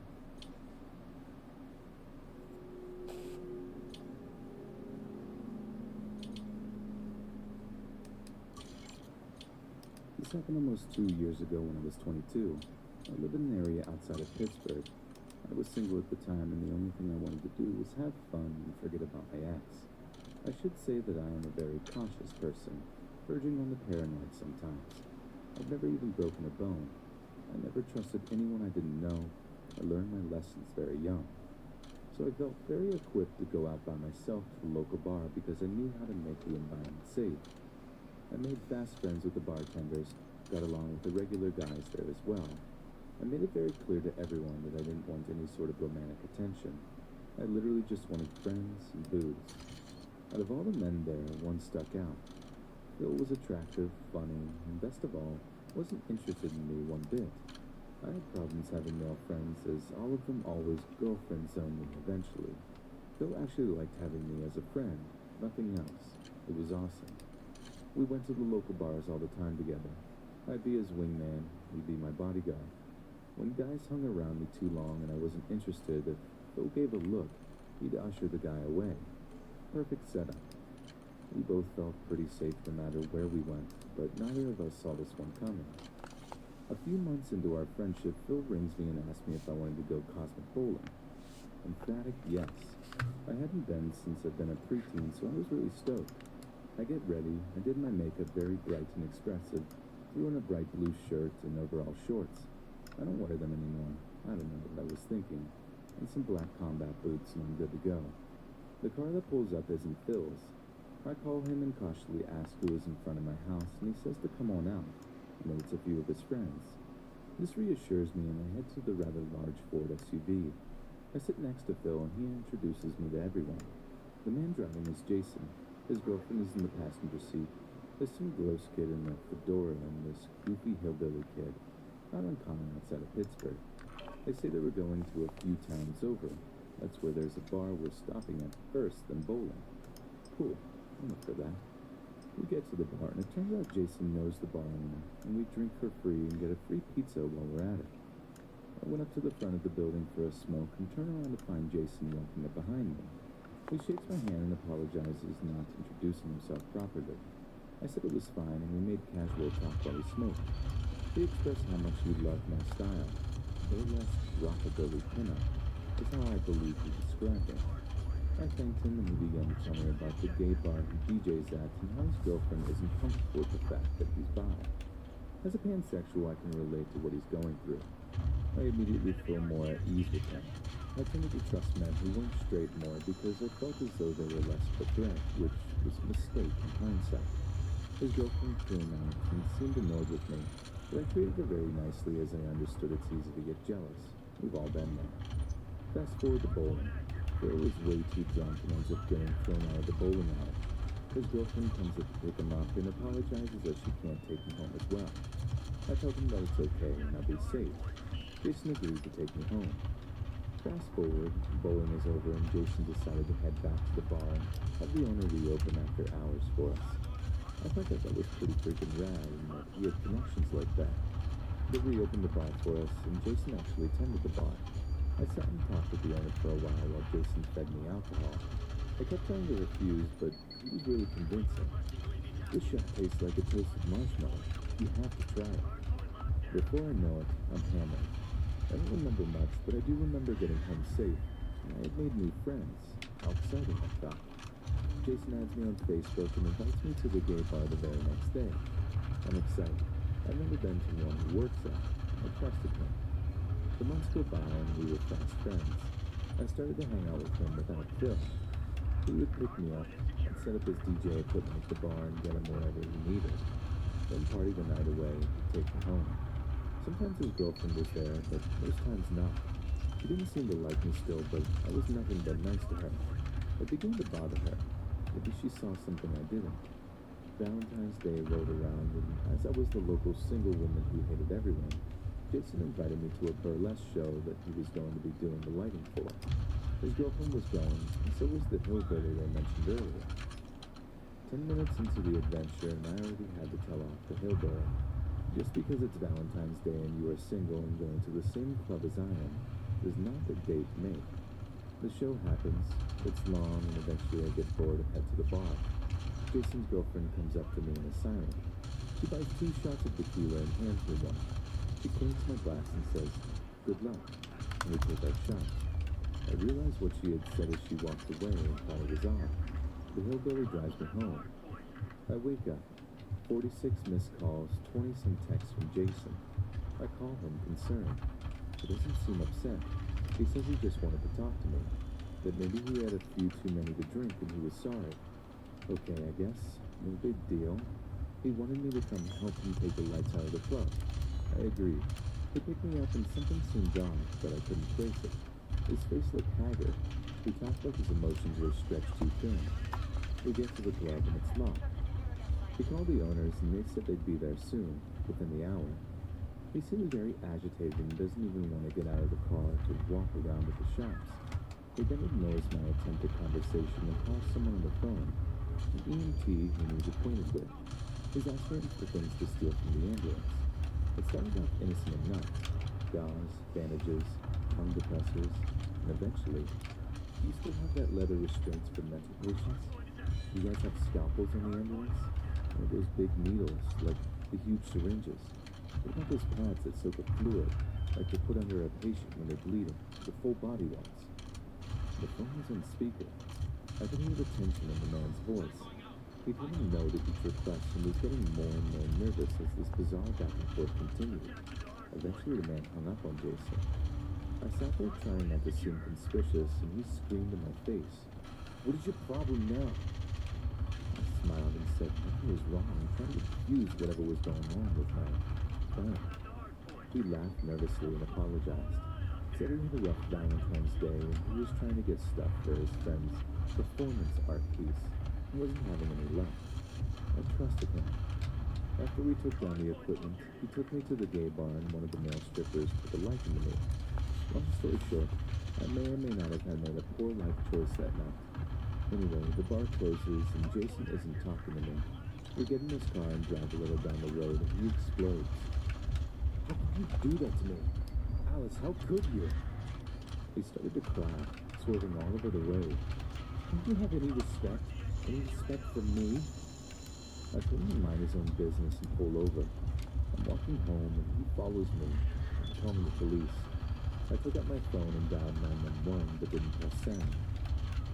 This happened almost 2 years ago when I was 22. I live in an area outside of Pittsburgh. I was single at the time, and the only thing I wanted to do was have fun and forget about my ex. I should say that I am a very cautious person, verging on the paranoid sometimes. I've never even broken a bone. I never trusted anyone I didn't know. I learned my lessons very young. So I felt very equipped to go out by myself to the local bar because I knew how to make the environment safe. I made fast friends with the bartenders, got along with the regular guys there as well. I made it very clear to everyone that I didn't want any sort of romantic attention. I literally just wanted friends and booze. Out of all the men there, one stuck out. Phil was attractive, funny, and best of all, wasn't interested in me one bit. I had problems having male friends, as all of them always girlfriend zoned me eventually. Phil actually liked having me as a friend, nothing else. It was awesome. We went to the local bars all the time together. I'd be his wingman, he'd be my bodyguard. When guys hung around me too long and I wasn't interested, if Phil gave a look, he'd usher the guy away. Perfect setup. We both felt pretty safe no matter where we went, but neither of us saw this one coming. A few months into our friendship, Phil rings me and asks me if I wanted to go cosmic bowling. Emphatic yes. I hadn't been since I'd been a preteen, so I was really stoked. I get ready, I did my makeup very bright and expressive, threw on a bright blue shirt and overall shorts. I don't wear them anymore. I don't know what I was thinking. And some black combat boots and I'm good to go. The car that pulls up isn't Phil's. I call him and cautiously ask who is in front of my house, and he says to come on out. I know it's a few of his friends. This reassures me and I head to the rather large Ford SUV. I sit next to Phil and he introduces me to everyone. The man driving is Jason. His girlfriend is in the passenger seat. There's some gross kid in the fedora and this goofy hillbilly kid. Not uncommon outside of Pittsburgh. They say they were going to a few towns over. That's where there's a bar we're stopping at first, then bowling. Cool. I'm up for that. We get to the bar, and it turns out Jason knows the bar owner, and we drink for free and get a free pizza while we're at it. I went up to the front of the building for a smoke and turn around to find Jason walking up behind me. He shakes my hand and apologizes not introducing himself properly. I said it was fine, and we made casual talk while we smoked. He expressed how much he loved my style. Burlesque rockabilly pinup is how I believe he described it. I thanked him and he began to tell me about the gay bar he DJs at and how his girlfriend isn't comfortable with the fact that he's bi. As a pansexual, I can relate to what he's going through. I immediately feel more at ease with him. I tended to trust men who weren't straight more because I felt as though they were less of a threat, which was a mistake in hindsight. His girlfriend came out and seemed annoyed with me, but I treated her very nicely as I understood it's easy to get jealous. We've all been there. Fast forward to bowling. Phil was way too drunk and ends up getting thrown out of the bowling alley. His girlfriend comes up to pick him up and apologizes that she can't take him home as well. I told him that it's okay and I'll be safe. Jason agreed to take me home. Fast forward, bowling is over and Jason decided to head back to the bar and have the owner reopen after hours for us. I thought that was pretty freaking rad and that he had connections like that. They reopened the bar for us and Jason actually tended the bar. I sat and talked with the owner for a while Jason fed me alcohol. I kept trying to refuse, but he was really convincing. This shot tastes like a toasted marshmallow. You have to try it. Before I know it, I'm hammered. I don't remember much, but I do remember getting home safe, and I had made new friends. How exciting I thought. Jason adds me on Facebook and invites me to the gay bar the very next day. I'm excited. I've never been to one he works at. I trusted him. The months go by and we were fast friends. I started to hang out with him without Phil. He would pick me up and set up his DJ equipment at the bar and get him whatever he needed. Then party the night away and take me home. Sometimes his girlfriend was there, but most times not. She didn't seem to like me still, but I was nothing but nice to her. It began to bother her. Maybe she saw something I didn't. Valentine's Day rolled around, and as I was the local single woman who hated everyone, Jason invited me to a burlesque show that he was going to be doing the lighting for. His girlfriend was going, and so was the hillbilly I mentioned earlier. 10 minutes into the adventure, and I already had to tell off the hillbilly. Just because it's Valentine's Day and you are single and going to the same club as I am, does not a date make. The show happens, it's long, and eventually I get bored and head to the bar. Jason's girlfriend comes up to me and is silent. She buys 2 shots of tequila and hands me one. She clings my glass and says, "Good luck," and we take our shots. I realized what she had said as she walked away and thought it was odd. The hillbilly drives me home. I wake up. 46 missed calls, 20-some texts from Jason. I call him concerned. He doesn't seem upset. He says he just wanted to talk to me. That maybe he had a few too many to drink and he was sorry. Okay, I guess. No big deal. He wanted me to come help him take the lights out of the club. I agreed. He picked me up and something seemed off, but I couldn't trace it. His face looked haggard. He talked like his emotions were stretched too thin. We get to the club and it's locked. He called the owners and they said they'd be there soon, within the hour. He seems very agitated and doesn't even want to get out of the car to walk around with the shops. He then ignores my attempted conversation and calls someone on the phone. an EMT whom he was acquainted with. He's asked him for things to steal from the ambulance. It started off innocent enough. Gauze, bandages, tongue depressors, and eventually, do you still have that leather restraints for mental patients? You guys have scalpels in the ambulance? Or those big needles, like the huge syringes? What about those pads that soak up fluid, like they put under a patient when they're bleeding, the full body ones? The phone was on speaker. I could hear the tension in the man's voice. He'd heard him noted each request and was getting more and more nervous as this bizarre back and forth continued. Eventually the man hung up on Jason. I sat there trying not to seem conspicuous, and he screamed in my face, "What is your problem now?" I smiled and said nothing was wrong. I'm trying to diffuse whatever was going on with my friend. He laughed nervously and apologized. Said he had a rough Valentine's Day and he was trying to get stuff for his friend's performance art piece and wasn't having any luck. I trusted him. After we took down the equipment, he took me to the gay bar and one of the male strippers took a liking to me. Long story short, I may or may not have had made a poor life choice that night. Anyway, the bar closes and Jason isn't talking to me. We get in his car and drive a little down the road and he explodes. "How could you do that to me? Alice, how could you?" He started to cry, swerving all over the road. "Don't you have any respect? Any respect for me?" I told him to mind his own business and pull over. I'm walking home and he follows me and calling the police. I took out my phone and dialed 911 but didn't press send.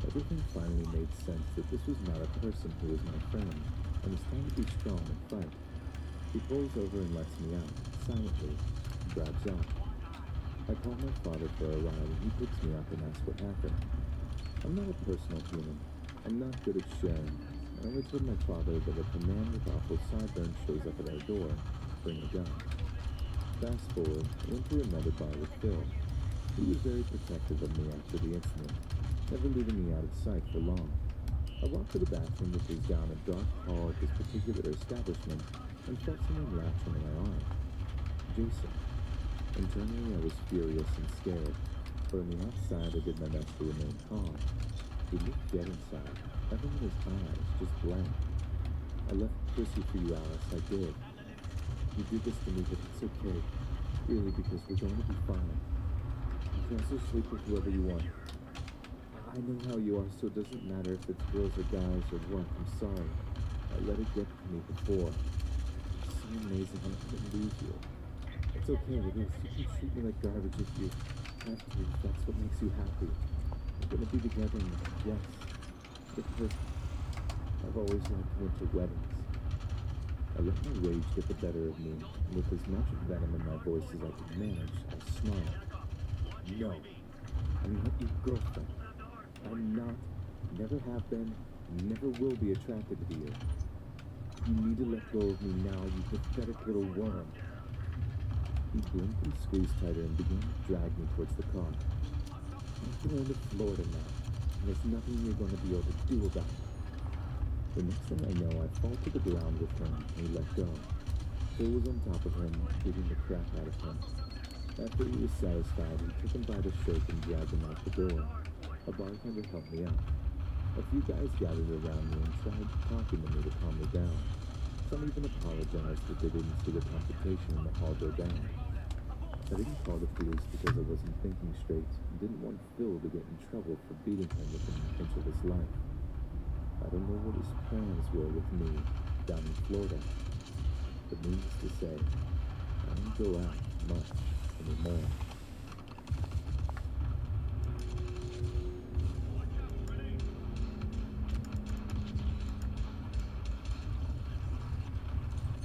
Everything finally made sense that this was not a person who was my friend, and it's time to be strong and fight. He pulls over and lets me out, silently, and drives off. I call my father for a ride and he picks me up and asks what happened. I'm not a personal human. I'm not good at sharing. I only told my father that if a man with awful sideburns shows up at our door, bring a gun. Fast forward, I went to another bar with Phil. He was very protective of me after the incident, never leaving me out of sight for long. I walked to the bathroom, which was down a dark hall of this particular establishment, and felt someone latch on my arm. Jason. Internally, I was furious and scared, but on the outside, I did my best to remain calm. He looked dead inside, nothing in his eyes, just blank. "I left pussy for you, Alice, I did. You did this to me, but it's okay. Really, because we're going to be fine. You can also sleep with whoever you want. I know how you are, so it doesn't matter if it's girls or guys or what. I'm sorry. I let it get to me before. It's so amazing how I couldn't lose you. It's okay with this. You can treat me like garbage if you have to, if that's what makes you happy. We're gonna be together now, yes. Because I've always liked winter weddings." I let my rage get the better of me, and with as much venom in my voice as I could manage, I smiled. "No, I'm not your girlfriend. I'm not, never have been, never will be attracted to you. You need to let go of me now, you pathetic little worm." He blinked and squeezed tighter and began to drag me towards the car. "I'm going to Florida now, and there's nothing you're going to be able to do about it." The next thing I know, I fall to the ground with him, and he let go. Phil was on top of him, beating the crap out of him. After he was satisfied, he took him by the shirt and dragged him out the door. A bartender helped me out. A few guys gathered around me and tried talking to me to calm me down. Some even apologized that they didn't see the confrontation in the hall go down. I didn't call the police because I wasn't thinking straight and didn't want Phil to get in trouble for beating him within an inch of his life. I don't know what his plans were with me down in Florida, but needless to say, I don't go out much anymore.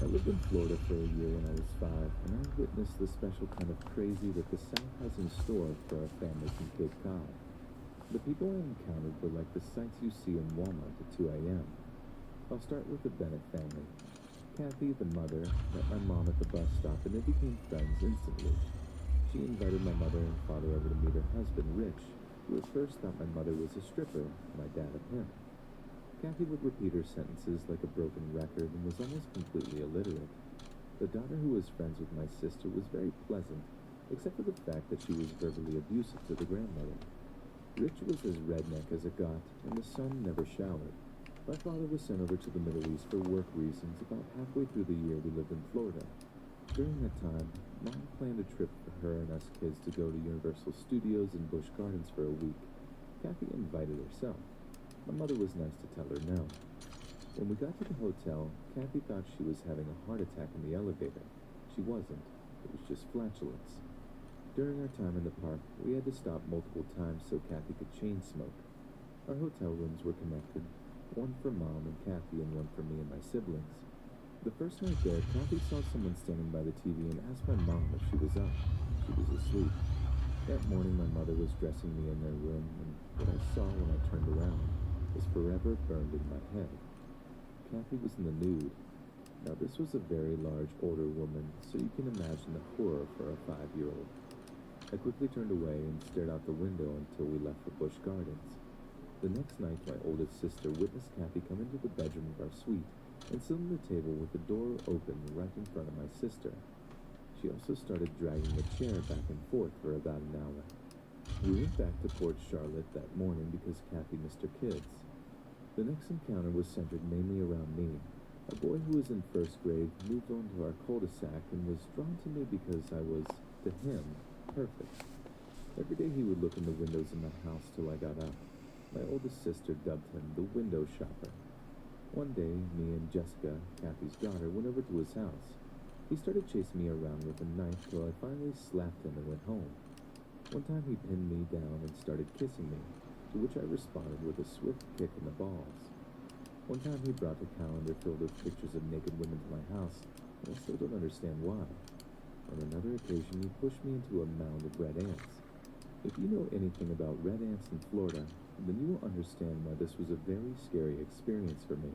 I lived in Florida for a year when I was 5, and I witnessed the special kind of crazy that the South has in store for our families in Cape Cod. The people I encountered were like the sights you see in Walmart at 2 a.m. I'll start with the Bennett family. Kathy, the mother, met my mom at the bus stop and they became friends instantly. She invited my mother and father over to meet her husband, Rich, who at first thought my mother was a stripper and my dad a pimp. Kathy would repeat her sentences like a broken record and was almost completely illiterate. The daughter who was friends with my sister was very pleasant, except for the fact that she was verbally abusive to the grandmother. Rich was as redneck as it got, and the son never showered.
My father was sent over to the Middle East for work reasons about halfway through the year we lived in Florida. During that time, Mom planned a trip for her and us kids to go to Universal Studios and Busch Gardens for a week. Kathy invited herself. My mother was nice to tell her no. When we got to the hotel, Kathy thought she was having a heart attack in the elevator. She wasn't. It was just flatulence. During our time in the park, we had to stop multiple times so Kathy could chain smoke. Our hotel rooms were connected, one for Mom and Kathy and one for me and my siblings. The first night there, Kathy saw someone standing by the TV and asked my mom if she was up. She was asleep. That morning, my mother was dressing me in their room, and what I saw when I turned around was forever burned in my head. Kathy was in the nude. Now, this was a very large, older woman, so you can imagine the horror for a 5-year-old. I quickly turned away and stared out the window until we left for Busch Gardens. The next night, my oldest sister witnessed Kathy come into the bedroom of our suite and sit on the table with the door open right in front of my sister. She also started dragging the chair back and forth for about an hour. We went back to Port Charlotte that morning because Kathy missed her kids. The next encounter was centered mainly around me. A boy who was in first grade moved on to our cul-de-sac and was drawn to me because I was, to him, perfect. Every day he would look in the windows in my house till I got up. My oldest sister dubbed him the window shopper. One day, me and Jessica, Kathy's daughter, went over to his house. He started chasing me around with a knife till I finally slapped him and went home. One time he pinned me down and started kissing me, to which I responded with a swift kick in the balls. One time he brought a calendar filled with pictures of naked women to my house, and I still don't understand why. On another occasion, he pushed me into a mound of red ants. If you know anything about red ants in Florida, then you will understand why this was a very scary experience for me.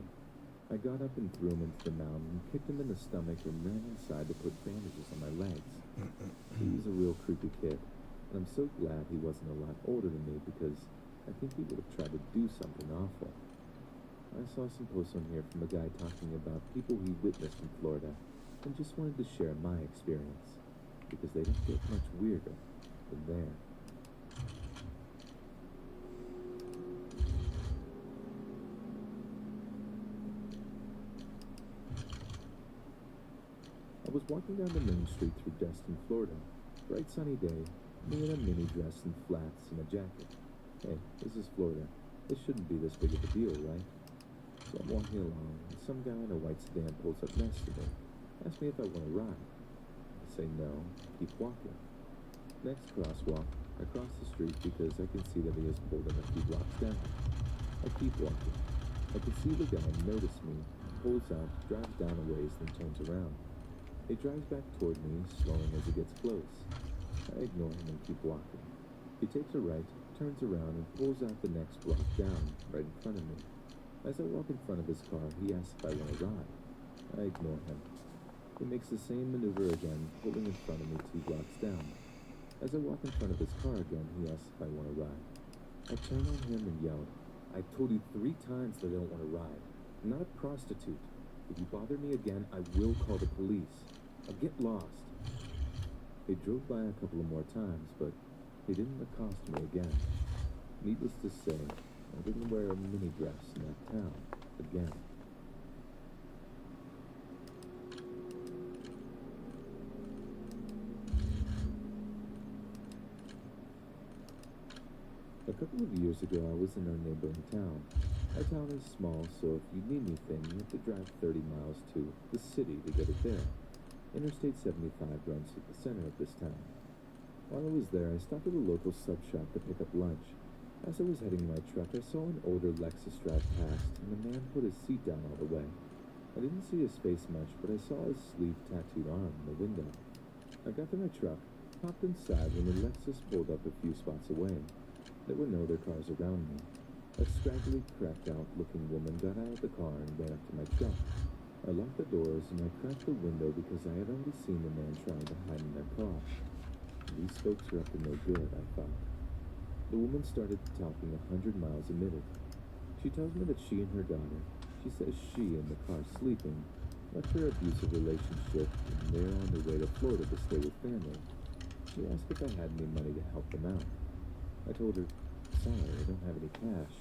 I got up and threw him into the mound and kicked him in the stomach and ran inside to put bandages on my legs. He was a real creepy kid, and I'm so glad he wasn't a lot older than me because I think he would have tried to do something awful. I saw some posts on here from a guy talking about people he witnessed in Florida and just wanted to share my experience because they don't get much weirder than there. I was walking down the main street through Destin, Florida. Bright sunny day, me in a mini dress and flats and a jacket. Hey, this is Florida. This shouldn't be this big of a deal, right? So I'm walking along, and some guy in a white sedan pulls up next to me. Asks me if I want to ride. I say no, keep walking. Next crosswalk, I cross the street because I can see that he has pulled in a few blocks down. I keep walking. I can see the guy notice me, pulls out, drives down a ways, then turns around. He drives back toward me, slowing as he gets close. I ignore him and keep walking. He takes a right, turns around, and pulls out the next block down, right in front of me. As I walk in front of his car, he asks if I want to ride. I ignore him. He makes the same maneuver again, pulling in front of me 2 blocks down. As I walk in front of his car again, he asks if I want to ride. I turn on him and yelled, "I've told you 3 times that I don't want to ride. I'm not a prostitute. If you bother me again, I will call the police. I'll get lost." He drove by a couple of more times, but he didn't accost me again. Needless to say, I didn't wear a mini dress in that town again. A couple of years ago, I was in our neighboring town. Our town is small, so if you need anything, you have to drive 30 miles to the city to get it there. Interstate 75 runs through the center of this town. While I was there, I stopped at a local sub shop to pick up lunch. As I was heading my truck, I saw an older Lexus drive past, and the man put his seat down all the way. I didn't see his face much, but I saw his sleeve tattooed arm in the window. I got to my truck, hopped inside when the Lexus pulled up a few spots away. There were no other cars around me. A scraggly, cracked-out-looking woman got out of the car and ran up to my truck. I locked the doors and I cracked the window because I had already seen the man trying to hide in their car. These folks are up to no good, I thought. The woman started talking 100 miles a minute. She tells me that she and her daughter, she says she in the car sleeping, left her abusive relationship and they're on their way to Florida to stay with family. She asked if I had any money to help them out. I told her, sorry, I don't have any cash.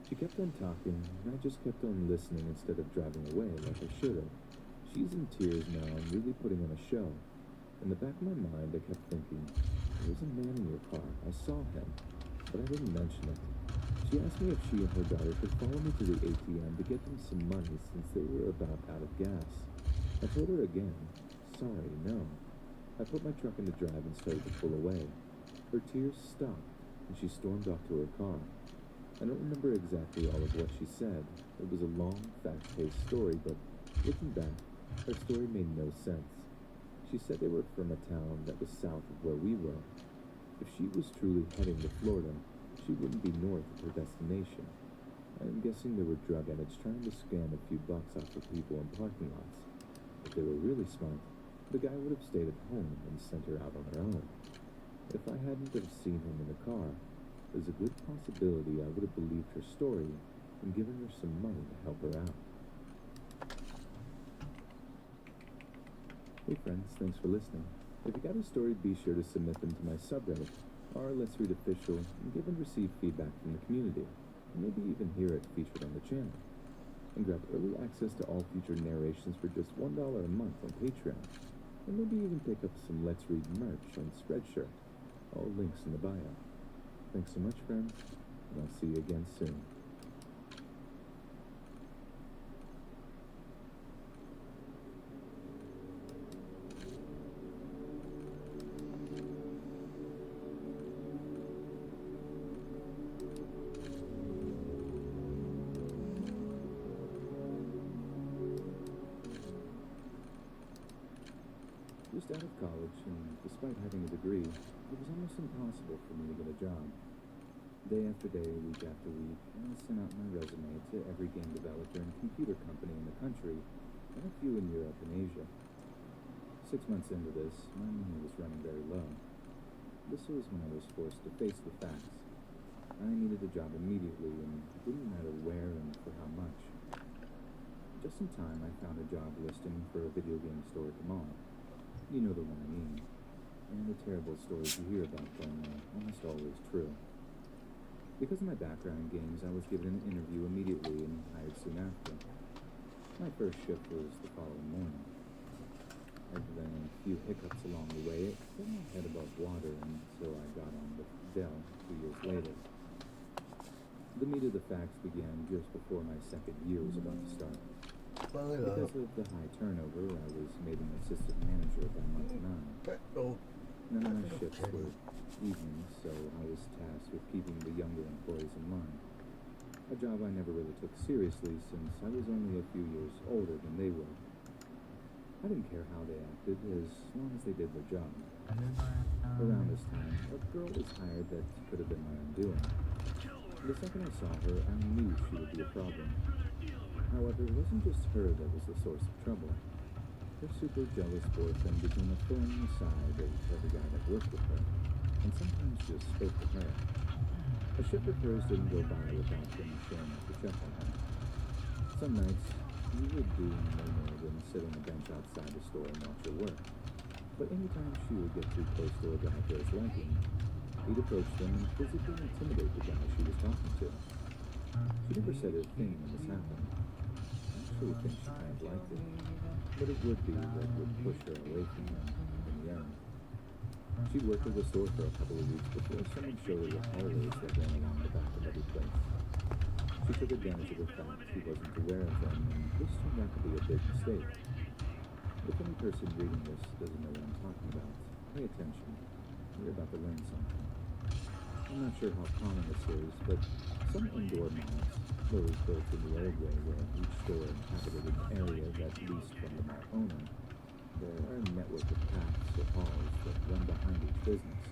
She kept on talking, and I just kept on listening instead of driving away like I should have. She's in tears now and really putting on a show. In the back of my mind, I kept thinking, there's a man in your car. I saw him, but I didn't mention it. She asked me if she and her daughter could follow me to the ATM to get them some money since they were about out of gas. I told her again, sorry, no. I put my truck into drive and started to pull away. Her tears stopped, and she stormed off to her car. I don't remember exactly all of what she said. It was a long, fast-paced story, but looking back, her story made no sense. She said they were from a town that was south of where we were. If she was truly heading to Florida, she wouldn't be north of her destination. I'm guessing they were drug addicts trying to scam a few bucks off of people in parking lots. If they were really smart, the guy would have stayed at home and sent her out on her own. If I hadn't have seen him in the car, there's a good possibility I would have believed her story and given her some money to help her out. Hey friends, thanks for listening. If you got a story, be sure to submit them to my subreddit, r Let's Read Official, and give and receive feedback from the community, and maybe even hear it featured on the channel. And grab early access to all future narrations for just $1 a month on Patreon, and maybe even pick up some Let's Read merch on Spreadshirt. All links in the bio. Thanks so much, friends, and I'll see you again soon. Just out of college, and despite having a degree, it was almost impossible for me to get a job. Day after day, week after week, I sent out my resume to every game developer and computer company in the country, and a few in Europe and Asia. 6 months into this, my money was running very low. This was when I was forced to face the facts. I needed a job immediately, and it didn't matter where and for how much. Just in time, I found a job listing for a video game store at the mall. You know the one I mean. And the terrible stories you hear about them are almost always true. Because of my background in games, I was given an interview immediately and hired soon after. My first shift was the following morning. Other than a few hiccups along the way, it kept my head above water until I got on with Dell 2 years later. The meat of the facts began just before my second year was about to start. Because of the high turnover, I was made an assistant manager by month 9. None of my shifts were evenings, so I was tasked with keeping the younger employees in line. A job I never really took seriously since I was only a few years older than they were. I didn't care how they acted as long as they did their job. Around this time, a girl was hired that could have been my undoing. The second I saw her, I knew she would be a problem. However, it wasn't just her that was the source of trouble. Her super jealous boyfriend became a thorn in the side of every guy that worked with her, and sometimes just spoke to her. A shift of hers didn't go by without them showing up to check on her. Some nights, you would do no more than sit on the bench outside the store and watch her work. But anytime she would get too close to a guy of his liking, he'd approach them and physically intimidate the guy she was talking to. She never said a thing when this happened. I actually think she kind of liked it, but it would be what would push her away from him in the end. She'd worked at the store for a couple of weeks before someone showed her the hallways that ran along the back of every place. She took advantage of the fact she wasn't aware of them, and this turned out to be a big mistake. If any person reading this doesn't know what I'm talking about, pay attention. You're about to learn something. I'm not sure how common this is, but some indoor malls, those built in the old way where each store inhabited an area that leased from the mall owner, there are a network of paths or halls that run behind each business.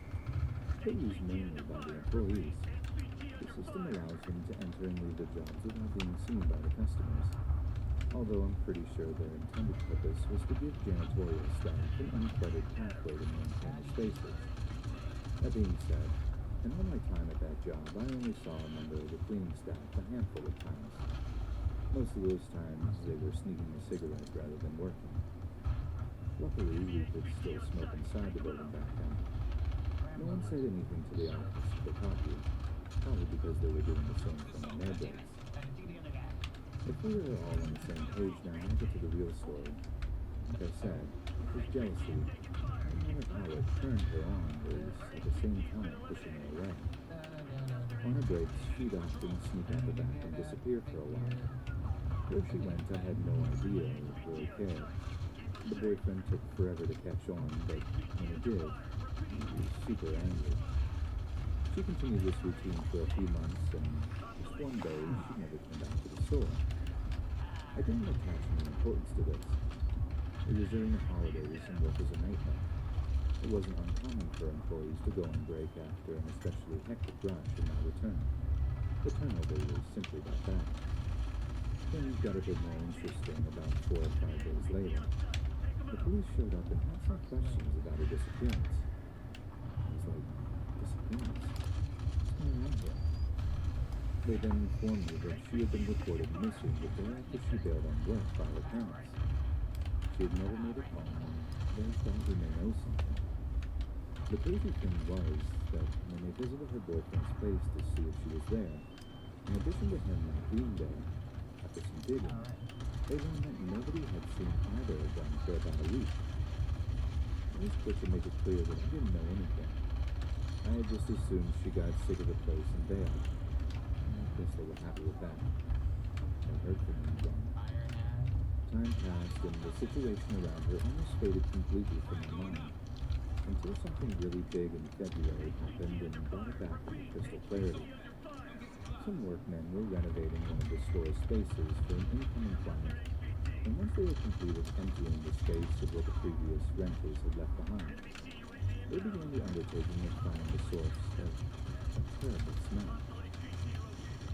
They're used mainly by the employees. The system allows them to enter and leave their jobs without being seen by the customers. Although I'm pretty sure their intended purpose was to give janitorial staff an uncluttered pathway to maintain the spaces. That being said, in all my time at that job, I only saw a member of the cleaning staff a handful of times. Most of those times, they were sneaking a cigarette rather than working. Luckily, we could still smoke inside the building back then. No one said anything to the office, but caught you. probably because they were doing the same thing on their breaks. If we were all on the same page now, I'll get to the real story. Like I said, it was jealousy. No matter how it turned her on, was at the same time pushing her away. On her breaks, she'd often sneak out the back and disappear for a while. Where she went, I had no idea or really cared. The boyfriend took forever to catch on, but when it did, he was super angry. She continued this routine for a few months, and just one day, she never came back to the store. I didn't attach any importance to this. It was during the holidays and work was a nightmare. It wasn't uncommon for employees to go on break after an especially hectic rush and not return. The turnover was simply that bad. Things got a bit more interesting about 4 or 5 days later. The police showed up and had some questions about her disappearance. I was like, disappearance? What's going on here? They then informed me that she had been reported missing the day after she bailed on work by her parents. She had never made it home, and they thought we may know something. The crazy thing was that when they visited her boyfriend's place to see if she was there, in addition to him not being there, after some digging, they learned that nobody had seen either of them for about a week. I was quick to make it clear that I didn't know anything. I had just assumed she got sick of the place and bailed. I guess they were happy with that. I heard from them again. Time passed, and the situation around her almost faded completely from my mind, until something really big in February happened and brought it back into crystal clarity. Some workmen were renovating one of the store's spaces for an incoming client, and once they had completed emptying the space of what the previous renters had left behind, they began the undertaking of finding the source of a terrible smell.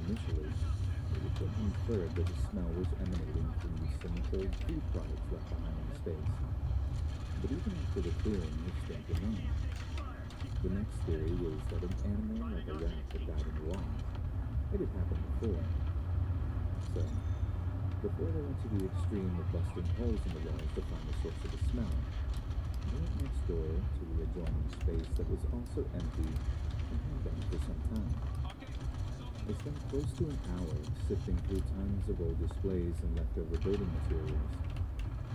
Initially, it was inferred that the smell was emanating from some old food products left behind in the space. But even after the clearing, it stank remained. The next theory was that an animal like a rat had died in the wall. It had happened before. So, before they went to the extreme of busting holes in the walls to find the source of the smell, they went next door to the adjoining space that was also empty and had been for some time. They spent close to an hour sifting through tons of old displays and leftover building materials.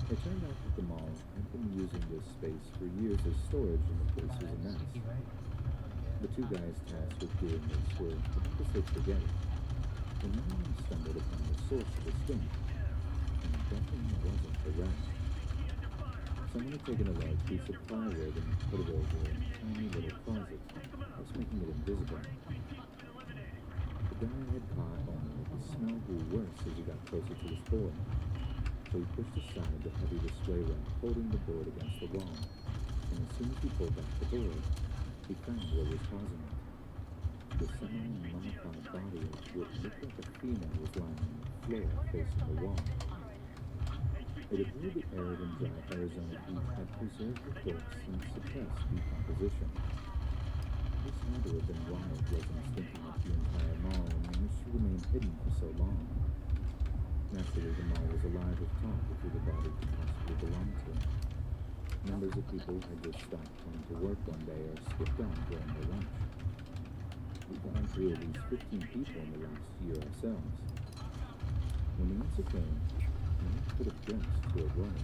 It turned out that the mall had been using this space for years as storage and the place was a mess. The 2 guys tasked with doing this were about to say forget it, when one of them stumbled upon the source of the stink, and it definitely wasn't a rat. Someone had taken a large piece of plywood and put it over a tiny little closet, thus making it invisible. The guy had caught on that the smell grew worse as he got closer to his board, so he pushed aside the heavy display rack holding the board against the wall, and as soon as he pulled back the board, he found what was causing it. The semi-mummified body of what looked like a female was lying on the floor facing the wall. It appeared that arid and dry Arizona heat had preserved the corpse and suppressed decomposition. This had to have been why residents thinking of the entire mall and managed to remain hidden for so long. Naturally, the mall was alive with talk of who the body could possibly belong to. Numbers of people had just stopped coming to work one day or skipped out during their lunch. We've gone through at least 15 people in the last year ourselves. When the answer came, no one could have guessed who it was.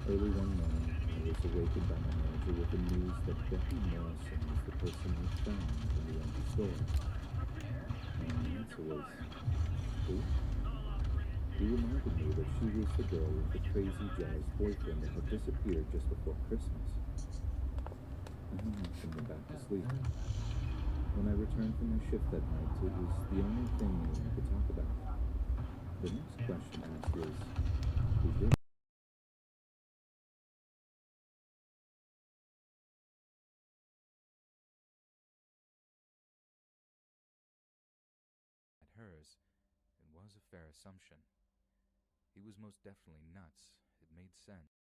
Early one morning, I was awakened by my manager with the news that Becky Morrison was the person we found in the empty store. And the answer was, who? He reminded me that she was the girl with the crazy, jealous boyfriend that had disappeared just before Christmas. I hung up and went back to sleep. When I returned from my shift that night, it was the only thing anyone could talk about. The next question asked is, who did it?
At hers, it was a fair assumption. He was most definitely nuts. It made sense.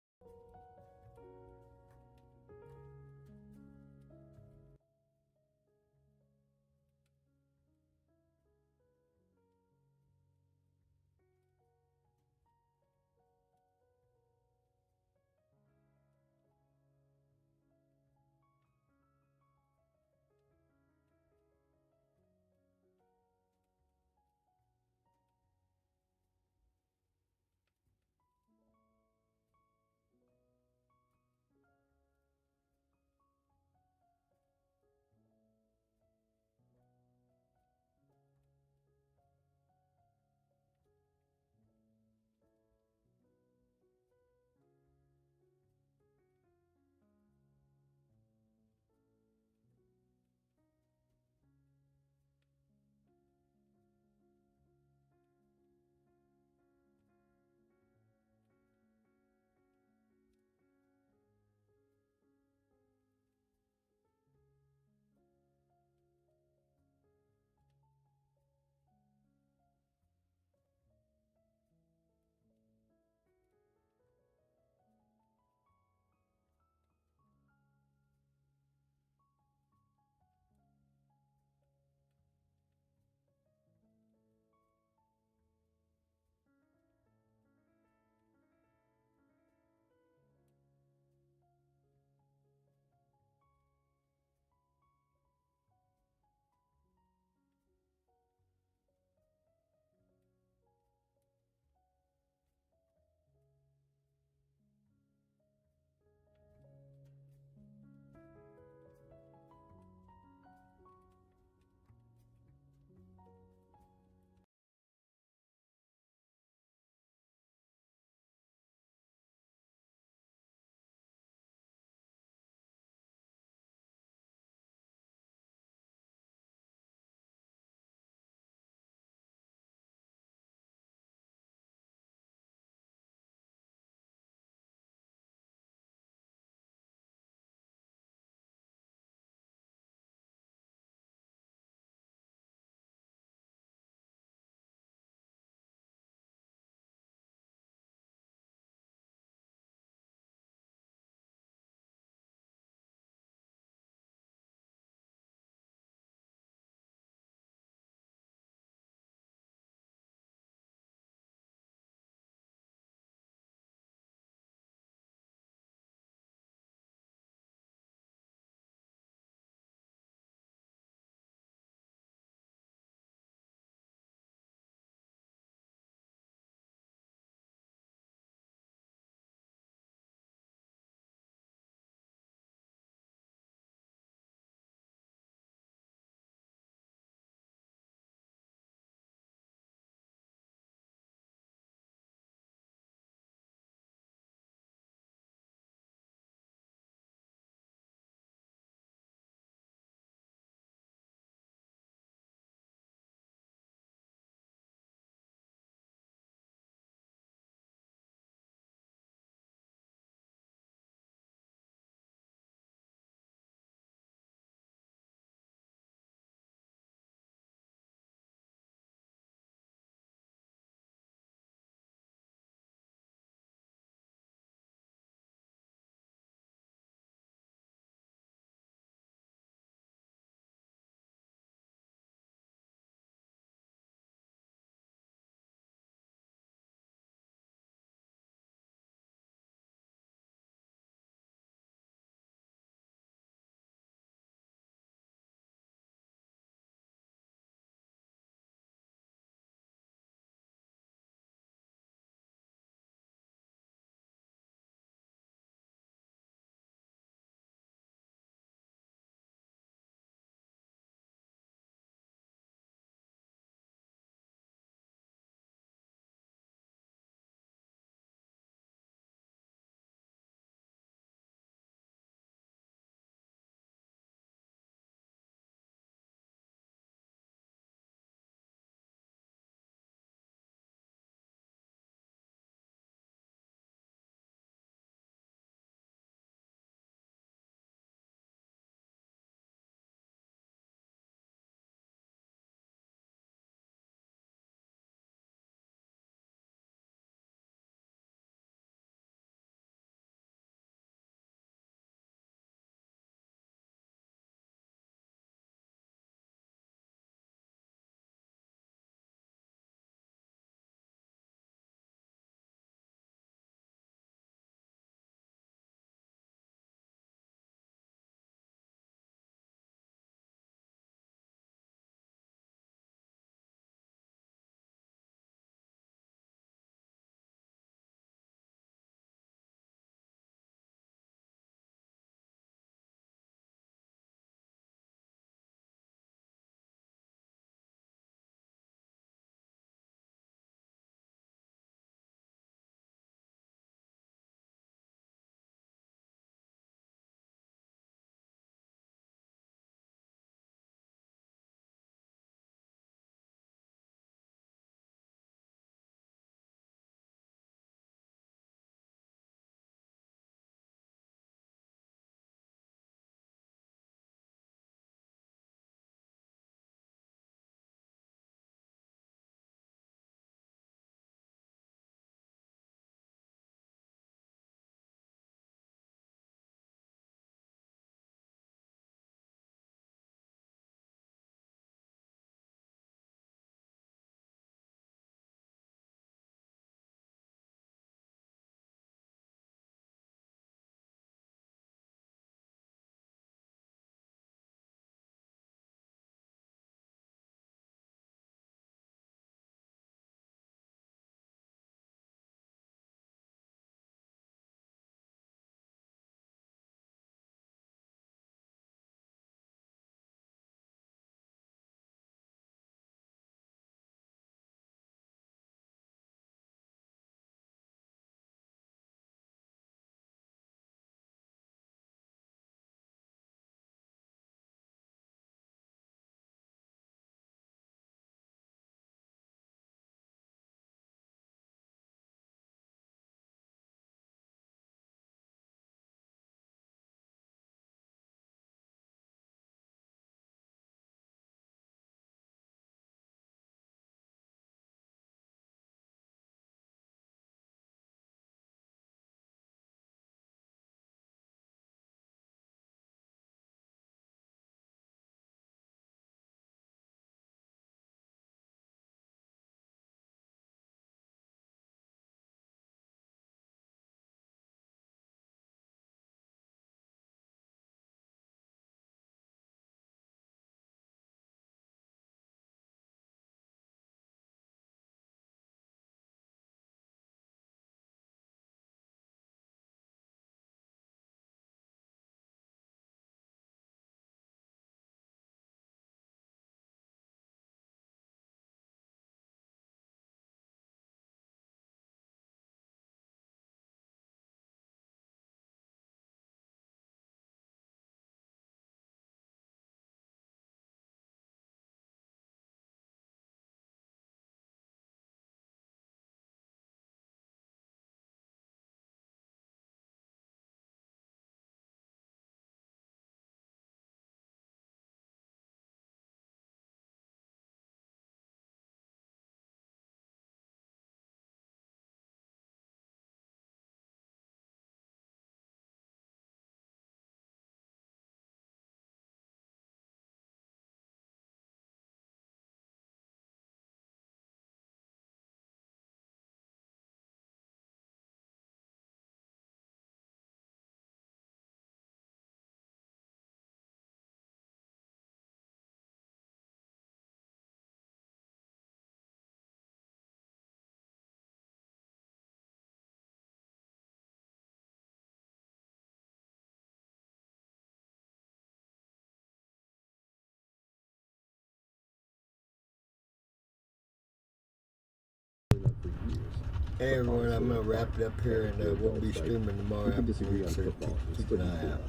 Hey everyone, I'm gonna wrap it up here, and we'll be streaming tomorrow
We can disagree
afternoon,
on
so
football.
keep an eye out.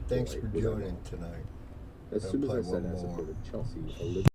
Thanks for joining tonight.
As
I'll
soon as
play
I said
one
I
more.
supported Chelsea,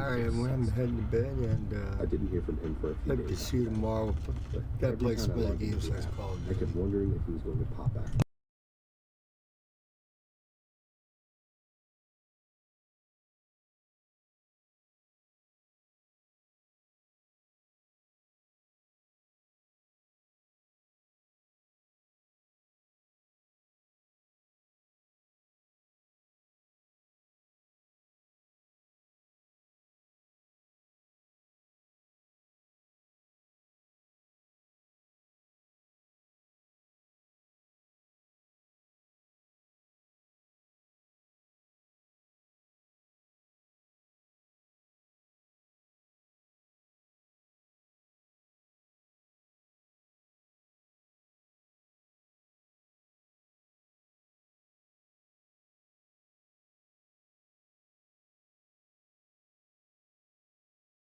Alright, everyone, I'm heading to bed, and
I didn't hear from him for a few
hope to
days.
see you tomorrow.
But
Gotta
every
play
time
some
I
other
logged into
games,
the
so it's
app,
called.
I kept wondering if he was going to pop back.